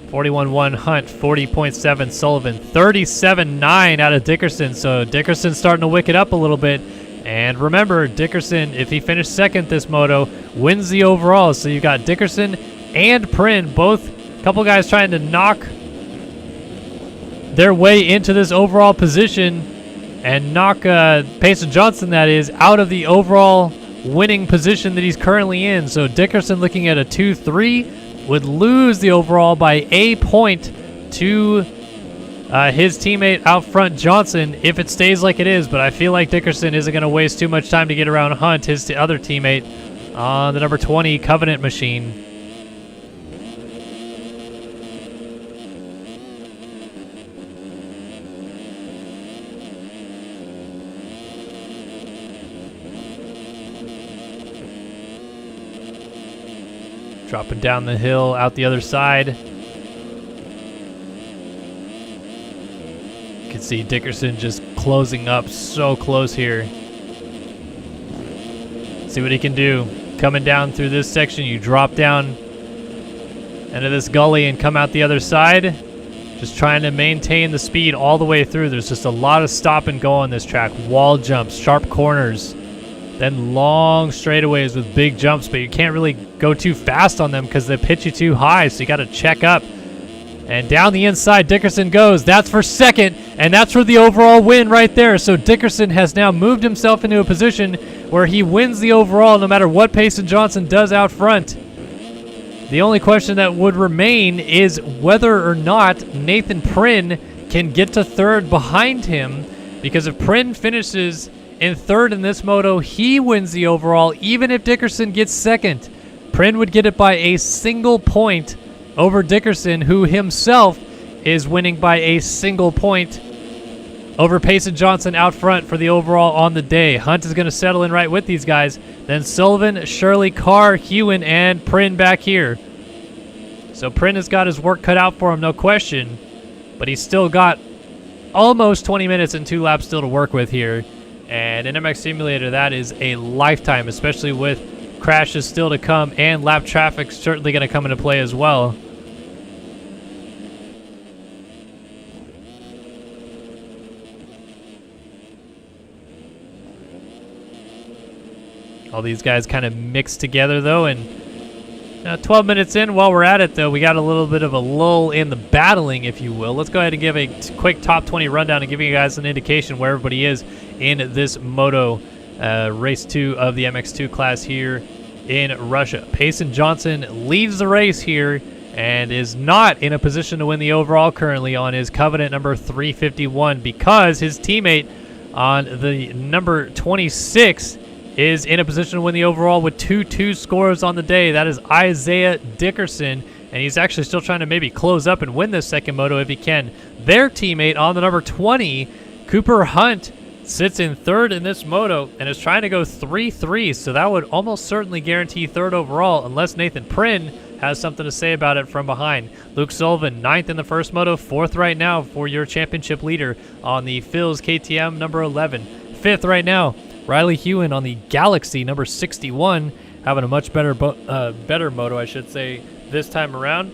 41.1 Hunt, 40.7 Sullivan, 37.9 out of Dickerson. So Dickerson's starting to wick it up a little bit. And remember, Dickerson, if he finished second this moto, wins the overall. So you've got Dickerson and Prin, both a couple guys trying to knock their way into this overall position and knock Payson Johnson, that is, out of the overall winning position that he's currently in. So Dickerson looking at a 2-3 would lose the overall by a point to his teammate out front, Johnson, if it stays like it is. But I feel like Dickerson isn't going to waste too much time to get around Hunt, his other teammate, on the number 20 Covenant machine. Dropping down the hill, out the other side. You can see Dickerson just closing up so close here. See what he can do. Coming down through this section, you drop down into this gully and come out the other side. Just trying to maintain the speed all the way through. There's just a lot of stop and go on this track. Wall jumps, sharp corners. Then long straightaways with big jumps, but you can't really go too fast on them because they pitch you too high, so you got to check up. And down the inside, Dickerson goes. That's for second, and that's for the overall win right there. So Dickerson has now moved himself into a position where he wins the overall no matter what Payson Johnson does out front. The only question that would remain is whether or not Nathan Prin can get to third behind him, because if Prin finishes in third in this moto, he wins the overall, even if Dickerson gets second. Prin would get it by a single point over Dickerson, who himself is winning by a single point over Payson Johnson out front for the overall on the day. Hunt is going to settle in right with these guys. Then Sullivan, Shirley, Carr, Hewen, and Prin back here. So Prin has got his work cut out for him, no question. But he's still got almost 20 minutes and 2 laps still to work with here. And in MX Simulator, that is a lifetime, especially with crashes still to come and lap traffic certainly going to come into play as well. All these guys kind of mixed together, though, and 12 minutes in, while we're at it, though, we got a little bit of a lull in the battling, if you will. Let's go ahead and give a quick top 20 rundown and give you guys an indication where everybody is in this moto race 2 of the MX2 class here in Russia. Payson Johnson leads the race here and is not in a position to win the overall currently on his Covenant number 351 because his teammate on the number 26 is in a position to win the overall with 2-2 scores on the day. That is Isaiah Dickerson, and he's actually still trying to maybe close up and win this second moto if he can. Their teammate on the number 20, Cooper Hunt, sits in third in this moto and is trying to go 3-3, so that would almost certainly guarantee third overall unless Nathan Prin has something to say about it from behind. Luke Sullivan, 9th in the first moto, 4th right now for your championship leader on the Phil's KTM number 11. 5th right now, Riley Hewen on the Galaxy number 61, having a much better moto, I should say, this time around.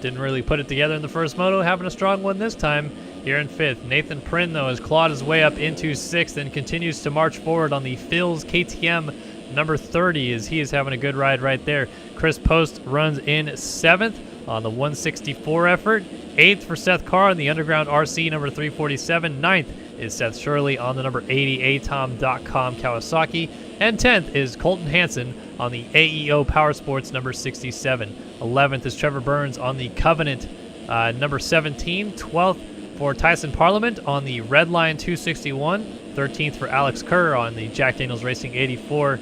Didn't really put it together in the first moto, having a strong one this time here in 5th. Nathan Prin, though, has clawed his way up into 6th and continues to march forward on the Phil's KTM number 30 as he is having a good ride right there. Chris Post runs in 7th on the 164 effort. 8th for Seth Carr on the Underground RC number 347. 9th is Seth Shirley on the number 80 Atom.com Kawasaki. And 10th is Colton Hansen on the AEO Power Sports number 67. 11th is Trevor Burns on the Covenant number 17. 12th for Tyson Parliament on the Redline 261. 13th for Alex Kerr on the Jack Daniels Racing 84.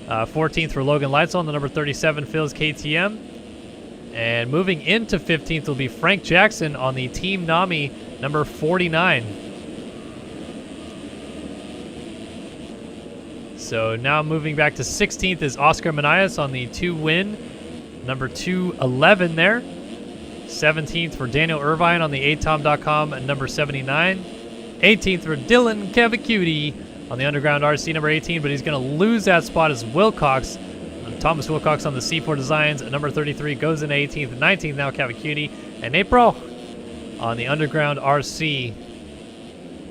14th for Logan Lights on the number 37 Phil's KTM. And moving into 15th will be Frank Jackson on the Team Nami number 49. So now moving back to 16th is Oscar Manias on the 2 win. Number 211 there. 17th for Daniel Irvine on the atom.com at number 79. 18th for Dylan Cavacuti on the Underground RC number 18, but he's going to lose that spot as Wilcox. Thomas Wilcox on the C4 Designs at number 33 goes in 18th. 19th now Cavacuti. And April on the Underground RC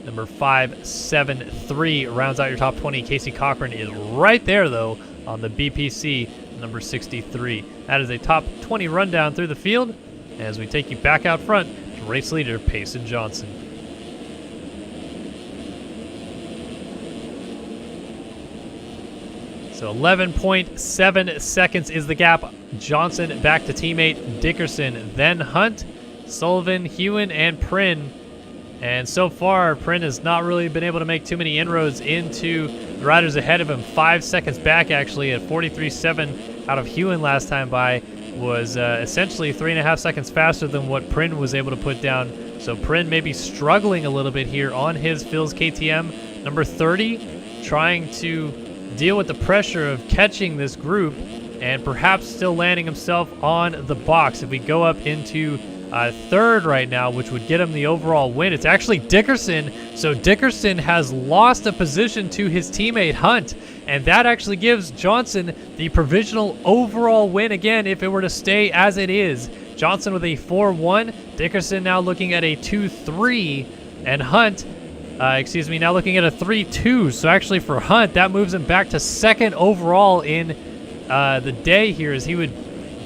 number 573 rounds out your top 20. Casey Cochran is right there, though, on the BPC number 63. That is a top 20 rundown through the field as we take you back out front to race leader Payson Johnson. So 11.7 seconds is the gap. Johnson back to teammate Dickerson, then Hunt, Sullivan, Hewen, and Prynn. And so far, Prynn has not really been able to make too many inroads into the riders ahead of him. 5 seconds back, actually, at 43.7 out of Hewen last time by, was essentially 3.5 seconds faster than what Prynn was able to put down. So Prynn may be struggling a little bit here on his Phil's KTM. Number 30, trying to deal with the pressure of catching this group and perhaps still landing himself on the box. If we go up into third right now, which would get him the overall win, it's actually Dickerson. So Dickerson has lost a position to his teammate Hunt, and that actually gives Johnson the provisional overall win again if it were to stay as it is. Johnson with a 4-1, Dickerson now looking at a 2-3, and Hunt now looking at a 3-2. So actually for Hunt, that moves him back to second overall in the day here, as he would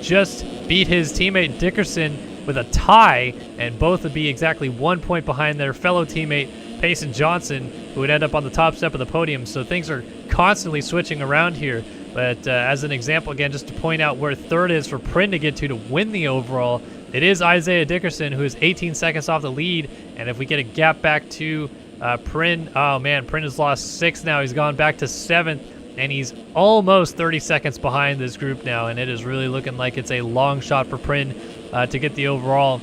just beat his teammate Dickerson with a tie, and both would be exactly 1 point behind their fellow teammate Payson Johnson, who would end up on the top step of the podium. So things are constantly switching around here. But as an example, again, just to point out where third is for Prynn to get to win the overall, it is Isaiah Dickerson, who is 18 seconds off the lead. And if we get a gap back to Prynn, oh man, Prynn has lost 6 now. He's gone back to 7th, and he's almost 30 seconds behind this group now. And it is really looking like it's a long shot for Prynn to get the overall,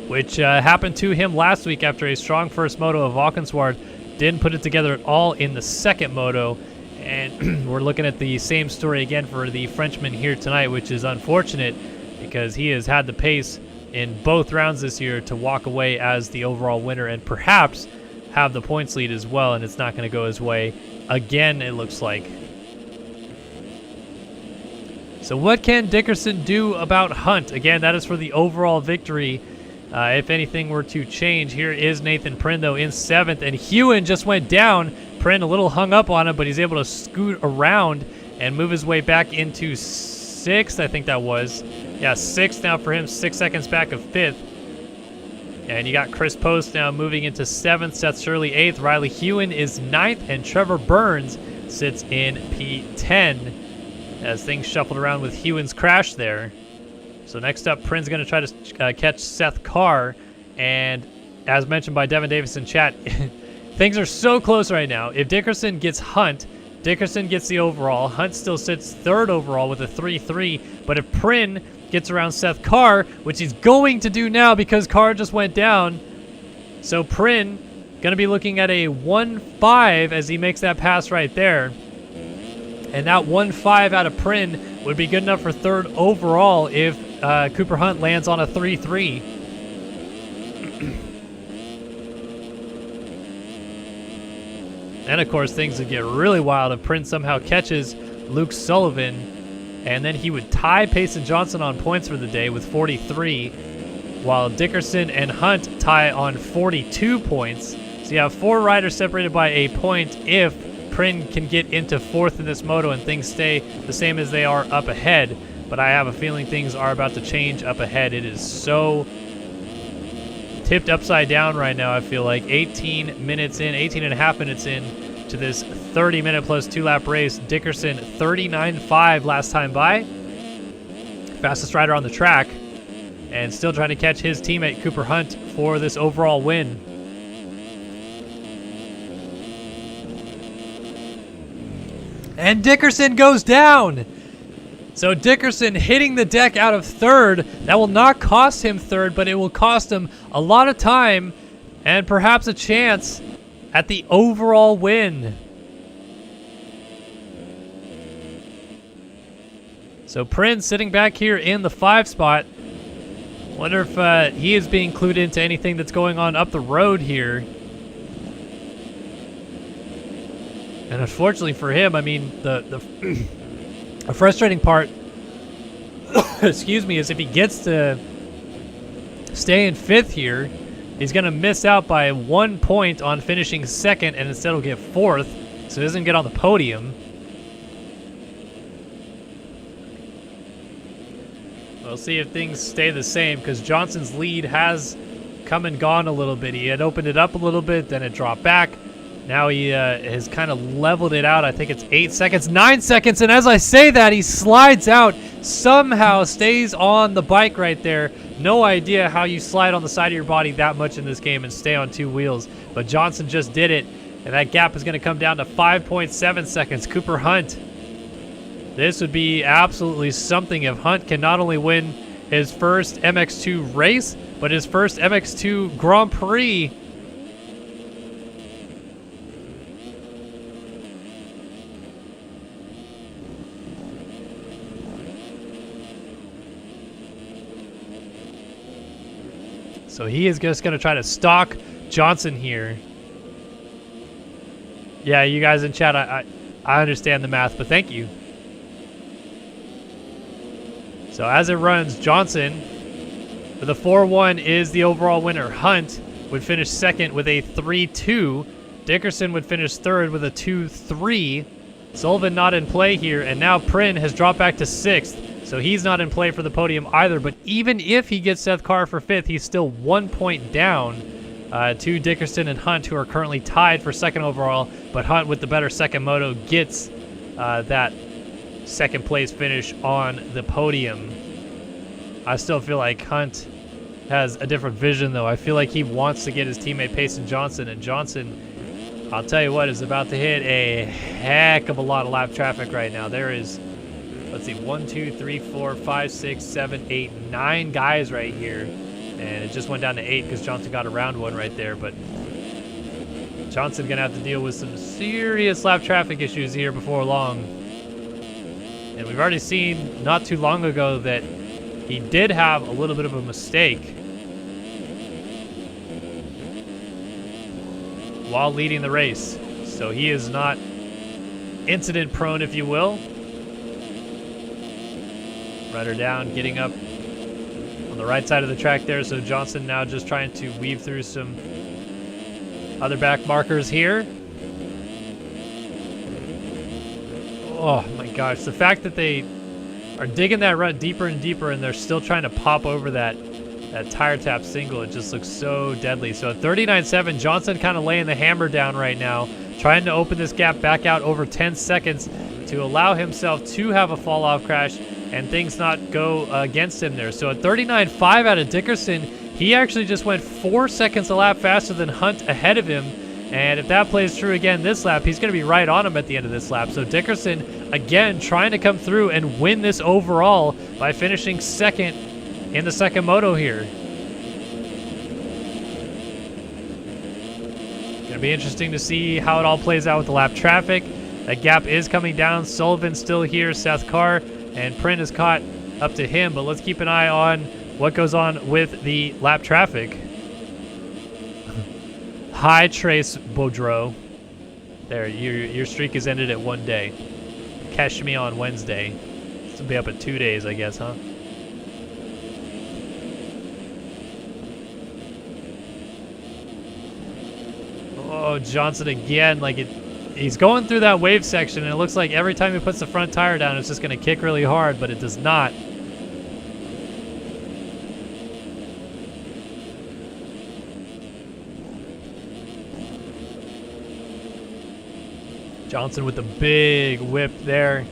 which happened to him last week after a strong first moto of Valkenswaard. Didn't put it together at all in the second moto. And we're looking at the same story again for the Frenchman here tonight, which is unfortunate because he has had the pace in both rounds this year to walk away as the overall winner and perhaps have the points lead as well, and it's not going to go his way again, it looks like. So what can Dickerson do about Hunt? Again, that is for the overall victory. If anything were to change, here is Nathan Prynn, though, in 7th, and Hewen just went down. Prynn a little hung up on him, but he's able to scoot around and move his way back into 6th, I think that was. Yeah, 6th now for him, 6 seconds back of 5th. And you got Chris Post now moving into 7th, Seth Shirley 8th, Riley Hewen is 9th, and Trevor Burns sits in P10 as things shuffled around with Hewen's crash there. So next up, Prynn's going to try to catch Seth Carr, and as mentioned by Devin Davis in chat, things are so close right now. If Dickerson gets Hunt, Dickerson gets the overall. Hunt still sits 3rd overall with a 3-3, but if Prynn gets around Seth Carr, which he's going to do now because Carr just went down, so Prynn going to be looking at a 1-5 as he makes that pass right there. And that 1-5 out of Prynn would be good enough for 3rd overall if Cooper Hunt lands on a 3-3. And of course, things would get really wild if Prynn somehow catches Luke Sullivan, and then he would tie Payson Johnson on points for the day with 43, while Dickerson and Hunt tie on 42 points. So you have 4 riders separated by a point if Prynn can get into 4th in this moto and things stay the same as they are up ahead. But I have a feeling things are about to change up ahead. It is so tipped upside down right now, I feel like. 18 and a half minutes in to this 30-minute plus 2-lap race. Dickerson 39.5 last time by. Fastest rider on the track. And still trying to catch his teammate Cooper Hunt for this overall win. And Dickerson goes down. So Dickerson hitting the deck out of 3rd. That will not cost him 3rd, but it will cost him a lot of time and perhaps a chance at the overall win. So Prince sitting back here in the 5 spot. Wonder if he is being clued into anything that's going on up the road here. And unfortunately for him, I mean, the frustrating part, excuse me, is if he gets to stay in 5th here, he's going to miss out by 1 point on finishing 2nd, and instead he'll get 4th, so he doesn't get on the podium. We'll see if things stay the same, because Johnson's lead has come and gone a little bit. He had opened it up a little bit, then it dropped back. Now he has kind of leveled it out. I think it's 8 seconds, 9 seconds, and as I say that, he slides out, somehow stays on the bike right there. No idea how you slide on the side of your body that much in this game and stay on 2 wheels, but Johnson just did it, and that gap is going to come down to 5.7 seconds. Cooper Hunt. This would be absolutely something if Hunt can not only win his first MX2 race, but his first MX2 Grand Prix. So he is just going to try to stalk Johnson here. Yeah, you guys in chat, I understand the math, but thank you. So as it runs, Johnson with a 4-1 is the overall winner. Hunt would finish 2nd with a 3-2. Dickerson would finish 3rd with a 2-3. Sullivan not in play here, and now Prin has dropped back to 6th. So he's not in play for the podium either, but even if he gets Seth Carr for 5th, he's still 1 point down to Dickerson and Hunt, who are currently tied for 2nd overall, but Hunt with the better 2nd moto gets that 2nd place finish on the podium. I still feel like Hunt has a different vision, though. I feel like he wants to get his teammate Payson Johnson, and Johnson, I'll tell you what, is about to hit a heck of a lot of lap traffic right now. There is, let's see, 1, 2, 3, 4, 5, 6, 7, 8, 9 guys right here. And it just went down to 8 because Johnson got around one right there. But Johnson going to have to deal with some serious lap traffic issues here before long. And we've already seen not too long ago that he did have a little bit of a mistake while leading the race. So he is not incident prone, if you will. Rudder down, getting up on the right side of the track there. So Johnson now just trying to weave through some other back markers here. Oh my gosh, the fact that they are digging that rut deeper and deeper and they're still trying to pop over that tire tap single, it just looks so deadly. So at 39.7, Johnson kind of laying the hammer down right now, trying to open this gap back out over 10 seconds to allow himself to have a fall off crash and things not go against him there. So at 39.5 out of Dickerson, he actually just went 4 seconds a lap faster than Hunt ahead of him. And if that plays true again this lap, he's going to be right on him at the end of this lap. So Dickerson, again, trying to come through and win this overall by finishing 2nd in the 2nd moto here. Going to be interesting to see how it all plays out with the lap traffic. That gap is coming down. Sullivan's still here, Seth Carr, and Print is caught up to him. But let's keep an eye on what goes on with the lap traffic. Hi, Trace Boudreau. There, your streak is ended at 1 day. Catch me on Wednesday. This will be up at 2 days, I guess, huh? Oh, Johnson again. Like he's going through that wave section, and it looks like every time he puts the front tire down, it's just going to kick really hard, but it does not. Johnson with the big whip there.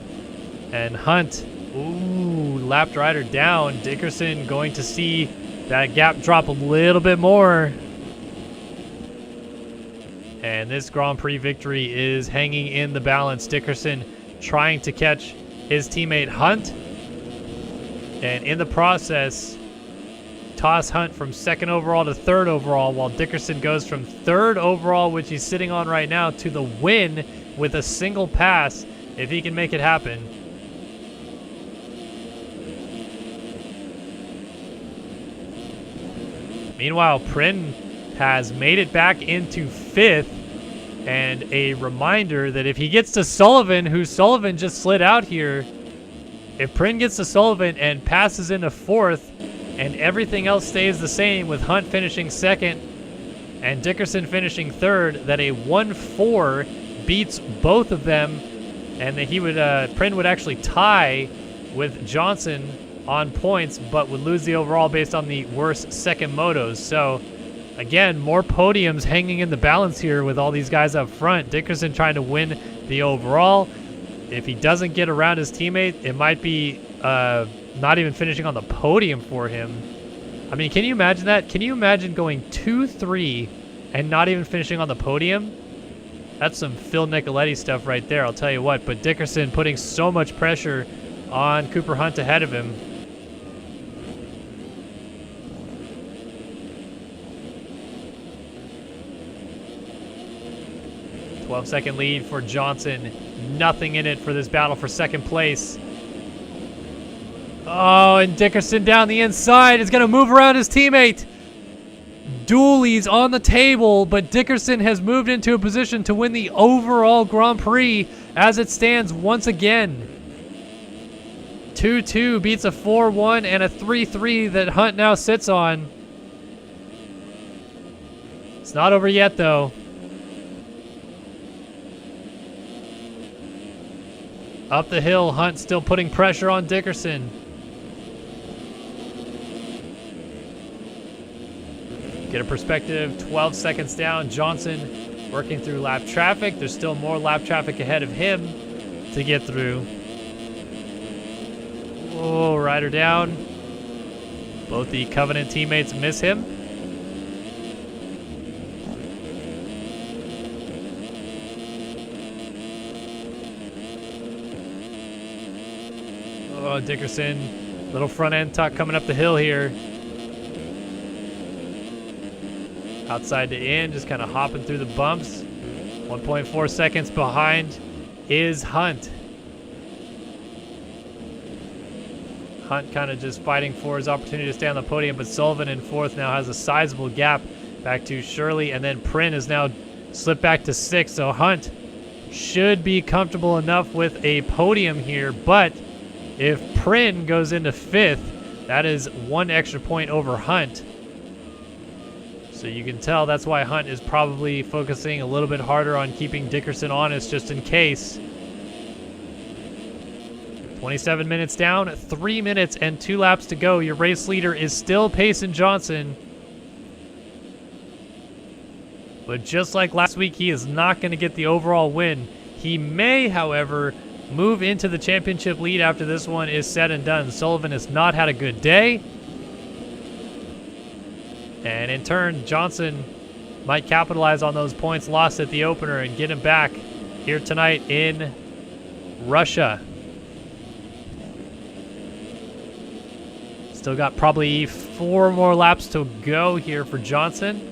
And Hunt, ooh, lapped rider down. Dickerson going to see that gap drop a little bit more. And this Grand Prix victory is hanging in the balance. Dickerson trying to catch his teammate Hunt. And in the process, toss Hunt from 2nd overall to 3rd overall, while Dickerson goes from 3rd overall, which he's sitting on right now, to the win with a single pass, if he can make it happen. Meanwhile, Prin has made it back into 5th, and a reminder that if he gets to Sullivan, who Sullivan just slid out here, if Prin gets to Sullivan and passes into 4th, and everything else stays the same with Hunt finishing 2nd and Dickerson finishing 3rd, that a 1-4 beats both of them, and that he would Prin would actually tie with Johnson on points, but would lose the overall based on the worst second motos. So again, more podiums hanging in the balance here with all these guys up front. Dickerson trying to win the overall. If he doesn't get around his teammate, it might be not even finishing on the podium for him. I mean, can you imagine that? Can you imagine going 2-3 and not even finishing on the podium? That's some Phil Nicoletti stuff right there, I'll tell you what. But Dickerson putting so much pressure on Cooper Hunt ahead of him. Second lead for Johnson. Nothing in it for this battle for second place. Oh, and Dickerson down the inside is going to move around his teammate. Dooley's on the table, but Dickerson has moved into a position to win the overall Grand Prix as it stands once again. 2-2 beats a 4-1 and a 3-3 that Hunt now sits on. It's not over yet, though. Up the hill, Hunt still putting pressure on Dickerson. Get a perspective, 12 seconds down. Johnson working through lap traffic. There's still more lap traffic ahead of him to get through. Oh, rider down. Both the Covenant teammates miss him. Oh, Dickerson, little front end tuck coming up the hill here. Outside to in, just kind of hopping through the bumps. 1.4 seconds behind is Hunt. Hunt kind of just fighting for his opportunity to stay on the podium, but Sullivan in 4th now has a sizable gap back to Shirley, and then Prin is now slipped back to 6th, so Hunt should be comfortable enough with a podium here, but if Prin goes into 5th, that is 1 extra point over Hunt. So you can tell that's why Hunt is probably focusing a little bit harder on keeping Dickerson honest just in case. 27 minutes down, 3 minutes and 2 laps to go. Your race leader is still Payson Johnson. But just like last week, he is not going to get the overall win. He may, however, move into the championship lead after this one is said and done. Sullivan has not had a good day. And in turn, Johnson might capitalize on those points lost at the opener and get him back here tonight in Russia. Still got probably 4 more laps to go here for Johnson.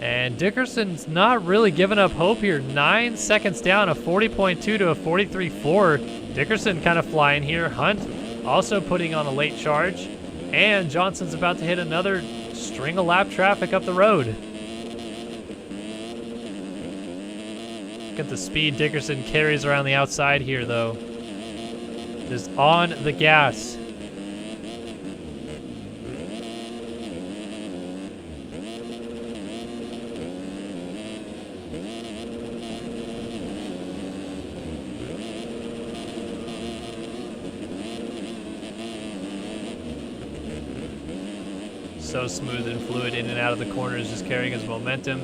And Dickerson's not really giving up hope here. 9 seconds down, a 40.2 to a 43.4. Dickerson kind of flying here. Hunt also putting on a late charge. And Johnson's about to hit another string of lap traffic up the road. Look at the speed Dickerson carries around the outside here, though. Just on the gas. So smooth and fluid in and out of the corners, just carrying his momentum.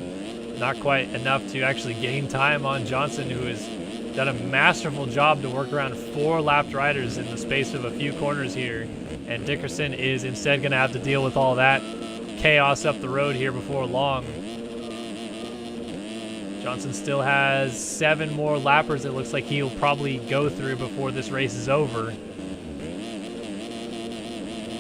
Not quite enough to actually gain time on Johnson, who has done a masterful job to work around 4 lapped riders in the space of a few corners here. And Dickerson is instead going to have to deal with all that chaos up the road here before long. Johnson still has 7 more lappers it looks like he'll probably go through before this race is over.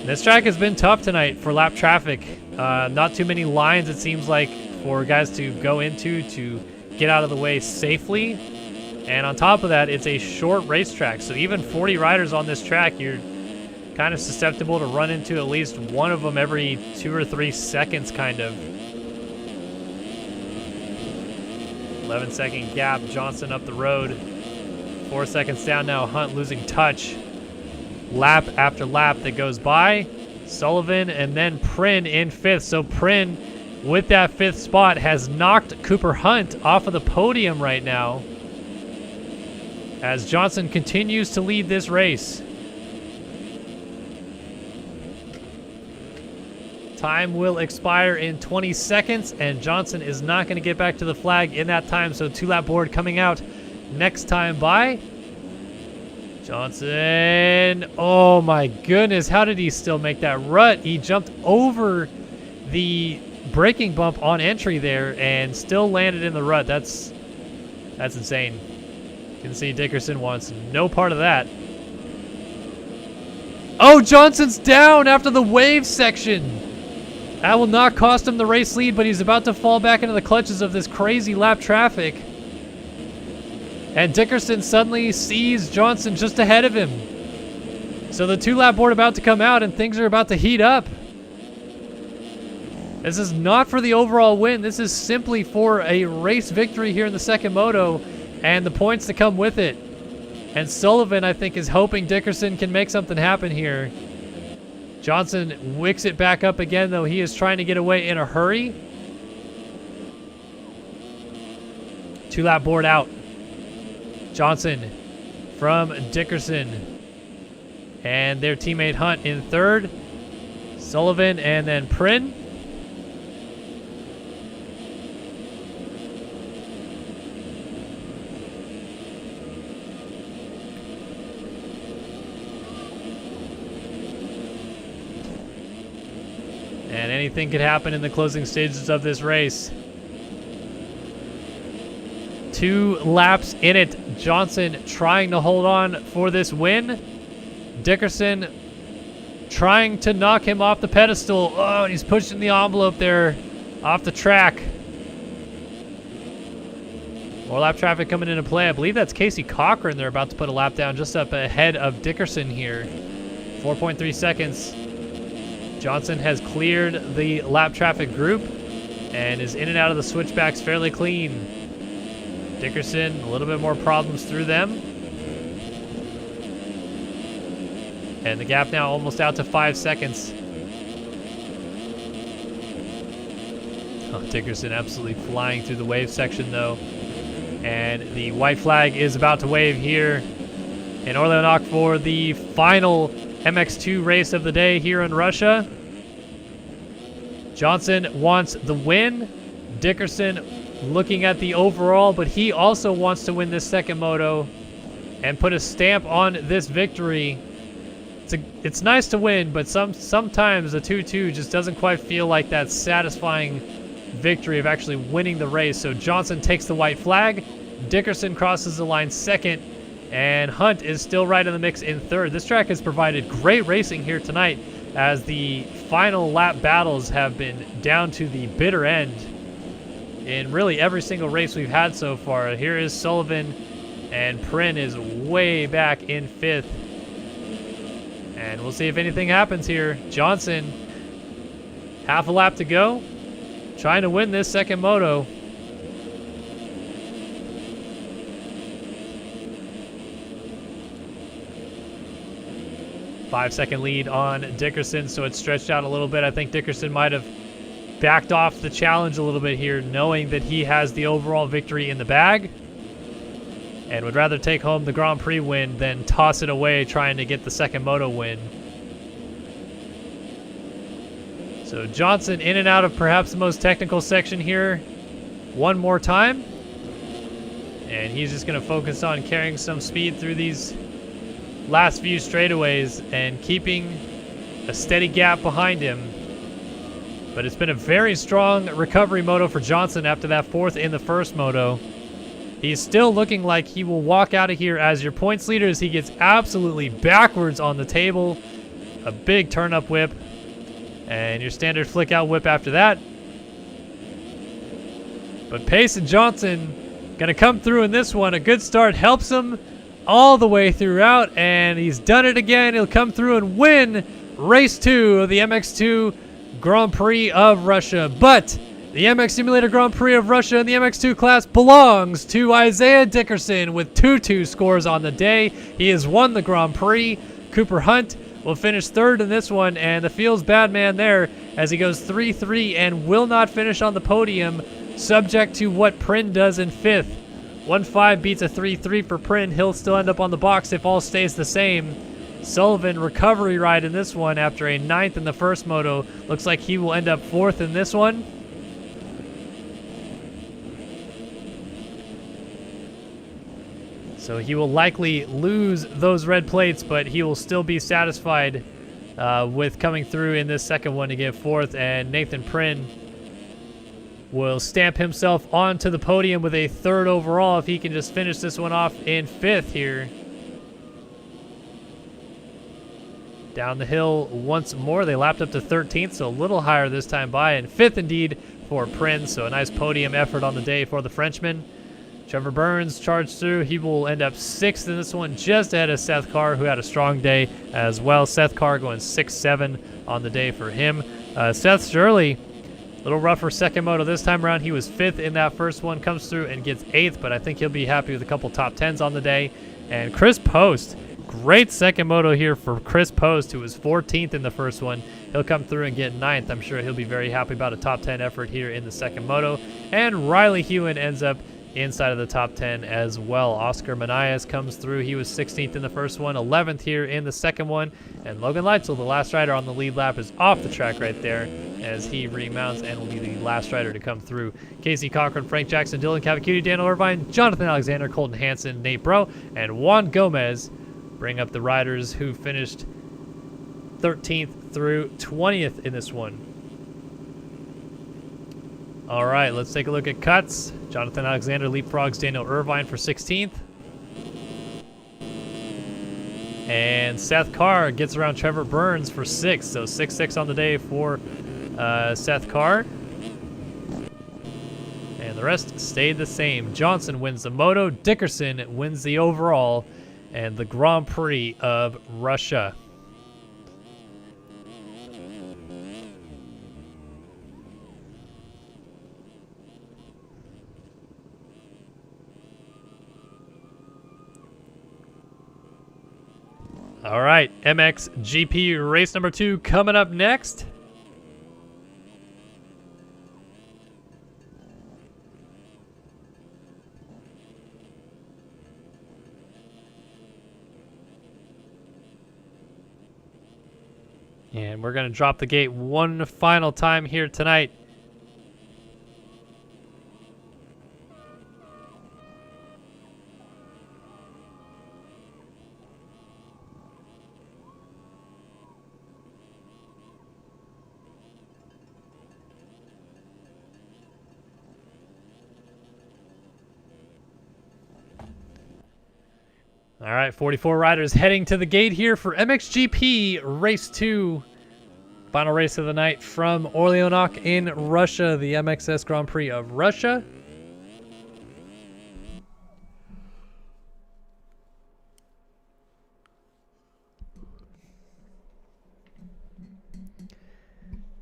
This track has been tough tonight for lap traffic. Not too many lines, it seems like, for guys to go into to get out of the way safely. And on top of that, it's a short racetrack. So even 40 riders on this track, you're kind of susceptible to run into at least one of them every 2 or 3 seconds, kind of. 11-second gap, Johnson up the road. 4 seconds down now, Hunt losing touch. Lap after lap that goes by. Sullivan and then Prin in 5th. So Prin, with that 5th spot, has knocked Cooper Hunt off of the podium right now, as Johnson continues to lead this race. Time will expire in 20 seconds, and Johnson is not going to get back to the flag in that time, so 2-lap board coming out next time by. Johnson, oh my goodness, how did he still make that rut? He jumped over the braking bump on entry there and still landed in the rut. That's insane. You can see Dickerson wants no part of that. Oh, Johnson's down after the wave section. That will not cost him the race lead, but he's about to fall back into the clutches of this crazy lap traffic. And Dickerson suddenly sees Johnson just ahead of him. So the 2-lap board about to come out and things are about to heat up. This is not for the overall win. This is simply for a race victory here in the second moto and the points that come with it. And Sullivan, I think, is hoping Dickerson can make something happen here. Johnson wicks it back up again, though. He is trying to get away in a hurry. 2-lap board out. Johnson from Dickerson. And their teammate Hunt in 3rd. Sullivan and then Prin. And anything could happen in the closing stages of this race. 2 laps in it. Johnson trying to hold on for this win. Dickerson trying to knock him off the pedestal. Oh, he's pushing the envelope there off the track. More lap traffic coming into play. I believe that's Casey Cochran. They're about to put a lap down just up ahead of Dickerson here. 4.3 seconds. Johnson has cleared the lap traffic group and is in and out of the switchbacks fairly clean. Dickerson, a little bit more problems through them. And the gap now almost out to 5 seconds. Oh, Dickerson absolutely flying through the wave section though. And the white flag is about to wave here in Orlyonok for the final MX2 race of the day here in Russia. Johnson wants the win. Dickerson looking at the overall, but he also wants to win this second moto and put a stamp on this victory. It's nice to win, but sometimes a 2-2 just doesn't quite feel like that satisfying victory of actually winning the race. So Johnson takes the white flag. Dickerson crosses the line 2nd. And Hunt is still right in the mix in 3rd. This track has provided great racing here tonight, as the final lap battles have been down to the bitter end in really every single race we've had so far. Here is Sullivan, and Prin is way back in 5th. And we'll see if anything happens here. Johnson, half a lap to go, trying to win this second moto. Five-second lead on Dickerson, so it's stretched out a little bit. I think Dickerson might have backed off the challenge a little bit here, knowing that he has the overall victory in the bag and would rather take home the Grand Prix win than toss it away trying to get the second moto win. So Johnson in and out of perhaps the most technical section here one more time. And he's just going to focus on carrying some speed through these last few straightaways and keeping a steady gap behind him. But it's been a very strong recovery moto for Johnson after that 4th in the first moto. He's still looking like he will walk out of here as your points leader as he gets absolutely backwards on the table. A big turn-up whip. And your standard flick-out whip after that. But Pace and Johnson going to come through in this one. A good start helps him all the way throughout, and he's done it again. He'll come through and win race 2 of the MX2 Grand Prix of Russia. But the MX Simulator Grand Prix of Russia in the MX2 class belongs to Isaiah Dickerson with 2-2 scores on the day. He has won the Grand Prix. Cooper Hunt will finish 3rd in this one, and the feels bad man there as he goes 3-3 and will not finish on the podium, subject to what Prin does in 5th. 1-5 beats a 3-3 for Prin. He'll still end up on the box if all stays the same. Sullivan recovery ride in this one after a 9th in the first moto. Looks like he will end up 4th in this one. So he will likely lose those red plates, but he will still be satisfied with coming through in this second one to get 4th. And Nathan Prin will stamp himself onto the podium with a 3rd overall if he can just finish this one off in 5th here. Down the hill once more. They lapped up to 13th, so a little higher this time by. And 5th indeed for Prin, so a nice podium effort on the day for the Frenchman. Trevor Burns charged through. He will end up 6th in this one, just ahead of Seth Carr, who had a strong day as well. Seth Carr going 6-7 on the day for him. Seth Shirley, a little rougher second moto this time around. He was 5th in that first one, comes through and gets 8th, but I think he'll be happy with a couple top 10s on the day. And Chris Post, great second moto here for Chris Post, who was 14th in the first one. He'll come through and get 9th. I'm sure he'll be very happy about a top 10 effort here in the second moto. And Riley Hewen ends up inside of the top 10 as well. Oscar Manias comes through. He was 16th in the first one, 11th here in the second one. And Logan Leitzel, the last rider on the lead lap, is off the track right there as he remounts and will be the last rider to come through. Casey Cochran, Frank Jackson, Dylan Cavacuti, Daniel Irvine, Jonathan Alexander, Colton Hansen, Nate Bro, and Juan Gomez bring up the riders who finished 13th through 20th in this one. All right, let's take a look at cuts. Jonathan Alexander leapfrogs Daniel Irvine for 16th. And Seth Carr gets around Trevor Burns for 6th. So 6-6 on the day for Seth Carr. And the rest stayed the same. Johnson wins the moto. Dickerson wins the overall and the Grand Prix of Russia. All right, MXGP race number 2 coming up next. And we're going to drop the gate one final time here tonight. All right, 44 riders heading to the gate here for MXGP Race 2. Final race of the night from Orlyonok in Russia, the MXS Grand Prix of Russia.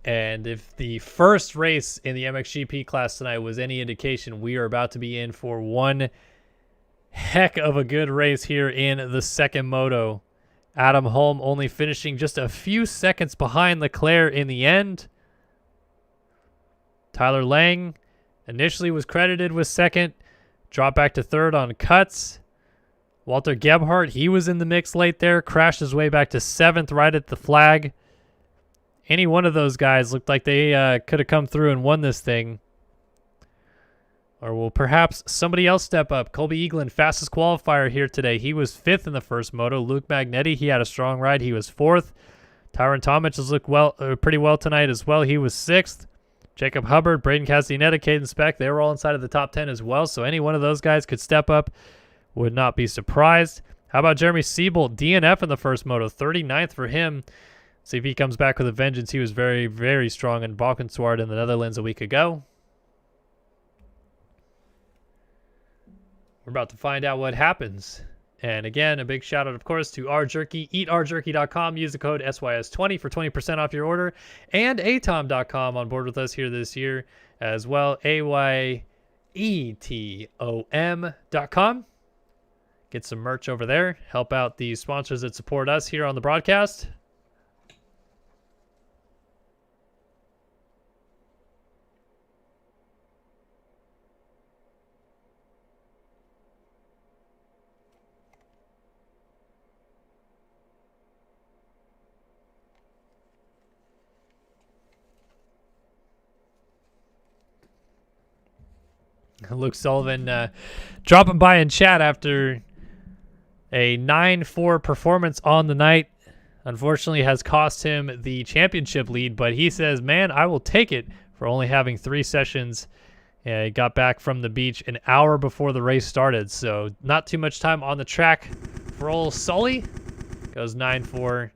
And if the first race in the MXGP class tonight was any indication, we are about to be in for one heck of a good race here in the second moto. Adam Holm only finishing just a few seconds behind Leclerc in the end. Tyler Lang initially was credited with second, dropped back to third on cuts. Walter Gebhardt, he was in the mix late there, crashed his way back to 7th right at the flag. Any one of those guys looked like they could have come through and won this thing. Or will perhaps somebody else step up? Colby Eaglin, fastest qualifier here today. He was 5th in the first moto. Luke Magnetti, he had a strong ride. He was 4th. Tyron Tomic has looked pretty well tonight as well. He was 6th. Jacob Hubbard, Braden Castaneda, Caden Speck, they were all inside of the top 10 as well. So any one of those guys could step up. Would not be surprised. How about Jeremy Siebold? DNF in the first moto. 39th for him. See if he comes back with a vengeance. He was very, very strong in Balkenswaard in the Netherlands a week ago. We're about to find out what happens And again, a big shout out, of course, to R Jerky. EatRJerky.com. Use the code SYS20 for 20% off your order. And atom.com on board with us here this year as well. AYETOM.com. Get some merch over there. Help out the sponsors that support us here on the broadcast. Luke Sullivan dropping by in chat after a 9-4 performance on the night. Unfortunately has cost him the championship lead, but he says, man, I will take it for only having 3 sessions. He got back from the beach an hour before the race started, so not too much time on the track for old Sully. Goes 9-4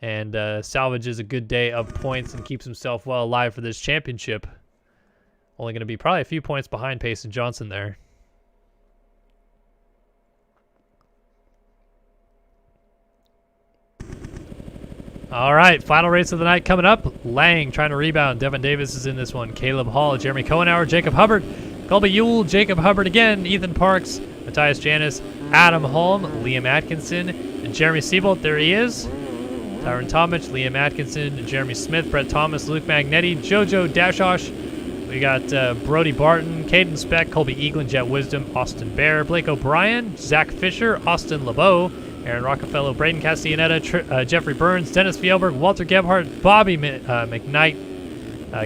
and salvages a good day of points and keeps himself well alive for this championship. Only going to be probably a few points behind Payson Johnson there. All right, final race of the night coming up. Lang trying to rebound. Devin Davis is in this one. Caleb Hall, Jeremy Cohenauer, Jacob Hubbard, Colby Ewell, Jacob Hubbard again, Ethan Parks, Matthias Janis, Adam Holm, Liam Atkinson, and Jeremy Siebold. There he is. Tyron Tomich, Liam Atkinson, Jeremy Smith, Brett Thomas, Luke Magnetti, Jojo Dashosh. We got Brody Barton, Caden Speck, Colby Eaglin, Jet Wisdom, Austin Bear, Blake O'Brien, Zach Fisher, Austin LeBeau, Aaron Rockefeller, Braden Castellaneta, Jeffrey Burns, Dennis Fjellberg, Walter Gebhardt, Bobby McKnight,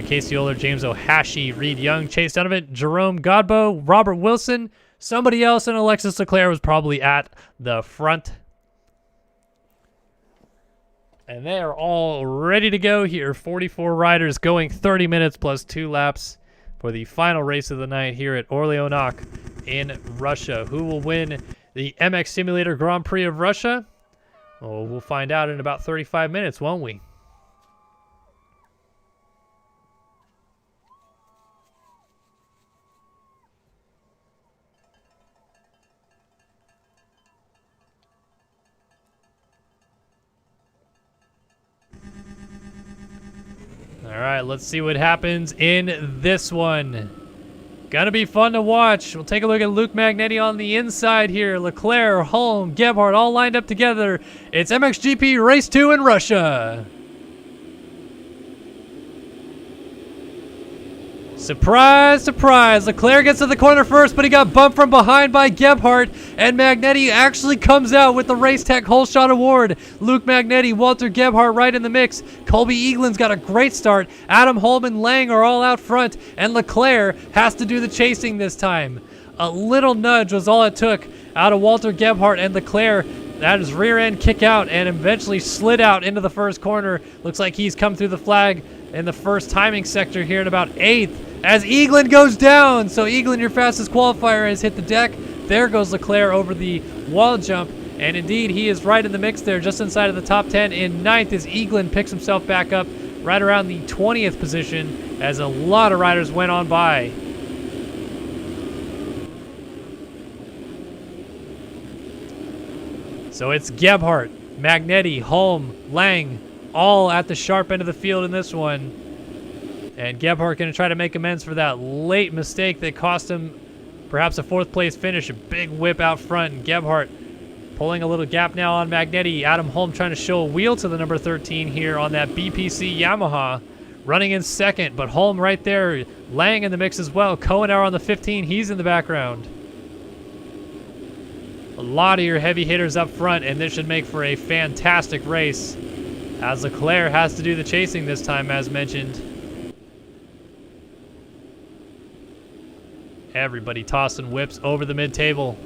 Casey Oler, James O'Hashi, Reed Young, Chase Donovan, Jerome Godbow, Robert Wilson, somebody else, and Alexis Leclerc was probably at the front. And they are all ready to go here. 44 riders going 30 minutes plus 2 laps for the final race of the night here at Orlyonok in Russia. Who will win the MX Simulator Grand Prix of Russia? Well, we'll find out in about 35 minutes, won't we? All right, let's see what happens in this one. Gonna be fun to watch. We'll take a look at Luke Magnetti on the inside here. Leclerc, Holm, Gebhardt all lined up together. It's MXGP Race 2 in Russia. Surprise, surprise. Leclerc gets to the corner first, but he got bumped from behind by Gebhardt, and Magnetti actually comes out with the Race Tech Whole Shot Award. Luke Magnetti, Walter Gebhardt right in the mix. Colby Eaglin's got a great start. Adam Holman, Lang are all out front, and Leclerc has to do the chasing this time. A little nudge was all it took out of Walter Gebhardt, and Leclerc, that is rear end kick out and eventually slid out into the first corner. Looks like he's come through the flag in the first timing sector here in about 8th as Eaglin goes down. So Eaglin, your fastest qualifier, has hit the deck. There goes Leclerc over the wall jump. And indeed, he is right in the mix there, just inside of the top 10 in 9th as Eaglin picks himself back up right around the 20th position as a lot of riders went on by. So it's Gebhardt, Magnetti, Holm, Lang, all at the sharp end of the field in this one. And Gebhardt going to try to make amends for that late mistake that cost him perhaps a 4th place finish. A big whip out front, and Gebhardt pulling a little gap now on Magnetti. Adam Holm trying to show a wheel to the number 13 here on that BPC Yamaha. Running in 2nd, but Holm right there. Lang in the mix as well. Cohenauer on the 15, he's in the background. A lot of your heavy hitters up front, and this should make for a fantastic race, as Leclerc has to do the chasing this time, as mentioned. Everybody tossing whips over the mid-table.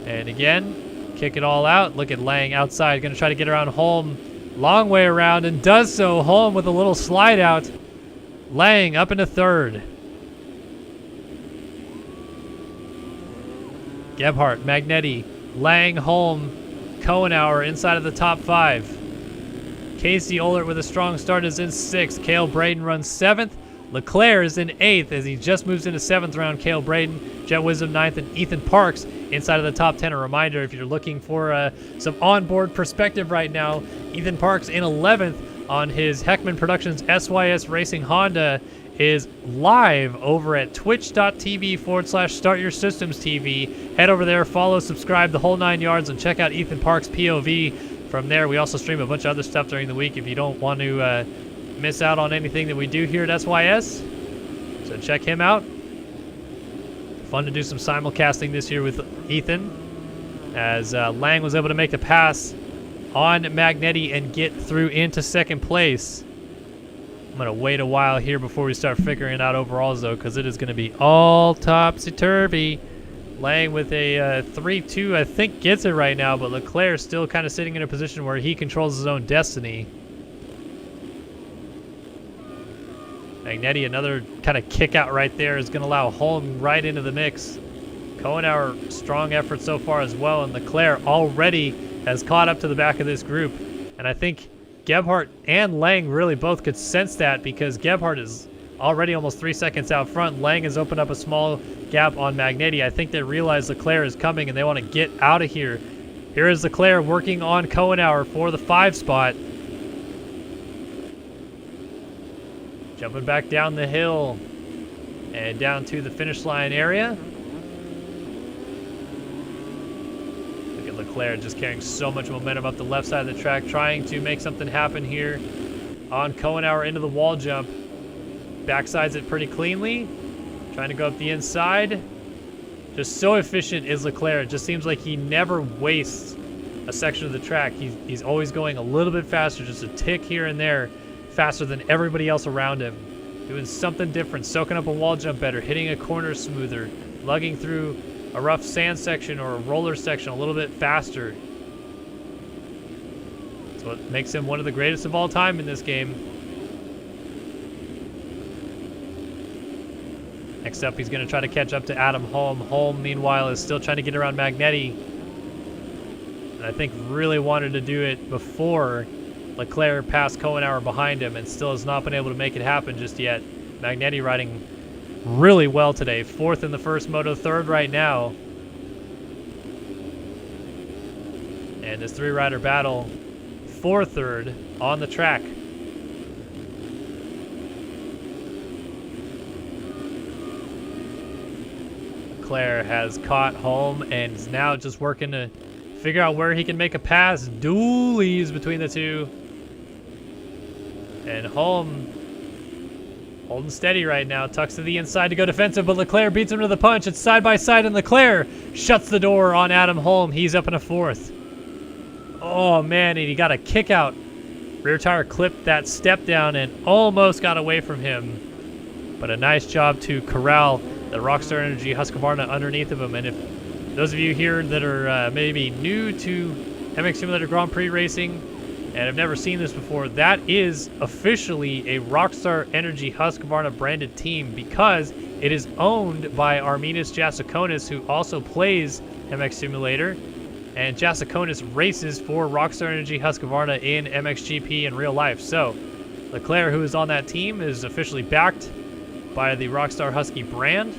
And again, kick it all out. Look at Lang outside, going to try to get around Holm. Long way around, and does so. Holm with a little slide out. Lang up into 3rd. Gebhardt, Magnetti, Lang, Holm, Cohenauer inside of the top 5. Casey Ohlert with a strong start is in 6th. Cale Braden runs 7th. Leclerc is in 8th as he just moves into 7th round. Cale Braden, Jet Wisdom 9th, and Ethan Parks inside of the top 10. A reminder, if you're looking for some onboard perspective right now, Ethan Parks in 11th on his Heckman Productions SYS Racing Honda is live over at twitch.tv/startyoursystems.tv. Head over there, follow, subscribe, the whole 9 yards, and check out Ethan Parks' POV. From there, we also stream a bunch of other stuff during the week if you don't want to miss out on anything that we do here at SYS. So check him out. Fun to do some simulcasting this year with Ethan, as Lang was able to make the pass on Magnetti and get through into 2nd place. I'm going to wait a while here before we start figuring out overalls, though, because it is going to be all topsy-turvy. Lang with a 3-2, I think, gets it right now, but Leclerc still kind of sitting in a position where he controls his own destiny. Magnetti, another kind of kick out right there, is going to allow Holm right into the mix. Kohenauer, strong effort so far as well, and Leclerc already has caught up to the back of this group. And I think Gebhardt and Lang really both could sense that, because Gebhardt is already almost 3 seconds out front. Lang has opened up a small gap on Magnetti. I think they realize Leclerc is coming and they want to get out of here. Here is Leclerc working on Kohenauer for the 5 spot. Jumping back down the hill and down to the finish line area. Look at Leclerc just carrying so much momentum up the left side of the track, trying to make something happen here on Kohenauer into the wall jump. Backsides it pretty cleanly, trying to go up the inside. Just so efficient is Leclerc. It just seems like he never wastes a section of the track. He's always going a little bit faster, just a tick here and there, faster than everybody else around him. Doing something different, soaking up a wall jump better, hitting a corner smoother, lugging through a rough sand section or a roller section a little bit faster. That's what makes him one of the greatest of all time in this game. Next up, he's going to try to catch up to Adam Holm. Holm, meanwhile, is still trying to get around Magnetti. And I think really wanted to do it before Leclerc passed Kohenauer behind him, and still has not been able to make it happen just yet. Magnetti riding really well today. 4th in the first moto, 3rd right now. And this 3-rider battle for 3rd on the track. Leclerc has caught Holm and is now just working to figure out where he can make a pass. Dualies between the two. And Holm holding steady right now, tucks to the inside to go defensive, but Leclerc beats him to the punch. It's side by side, and Leclerc shuts the door on Adam Holm. He's up in a 4th. Oh man, and he got a kick out. Rear tire clipped that step down and almost got away from him. But a nice job to corral the Rockstar Energy Husqvarna underneath of him. And if those of you here that are maybe new to MX Simulator Grand Prix racing and have never seen this before, that is officially a Rockstar Energy Husqvarna branded team, because it is owned by Arminas Jasikonis, who also plays MX Simulator, and Jasikonis races for Rockstar Energy Husqvarna in MXGP in real life. So Leclerc, who is on that team, is officially backed by the Rockstar Husky brand,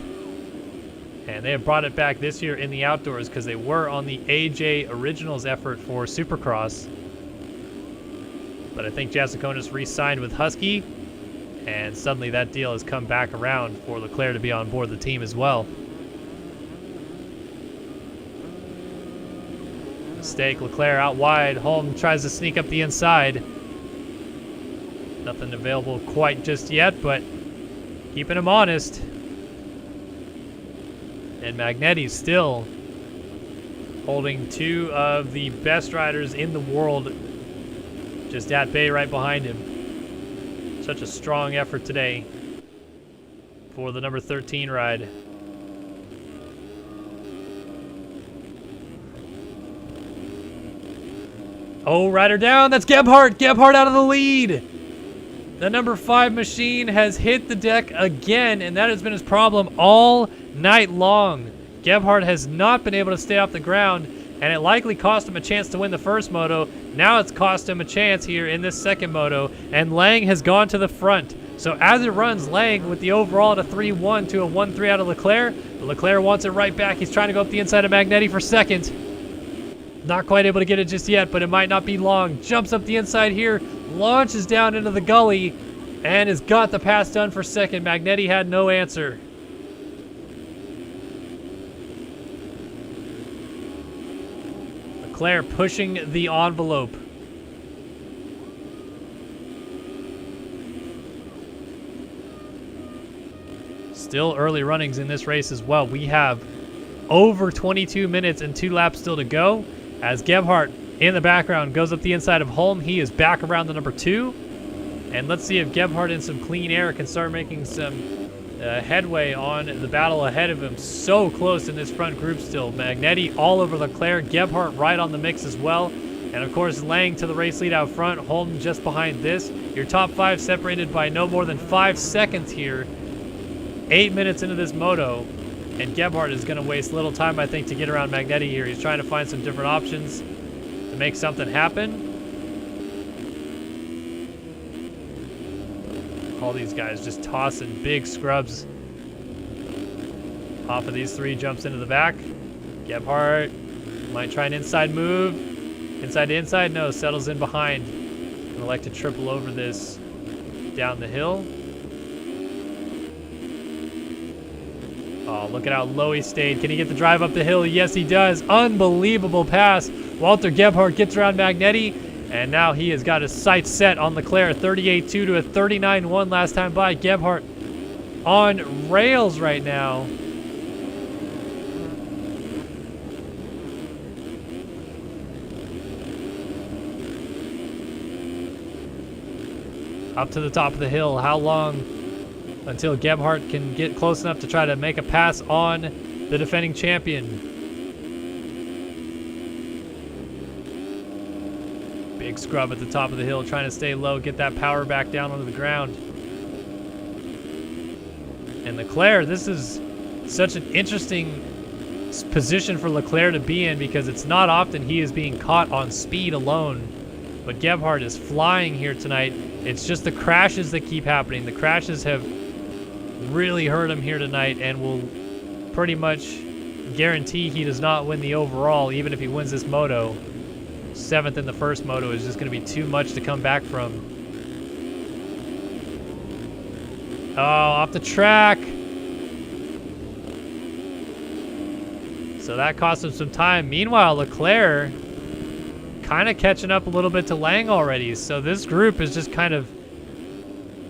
and they have brought it back this year in the outdoors because they were on the AJ Originals effort for Supercross. But I think Jasikonis re-signed with Husky, and suddenly that deal has come back around for Leclerc to be on board the team as well. Mistake, Leclerc out wide. Holm tries to sneak up the inside. Nothing available quite just yet, but keeping him honest. And Magnetti's still holding 2 of the best riders in the world just at bay right behind him. Such a strong effort today for the number 13 ride. Oh, rider down. That's Gebhardt. Gebhardt out of the lead. The number 5 machine has hit the deck again, and that has been his problem all night long. Gebhardt has not been able to stay off the ground, and it likely cost him a chance to win the first moto. Now it's cost him a chance here in this second moto, and Lang has gone to the front. So as it runs, Lang with the overall at a 3-1 to a 1-3 out of Leclerc. But Leclerc wants it right back. He's trying to go up the inside of Magnetti for second. Not quite able to get it just yet, but it might not be long. Jumps up the inside here, launches down into the gully, and has got the pass done for second. Magnetti had no answer. Leclerc pushing the envelope. Still early runnings in this race as well. We have over 22 minutes and 2 laps still to go. As Gebhardt in the background goes up the inside of Holm, he is back around the number 2. And let's see if Gebhardt in some clean air can start making some headway on the battle ahead of him. So close in this front group still. Magnetti all over Leclerc, Gebhardt right on the mix as well. And of course, Lang to the race lead out front, Holm just behind this. Your top 5 separated by no more than 5 seconds here. 8 minutes into this moto, and Gebhardt is going to waste little time, I think, to get around Magnetti here. He's trying to find some different options to make something happen. All these guys just tossing big scrubs off of these 3, jumps into the back. Gebhardt might try an inside move. Inside to inside, no, settles in behind. Gonna like to triple over this down the hill. Oh, look at how low he stayed. Can he get the drive up the hill? Yes, he does. Unbelievable pass. Walter Gebhardt gets around Magnetti, and now he has got his sights set on Leclerc. 38-2 to a 39-1 last time by. Gebhardt on rails right now. Up to the top of the hill. How long until Gebhardt can get close enough to try to make a pass on the defending champion? Big scrub at the top of the hill, trying to stay low, get that power back down onto the ground. And Leclerc, this is such an interesting position for Leclerc to be in, because it's not often he is being caught on speed alone. But Gebhardt is flying here tonight. It's just the crashes that keep happening. The crashes have really hurt him here tonight, and will pretty much guarantee he does not win the overall, even if he wins this moto. 7th in the first moto is just going to be too much to come back from. Oh, off the track. So that cost him some time. Meanwhile, Leclerc kind of catching up a little bit to Lang already. So this group is just kind of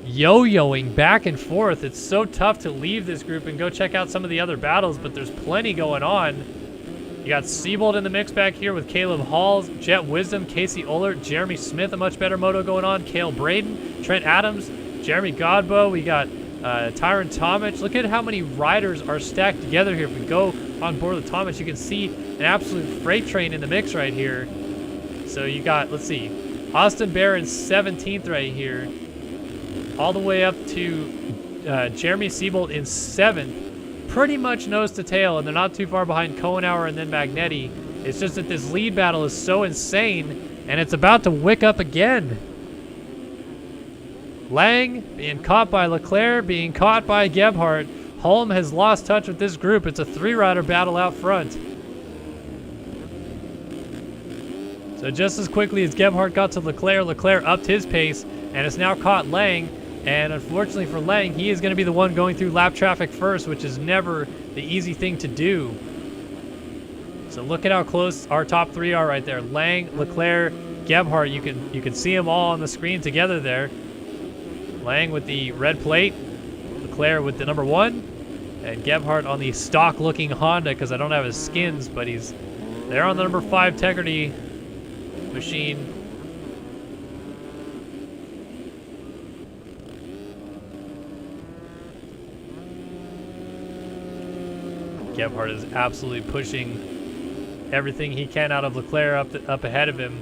yo-yoing back and forth. It's so tough to leave this group and go check out some of the other battles, but there's plenty going on. You got Siebold in the mix back here with Caleb Halls, Jet Wisdom, Casey Ullert, Jeremy Smith, a much better moto going on, Cale Braden, Trent Adams, Jeremy Godbow. We got Tyron Tomic. Look at how many riders are stacked together here. If we go on board with Tomic, you can see an absolute freight train in the mix right here. So you got, let's see, Austin Barron 17th right here, all the way up to Jeremy Siebold in 7th. Pretty much nose to tail, and they're not too far behind Kohenauer and then Magnetti. It's just that this lead battle is so insane, and it's about to wick up again. Lang being caught by Leclerc, being caught by Gebhardt. Holm has lost touch with this group. It's a 3-rider battle out front. So just as quickly as Gebhardt got to Leclerc, Leclerc upped his pace, and it's now caught Lang. And unfortunately for Lang, he is going to be the one going through lap traffic first, which is never the easy thing to do. So look at how close our top 3 are right there. Lang, Leclerc, Gebhardt. You can see them all on the screen together there. Lang with the red plate, Leclerc with the number 1, and Gebhardt on the stock-looking Honda, because I don't have his skins, but he's there on the number 5 Tegrity machine. Gebhardt is absolutely pushing everything he can out of Leclerc up ahead of him.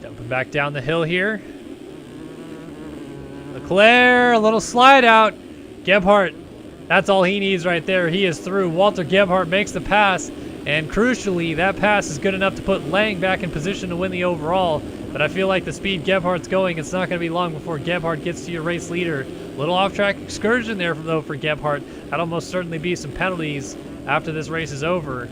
Dumping back down the hill here. Leclerc, a little slide out. Gebhardt, that's all he needs right there. He is through. Walter Gebhardt makes the pass, And crucially, that pass is good enough to put Lang back in position to win the overall. But I feel like the speed Gebhardt's going, it's not going to be long before Gebhardt gets to your race leader. Little off-track excursion there, though, for Gebhardt. That'll most certainly be some penalties after this race is over.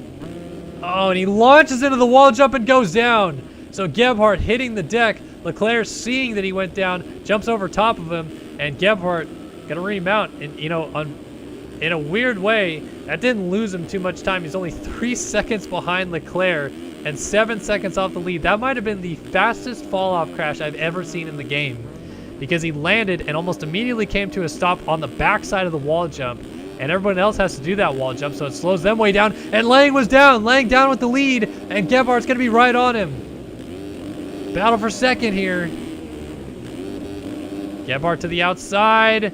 Oh, and he launches into the wall jump and goes down. So Gebhardt hitting the deck. Leclerc seeing that he went down, jumps over top of him, and Gebhardt gonna remount. And you know, in a weird way, that didn't lose him too much time. He's only 3 seconds behind Leclerc and 7 seconds off the lead. That might have been the fastest fall-off crash I've ever seen in the game, because he landed and almost immediately came to a stop on the backside of the wall jump, and everyone else has to do that wall jump, so it slows them way down. And Lang was down. Lang down with the lead, and Gebhardt's gonna be right on him. Battle for second here. Gebhardt to the outside.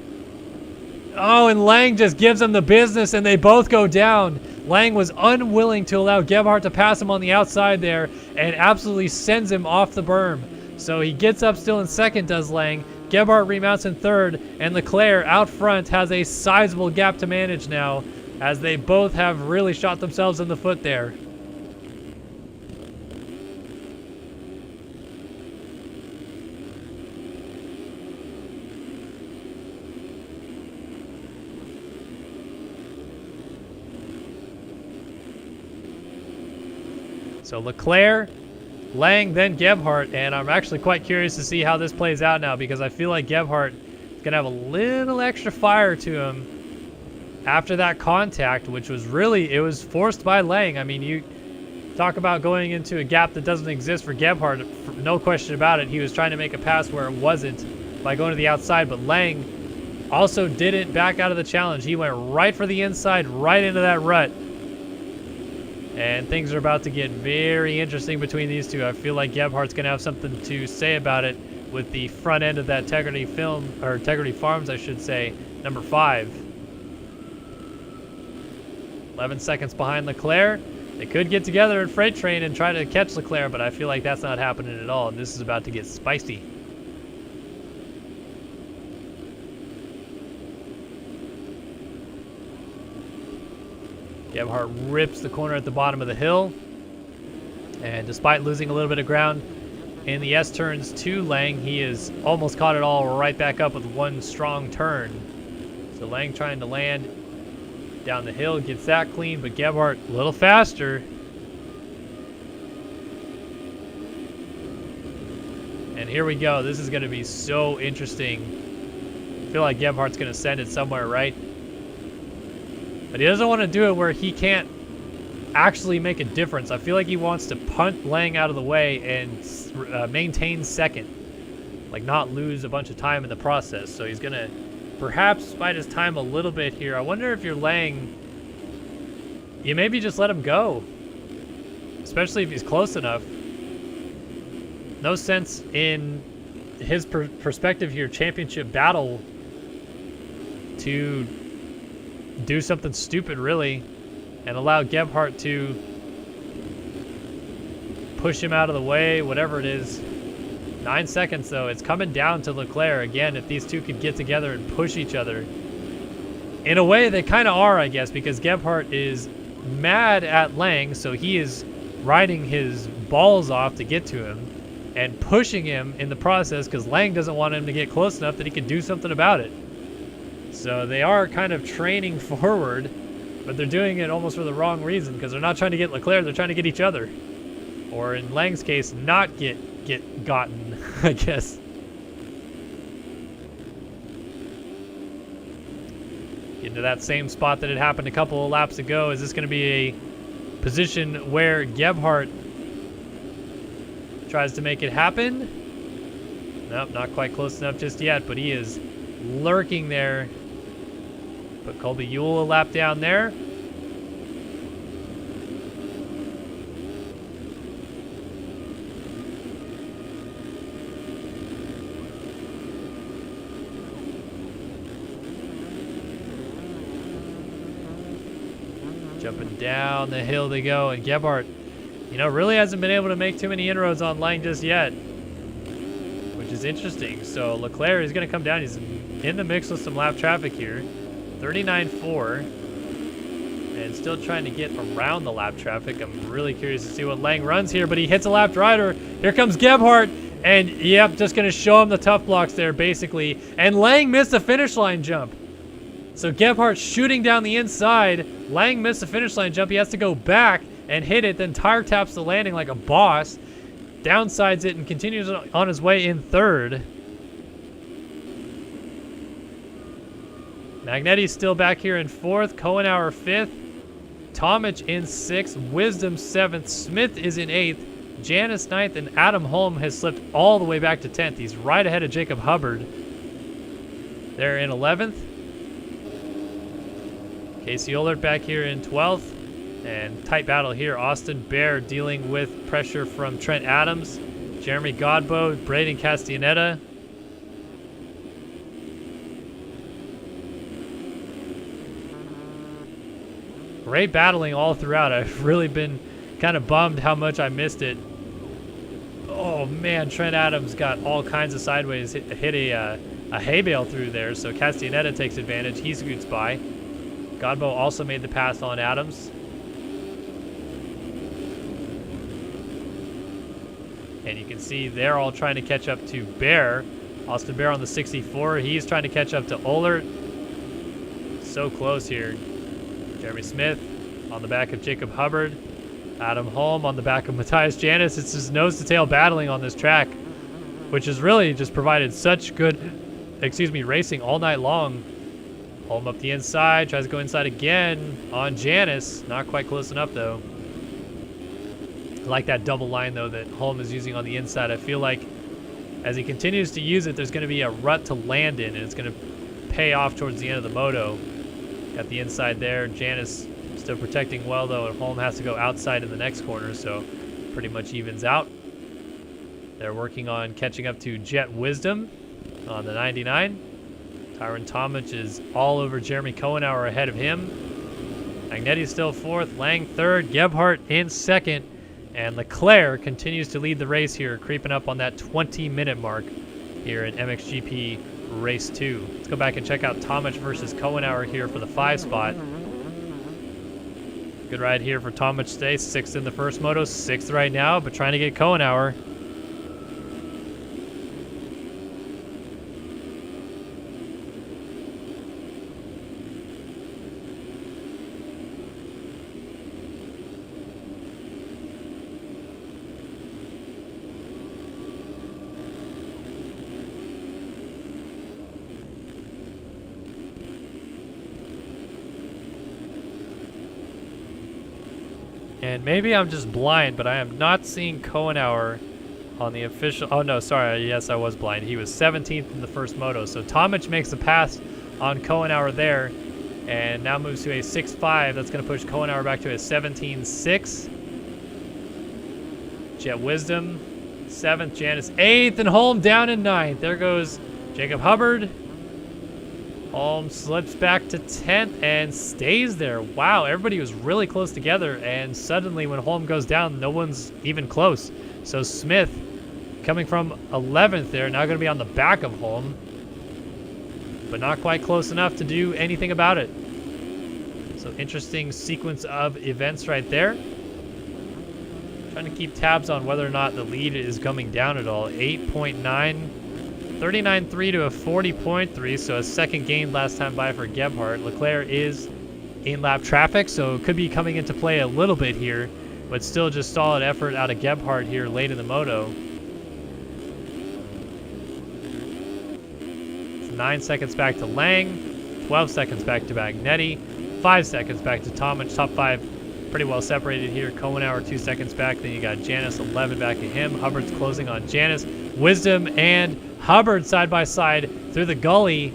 Oh, and Lang just gives him the business, and they both go down. Lang was unwilling to allow Gebhardt to pass him on the outside there, and absolutely sends him off the berm. So he gets up still in second, does Lang. Gebhardt remounts in third, and Leclerc out front has a sizable gap to manage now, as they both have really shot themselves in the foot there. So Leclerc, Lang, then Gebhardt, and I'm actually quite curious to see how this plays out now, because I feel like Gebhardt is going to have a little extra fire to him after that contact, which was really, it was forced by Lang. I mean, you talk about going into a gap that doesn't exist for Gebhardt, no question about it. He was trying to make a pass where it wasn't by going to the outside, but Lang also didn't back out of the challenge. He went right for the inside, right into that rut. And things are about to get very interesting between these two. I feel like Gebhardt's going to have something to say about it with the front end of that Tegrity Farms, I should say, number 5. 11 seconds behind Leclerc. They could get together in Freight Train and try to catch Leclerc, but I feel like that's not happening at all. And this is about to get spicy. Gebhardt rips the corner at the bottom of the hill, and despite losing a little bit of ground in the S-turns to Lang, he has almost caught it all right back up with one strong turn. So Lang trying to land down the hill, gets that clean, but Gebhardt a little faster. And here we go. This is going to be so interesting. I feel like Gebhardt's going to send it somewhere, right? But he doesn't want to do it where he can't actually make a difference. I feel like he wants to punt Lang out of the way and maintain second. Like not lose a bunch of time in the process. So he's going to perhaps bide his time a little bit here. I wonder if you're Lang, you maybe just let him go. Especially if he's close enough. No sense in his perspective here, championship battle, to do something stupid really and allow Gebhardt to push him out of the way, whatever it is. 9 seconds though. It's coming down to Leclerc again. If these two could get together and push each other, in a way they kind of are, I guess, because Gebhardt is mad at Lang, so he is riding his balls off to get to him and pushing him in the process because Lang doesn't want him to get close enough that he can do something about it. So they are kind of training forward, but they're doing it almost for the wrong reason, because they're not trying to get Leclerc, they're trying to get each other. Or in Lang's case, not get gotten, I guess. Into that same spot that had happened a couple of laps ago. Is this going to be a position where Gebhardt tries to make it happen? Nope, not quite close enough just yet, but he is lurking there. Put Colby Ewell a lap down there. Jumping down the hill they go, and Gebhardt, you know, really hasn't been able to make too many inroads on Lang just yet, which is interesting. So Leclerc is going to come down. He's in the mix with some lap traffic here. 39.4. and still trying to get around the lap traffic. I'm really curious to see what Lang runs here, but he hits a lapped rider. Here comes Gebhardt, and yep, just going to show him the tough blocks there, basically. And Lang missed the finish line jump. So Gebhardt shooting down the inside. Lang missed the finish line jump. He has to go back and hit it, then tire taps the landing like a boss. Downsides it and continues on his way in third. Magnetti's still back here in fourth. Kohenauer fifth. Tomic in sixth. Wisdom seventh. Smith is in eighth. Janice ninth, and Adam Holm has slipped all the way back to 10th. He's right ahead of Jacob Hubbard. They're in 11th. Casey Ohlert back here in 12th. And tight battle here. Austin Baer dealing with pressure from Trent Adams. Jeremy Godbout, Braden Castaneda. Great battling all throughout. I've really been kind of bummed how much I missed it. Oh man, Trent Adams got all kinds of sideways, hit a hay bale through there, so Castaneda takes advantage. He scoots by. Godbout also made the pass on Adams. And you can see they're all trying to catch up to Bear. Austin Bear on the 64. He's trying to catch up to Ohlert. So close here. Jeremy Smith on the back of Jacob Hubbard. Adam Holm on the back of Matthias Janis. It's just nose-to-tail battling on this track, which has really just provided such good, racing all night long. Holm up the inside, tries to go inside again on Janis. Not quite close enough, though. I like that double line, though, that Holm is using on the inside. I feel like as he continues to use it, there's going to be a rut to land in, and it's going to pay off towards the end of the moto. Got the inside there. Janis still protecting well, though, and Holm has to go outside in the next corner, so pretty much evens out. They're working on catching up to Jet Wisdom on the 99. Tyron Tomic is all over Jeremy Kohenauer ahead of him. Magnetti's still fourth, Lang third, Gebhardt in second, and Leclerc continues to lead the race here, creeping up on that 20-minute mark here in MXGP Race 2. Let's go back and check out Tomic versus Kohenauer here for the 5 spot. Good ride here for Tomic today. 6th in the first moto, 6th right now, but trying to get Kohenauer. And maybe I'm just blind, but I am not seeing Kohenauer on the official... Oh, no, sorry. Yes, I was blind. He was 17th in the first moto. So Tomic makes a pass on Kohenauer there and now moves to a 6.5. That's going to push Kohenauer back to a 17.6. Jet Wisdom, 7th. Janis, 8th. And Holm down in 9th. There goes Jacob Hubbard. Holm slips back to 10th and stays there. Wow, everybody was really close together, and suddenly when Holm goes down, no one's even close. So Smith, coming from 11th there, now going to be on the back of Holm, but not quite close enough to do anything about it. So interesting sequence of events right there. Trying to keep tabs on whether or not the lead is coming down at all. 8.9. 39.3 to a 40.3, so a second gain last time by for Gebhardt. Leclerc is in lap traffic, so it could be coming into play a little bit here, but still just solid effort out of Gebhardt here late in the moto. It's 9 seconds back to Lang, 12 seconds back to Magnetti, 5 seconds back to Tomic. Top 5 pretty well separated here. Kohenauer 2 seconds back, then you got Janis 11 back to him. Hubbard's closing on Janis. Wisdom and Hubbard side by side through the gully,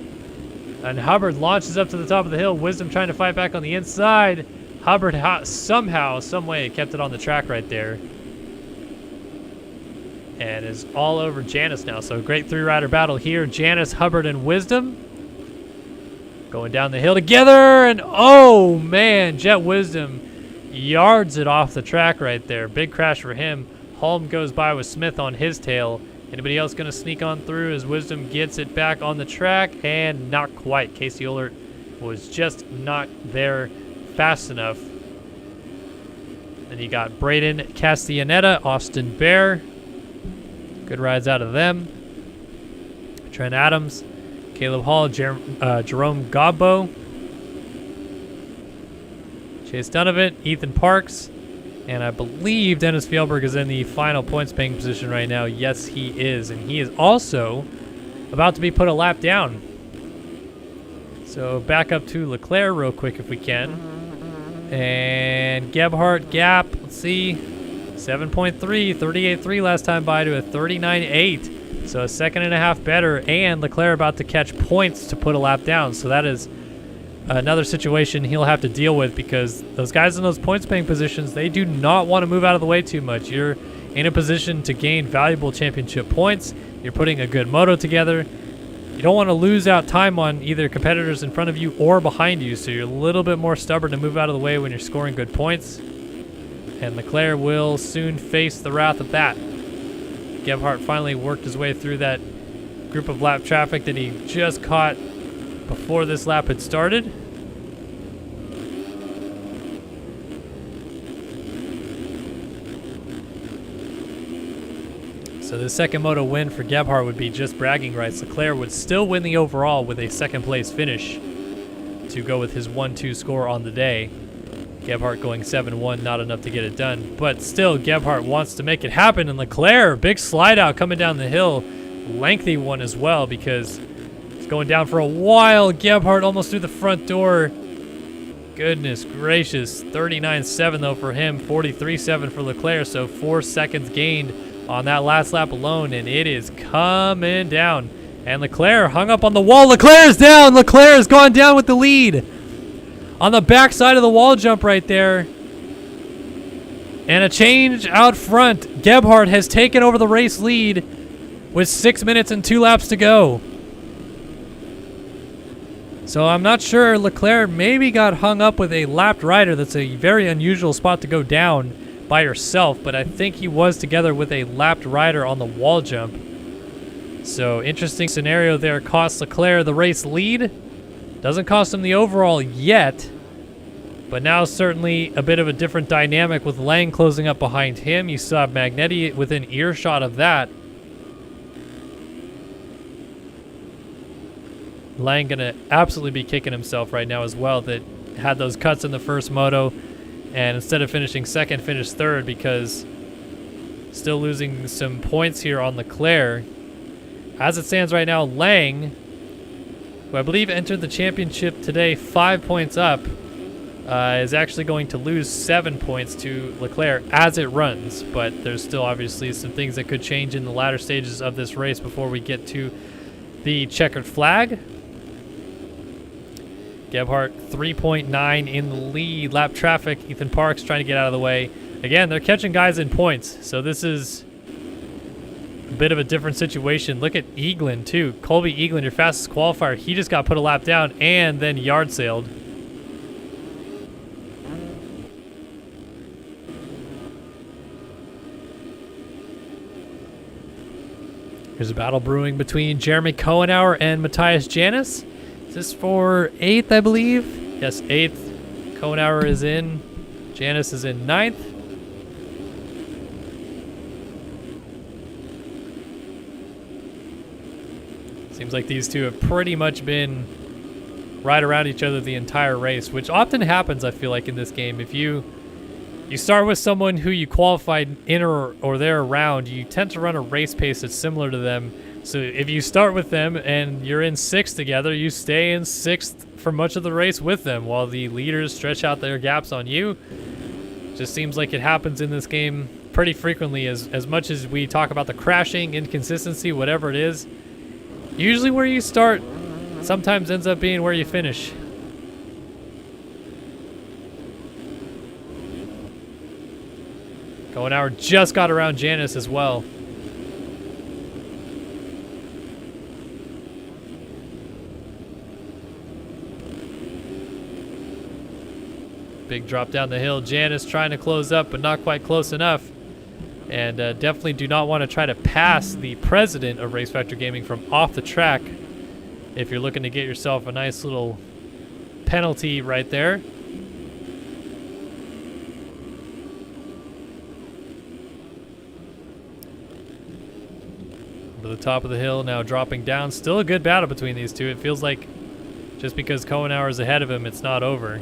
and Hubbard launches up to the top of the hill. Wisdom trying to fight back on the inside. Hubbard somehow, some way kept it on the track right there, and is all over Janis now. So great 3-rider battle here. Janis, Hubbard, and Wisdom going down the hill together, and oh man, Jet Wisdom yards it off the track right there. Big crash for him. Holm goes by with Smith on his tail. Anybody else going to sneak on through as Wisdom gets it back on the track? And not quite. Casey Ohlert was just not there fast enough. Then you got Braden Castellaneta, Austin Bear. Good rides out of them. Trent Adams, Caleb Hall, Jerome Gobbo, Chase Donovan, Ethan Parks, and I believe Dennis Fjellberg is in the final points paying position right now. Yes, he is, and he is also about to be put a lap down. So back up to Leclerc real quick if we can. And Gebhardt gap, let's see, 7.3, 38.3 last time by to a 39.8. So a second and a half better, and Leclerc about to catch points to put a lap down. So that is another situation he'll have to deal with, because those guys in those points paying positions, they do not want to move out of the way too much. You're in a position to gain valuable championship points. You're putting a good moto together. You don't want to lose out time on either competitors in front of you or behind you, so you're a little bit more stubborn to move out of the way when you're scoring good points. And Leclerc will soon face the wrath of that. Gebhardt finally worked his way through that group of lap traffic that he just caught before this lap had started. So the second moto win for Gebhardt would be just bragging rights. Leclerc would still win the overall with a second place finish to go with his 1-2 score on the day. Gebhardt going 7-1, not enough to get it done. But still, Gebhardt wants to make it happen. And Leclerc, big slide out coming down the hill. Lengthy one as well, because it's going down for a while. Gebhardt almost through the front door. Goodness gracious. 39.7 though for him, 43.7 for Leclerc. So 4 seconds gained on that last lap alone, and it is coming down. And Leclerc hung up on the wall. Leclerc is down. Leclerc has gone down with the lead on the back side of the wall jump right there. And a change out front. Gebhardt has taken over the race lead with 6 minutes and 2 laps to go. So I'm not sure. Leclerc maybe got hung up with a lapped rider. That's a very unusual spot to go down by yourself, but I think he was together with a lapped rider on the wall jump. So interesting scenario there. Costs Leclerc the race lead. Doesn't cost him the overall yet, but now certainly a bit of a different dynamic with Lang closing up behind him. You still have Magnetti within earshot of that. Lang gonna absolutely be kicking himself right now as well, that had those cuts in the first moto, and instead of finishing second, finished third, because still losing some points here on Leclerc. As it stands right now, Lang, who I believe entered the championship today 5 points up, is actually going to lose 7 points to Leclerc as it runs. But there's still obviously some things that could change in the latter stages of this race before we get to the checkered flag. Gebhardt 3.9 in the lead. Lap traffic. Ethan Parks trying to get out of the way. Again, they're catching guys in points, so this is a bit of a different situation. Look at Eaglin too. Colby Eaglin, your fastest qualifier. He just got put a lap down and then yard sailed. There's a battle brewing between Jeremy Cohenauer and Matthias Janis. Is this for 8th, I believe? Yes, 8th. Cohenauer is in. Janis is in 9th. Seems like these two have pretty much been right around each other the entire race, which often happens, I feel like, in this game. If you start with someone who you qualified in or there around, you tend to run a race pace that's similar to them. So if you start with them and you're in 6th together, you stay in 6th for much of the race with them while the leaders stretch out their gaps on you. Just seems like it happens in this game pretty frequently. As much as we talk about the crashing, inconsistency, whatever it is, usually where you start sometimes ends up being where you finish. Cohenauer just got around Janis as well. Big drop down the hill. Janis trying to close up, but not quite close enough. And definitely do not want to try to pass the president of Race Factor Gaming from off the track if you're looking to get yourself a nice little penalty right there. to the top of the hill, now dropping down. Still a good battle between these two. It feels like just because Kohenauer is ahead of him, it's not over.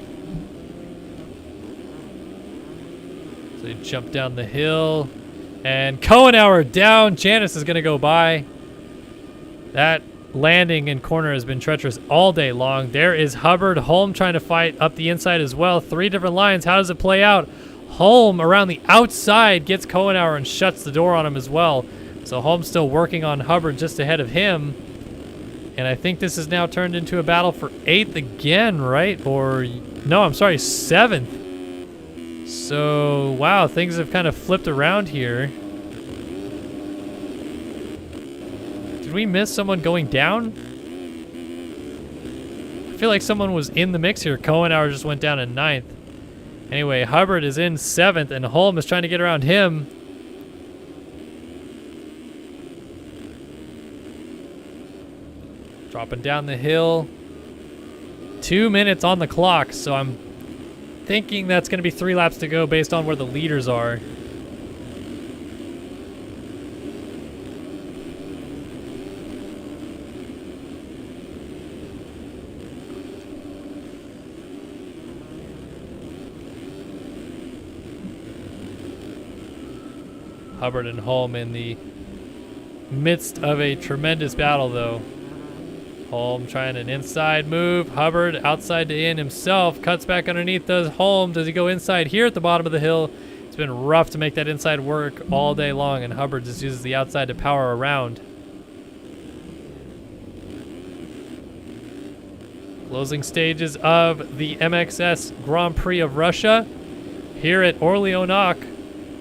So he jumped down the hill. And Kohenauer down. Janice is going to go by. That landing in corner has been treacherous all day long. There is Hubbard. Holm trying to fight up the inside as well. 3 different lines. How does it play out? Holm around the outside gets Kohenauer and shuts the door on him as well. So Holm's still working on Hubbard just ahead of him. And I think this has now turned into a battle for 8th again, right? Or, no, I'm sorry, 7th. So, wow, things have kind of flipped around here. Did we miss someone going down? I feel like someone was in the mix here. Kohenauer just went down in 9th. Anyway, Hubbard is in 7th, and Holm is trying to get around him. Dropping down the hill. 2 minutes on the clock, so I'm thinking that's going to be 3 laps to go based on where the leaders are. Hubbard and Holm in the midst of a tremendous battle, though. Holm trying an inside move. Hubbard outside to in himself. Cuts back underneath. Does Holm. Does he go inside here at the bottom of the hill? It's been rough to make that inside work all day long, and Hubbard just uses the outside to power around. Closing stages of the MXS Grand Prix of Russia here at Orlyonok,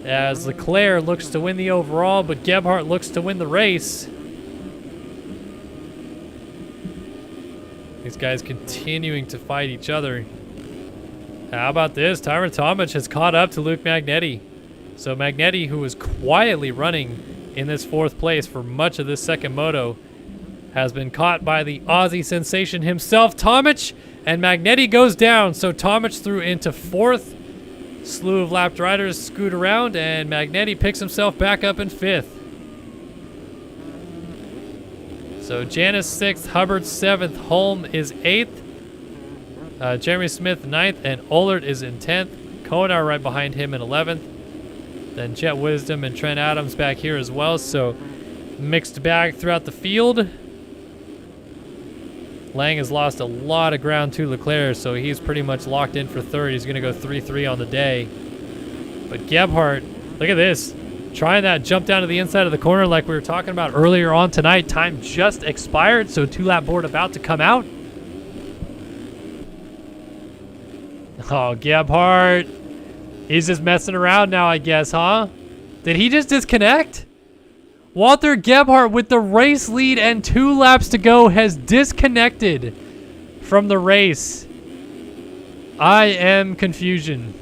as Leclerc looks to win the overall, but Gebhardt looks to win the race. These guys continuing to fight each other. How about this? Tyron Tomic has caught up to Luke Magnetti. So Magnetti, who was quietly running in this 4th place for much of this second moto, has been caught by the Aussie sensation himself, Tomic, and Magnetti goes down. So Tomic through into 4th. Slew of lapped riders scoot around, and Magnetti picks himself back up in 5th. So Janice 6th, Hubbard 7th, Holm is 8th, Jeremy Smith 9th, and Ollert is in 10th. Kohenauer right behind him in 11th. Then Jet Wisdom and Trent Adams back here as well. So mixed bag throughout the field. Lang has lost a lot of ground to Leclerc, so he's pretty much locked in for 3rd. He's going to go 3-3 on the day. But Gebhardt, look at this. Trying that jump down to the inside of the corner like we were talking about earlier on tonight. Time just expired, so 2-lap board about to come out. Oh, Gebhardt. He's just messing around now, I guess, huh? Did he just disconnect? Walter Gebhardt, with the race lead and 2 laps to go, has disconnected from the race. I am confusion.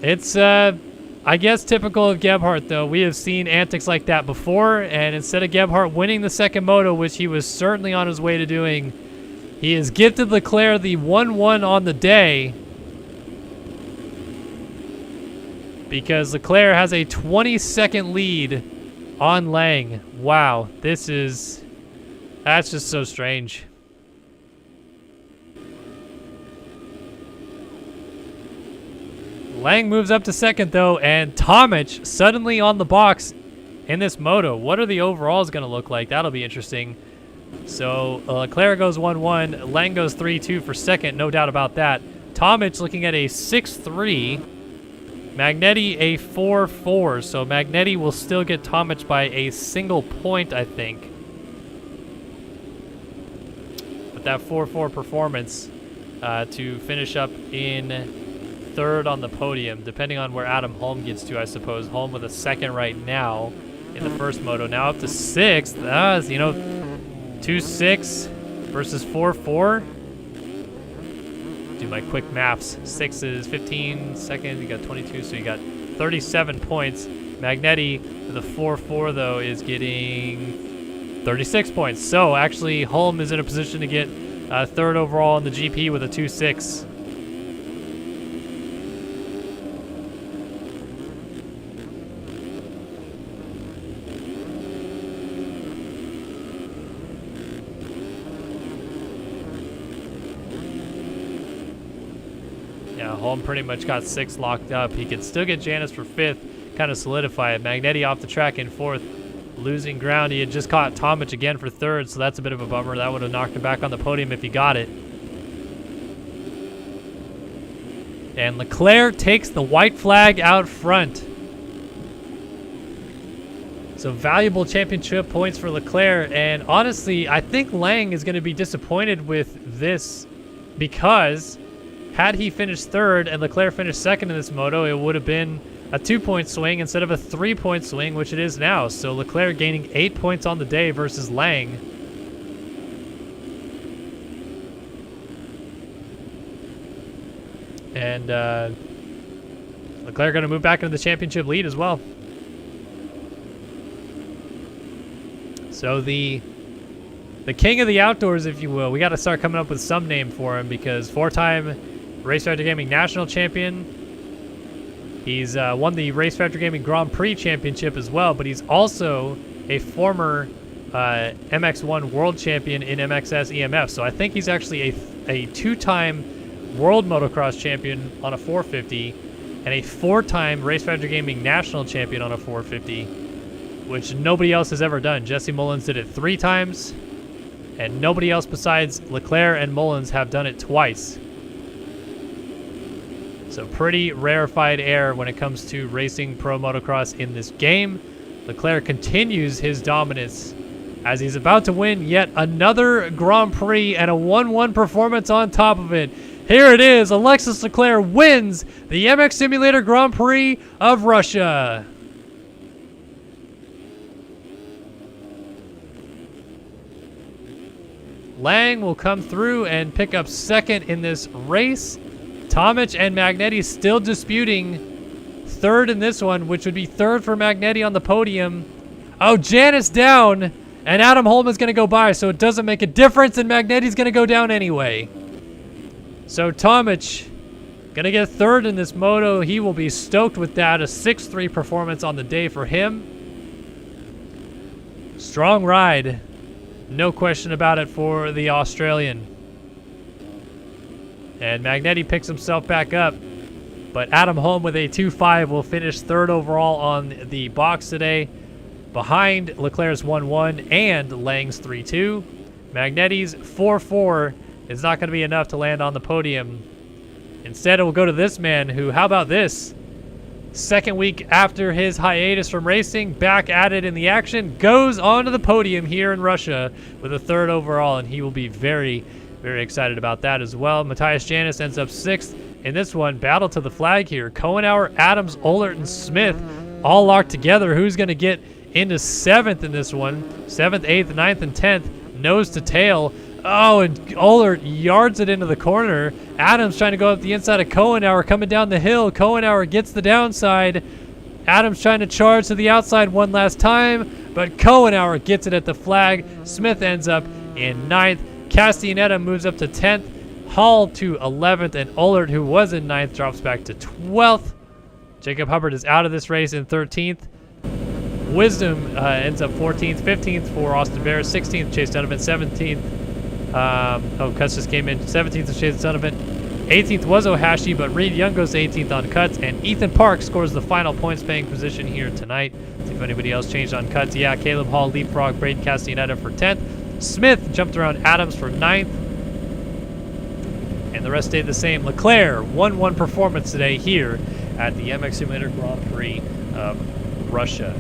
It's, I guess, typical of Gebhardt, though. We have seen antics like that before, and instead of Gebhardt winning the second moto, which he was certainly on his way to doing, he has gifted Leclerc the 1-1 on the day, because Leclerc has a 20-second lead on Lang. Wow, that's just so strange. Lang moves up to 2nd, though, and Tomic suddenly on the box in this moto. What are the overalls going to look like? That'll be interesting. So Leclerc goes 1-1. Lang goes 3-2 for 2nd, no doubt about that. Tomic looking at a 6-3. Magnetti a 4-4. So Magnetti will still get Tomic by a single point, I think. With that 4-4 performance to finish up in 3rd on the podium, depending on where Adam Holm gets to, I suppose. Holm with a 2nd right now in the first moto. Now up to 6th. You know, 2-6 versus 4-4. Do my quick maths. 6 is 15 seconds. You got 22, so you got 37 points. Magnetti with a 4-4, though, is getting 36 points. So actually, Holm is in a position to get 3rd overall in the GP with a 2-6. Holm pretty much got 6 locked up. He could still get Janice for 5th, kind of solidify it. Magnetti off the track in 4th, losing ground. He had just caught Tomic again for 3rd, so that's a bit of a bummer. That would have knocked him back on the podium if he got it. And Leclerc takes the white flag out front. So valuable championship points for Leclerc, and honestly, I think Lang is going to be disappointed with this because had he finished 3rd and Leclerc finished 2nd in this moto, it would have been a 2-point swing instead of a 3-point swing, which it is now. So Leclerc gaining 8 points on the day versus Lang. And Leclerc going to move back into the championship lead as well. So the king of the outdoors, if you will, we got to start coming up with some name for him because 4-time Race Factor Gaming National Champion. He's won the Race Factor Gaming Grand Prix Championship as well, but he's also a former MX1 World Champion in MXS EMF. So I think he's actually a 2-time World Motocross Champion on a 450 and a 4-time Race Factor Gaming National Champion on a 450, which nobody else has ever done. Jesse Mullins did it 3 times, and nobody else besides Leclerc and Mullins have done it twice. So pretty rarefied air when it comes to racing pro motocross in this game. Leclerc continues his dominance as he's about to win yet another Grand Prix and a 1-1 performance on top of it. Here it is, Alexis Leclerc wins the MX Simulator Grand Prix of Russia. Lang will come through and pick up 2nd in this race. Tomic and Magnetti still disputing 3rd in this one, which would be 3rd for Magnetti on the podium. Oh, Janice down, and Adam Holm is going to go by, so it doesn't make a difference, and Magnetti's going to go down anyway. So Tomic going to get 3rd in this moto. He will be stoked with that. A 6-3 performance on the day for him. Strong ride. No question about it for the Australian. And Magnetti picks himself back up. But Adam Holm with a 2.5 will finish 3rd overall on the box today, behind Leclerc's 1.1 and Lang's 3.2. Magnetti's 4.4 is not going to be enough to land on the podium. Instead, it will go to this man who, how about this? 2nd week after his hiatus from racing, back at it in the action, goes onto the podium here in Russia with a 3rd overall, and he will be very, very excited about that as well. Matthias Janis ends up 6th in this one. Battle to the flag here. Kohenauer, Adams, Ohlert, and Smith all locked together. Who's going to get into 7th in this one? 7th, 8th, 9th, and 10th. Nose to tail. Oh, and Ohlert yards it into the corner. Adams trying to go up the inside of Kohenauer, coming down the hill. Kohenauer gets the downside. Adams trying to charge to the outside one last time, but Kohenauer gets it at the flag. Smith ends up in 9th. Castellaneta moves up to 10th. Hall to 11th, and Ohlert, who was in 9th, drops back to 12th. Jacob Hubbard is out of this race in 13th. Wisdom ends up 14th. 15th for Austin Bear. 16th, Chase Donovan. 17th. Cuts just came in. 17th is Chase Donovan. 18th was Ohashi, but Reed Young goes to 18th on cuts, and Ethan Park scores the final points-paying position here tonight. See if anybody else changed on cuts. Yeah, Caleb Hall, leapfrog, Braden Castellaneta for 10th. Smith jumped around Adams for 9th. And the rest stayed the same. Leclerc, 1-1 performance today here at the MX Simulator Grand Prix of Russia.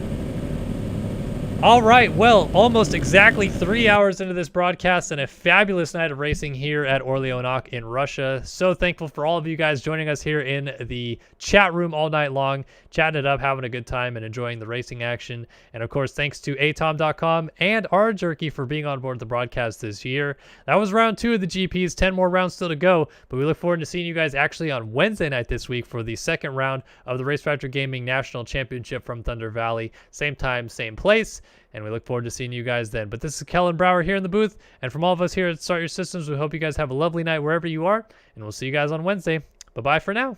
All right, well, almost exactly 3 hours into this broadcast and a fabulous night of racing here at Orlyonok in Russia. So thankful for all of you guys joining us here in the chat room all night long, chatting it up, having a good time, and enjoying the racing action. And of course, thanks to atom.com and rJerky for being on board the broadcast this year. That was round 2 of the GPs, 10 more rounds still to go, but we look forward to seeing you guys actually on Wednesday night this week for the 2nd round of the Race Factor Gaming National Championship from Thunder Valley. Same time, same place. And we look forward to seeing you guys then. But this is Kellen Brower here in the booth. And from all of us here at Start Your Systems, we hope you guys have a lovely night wherever you are. And we'll see you guys on Wednesday. Bye-bye for now.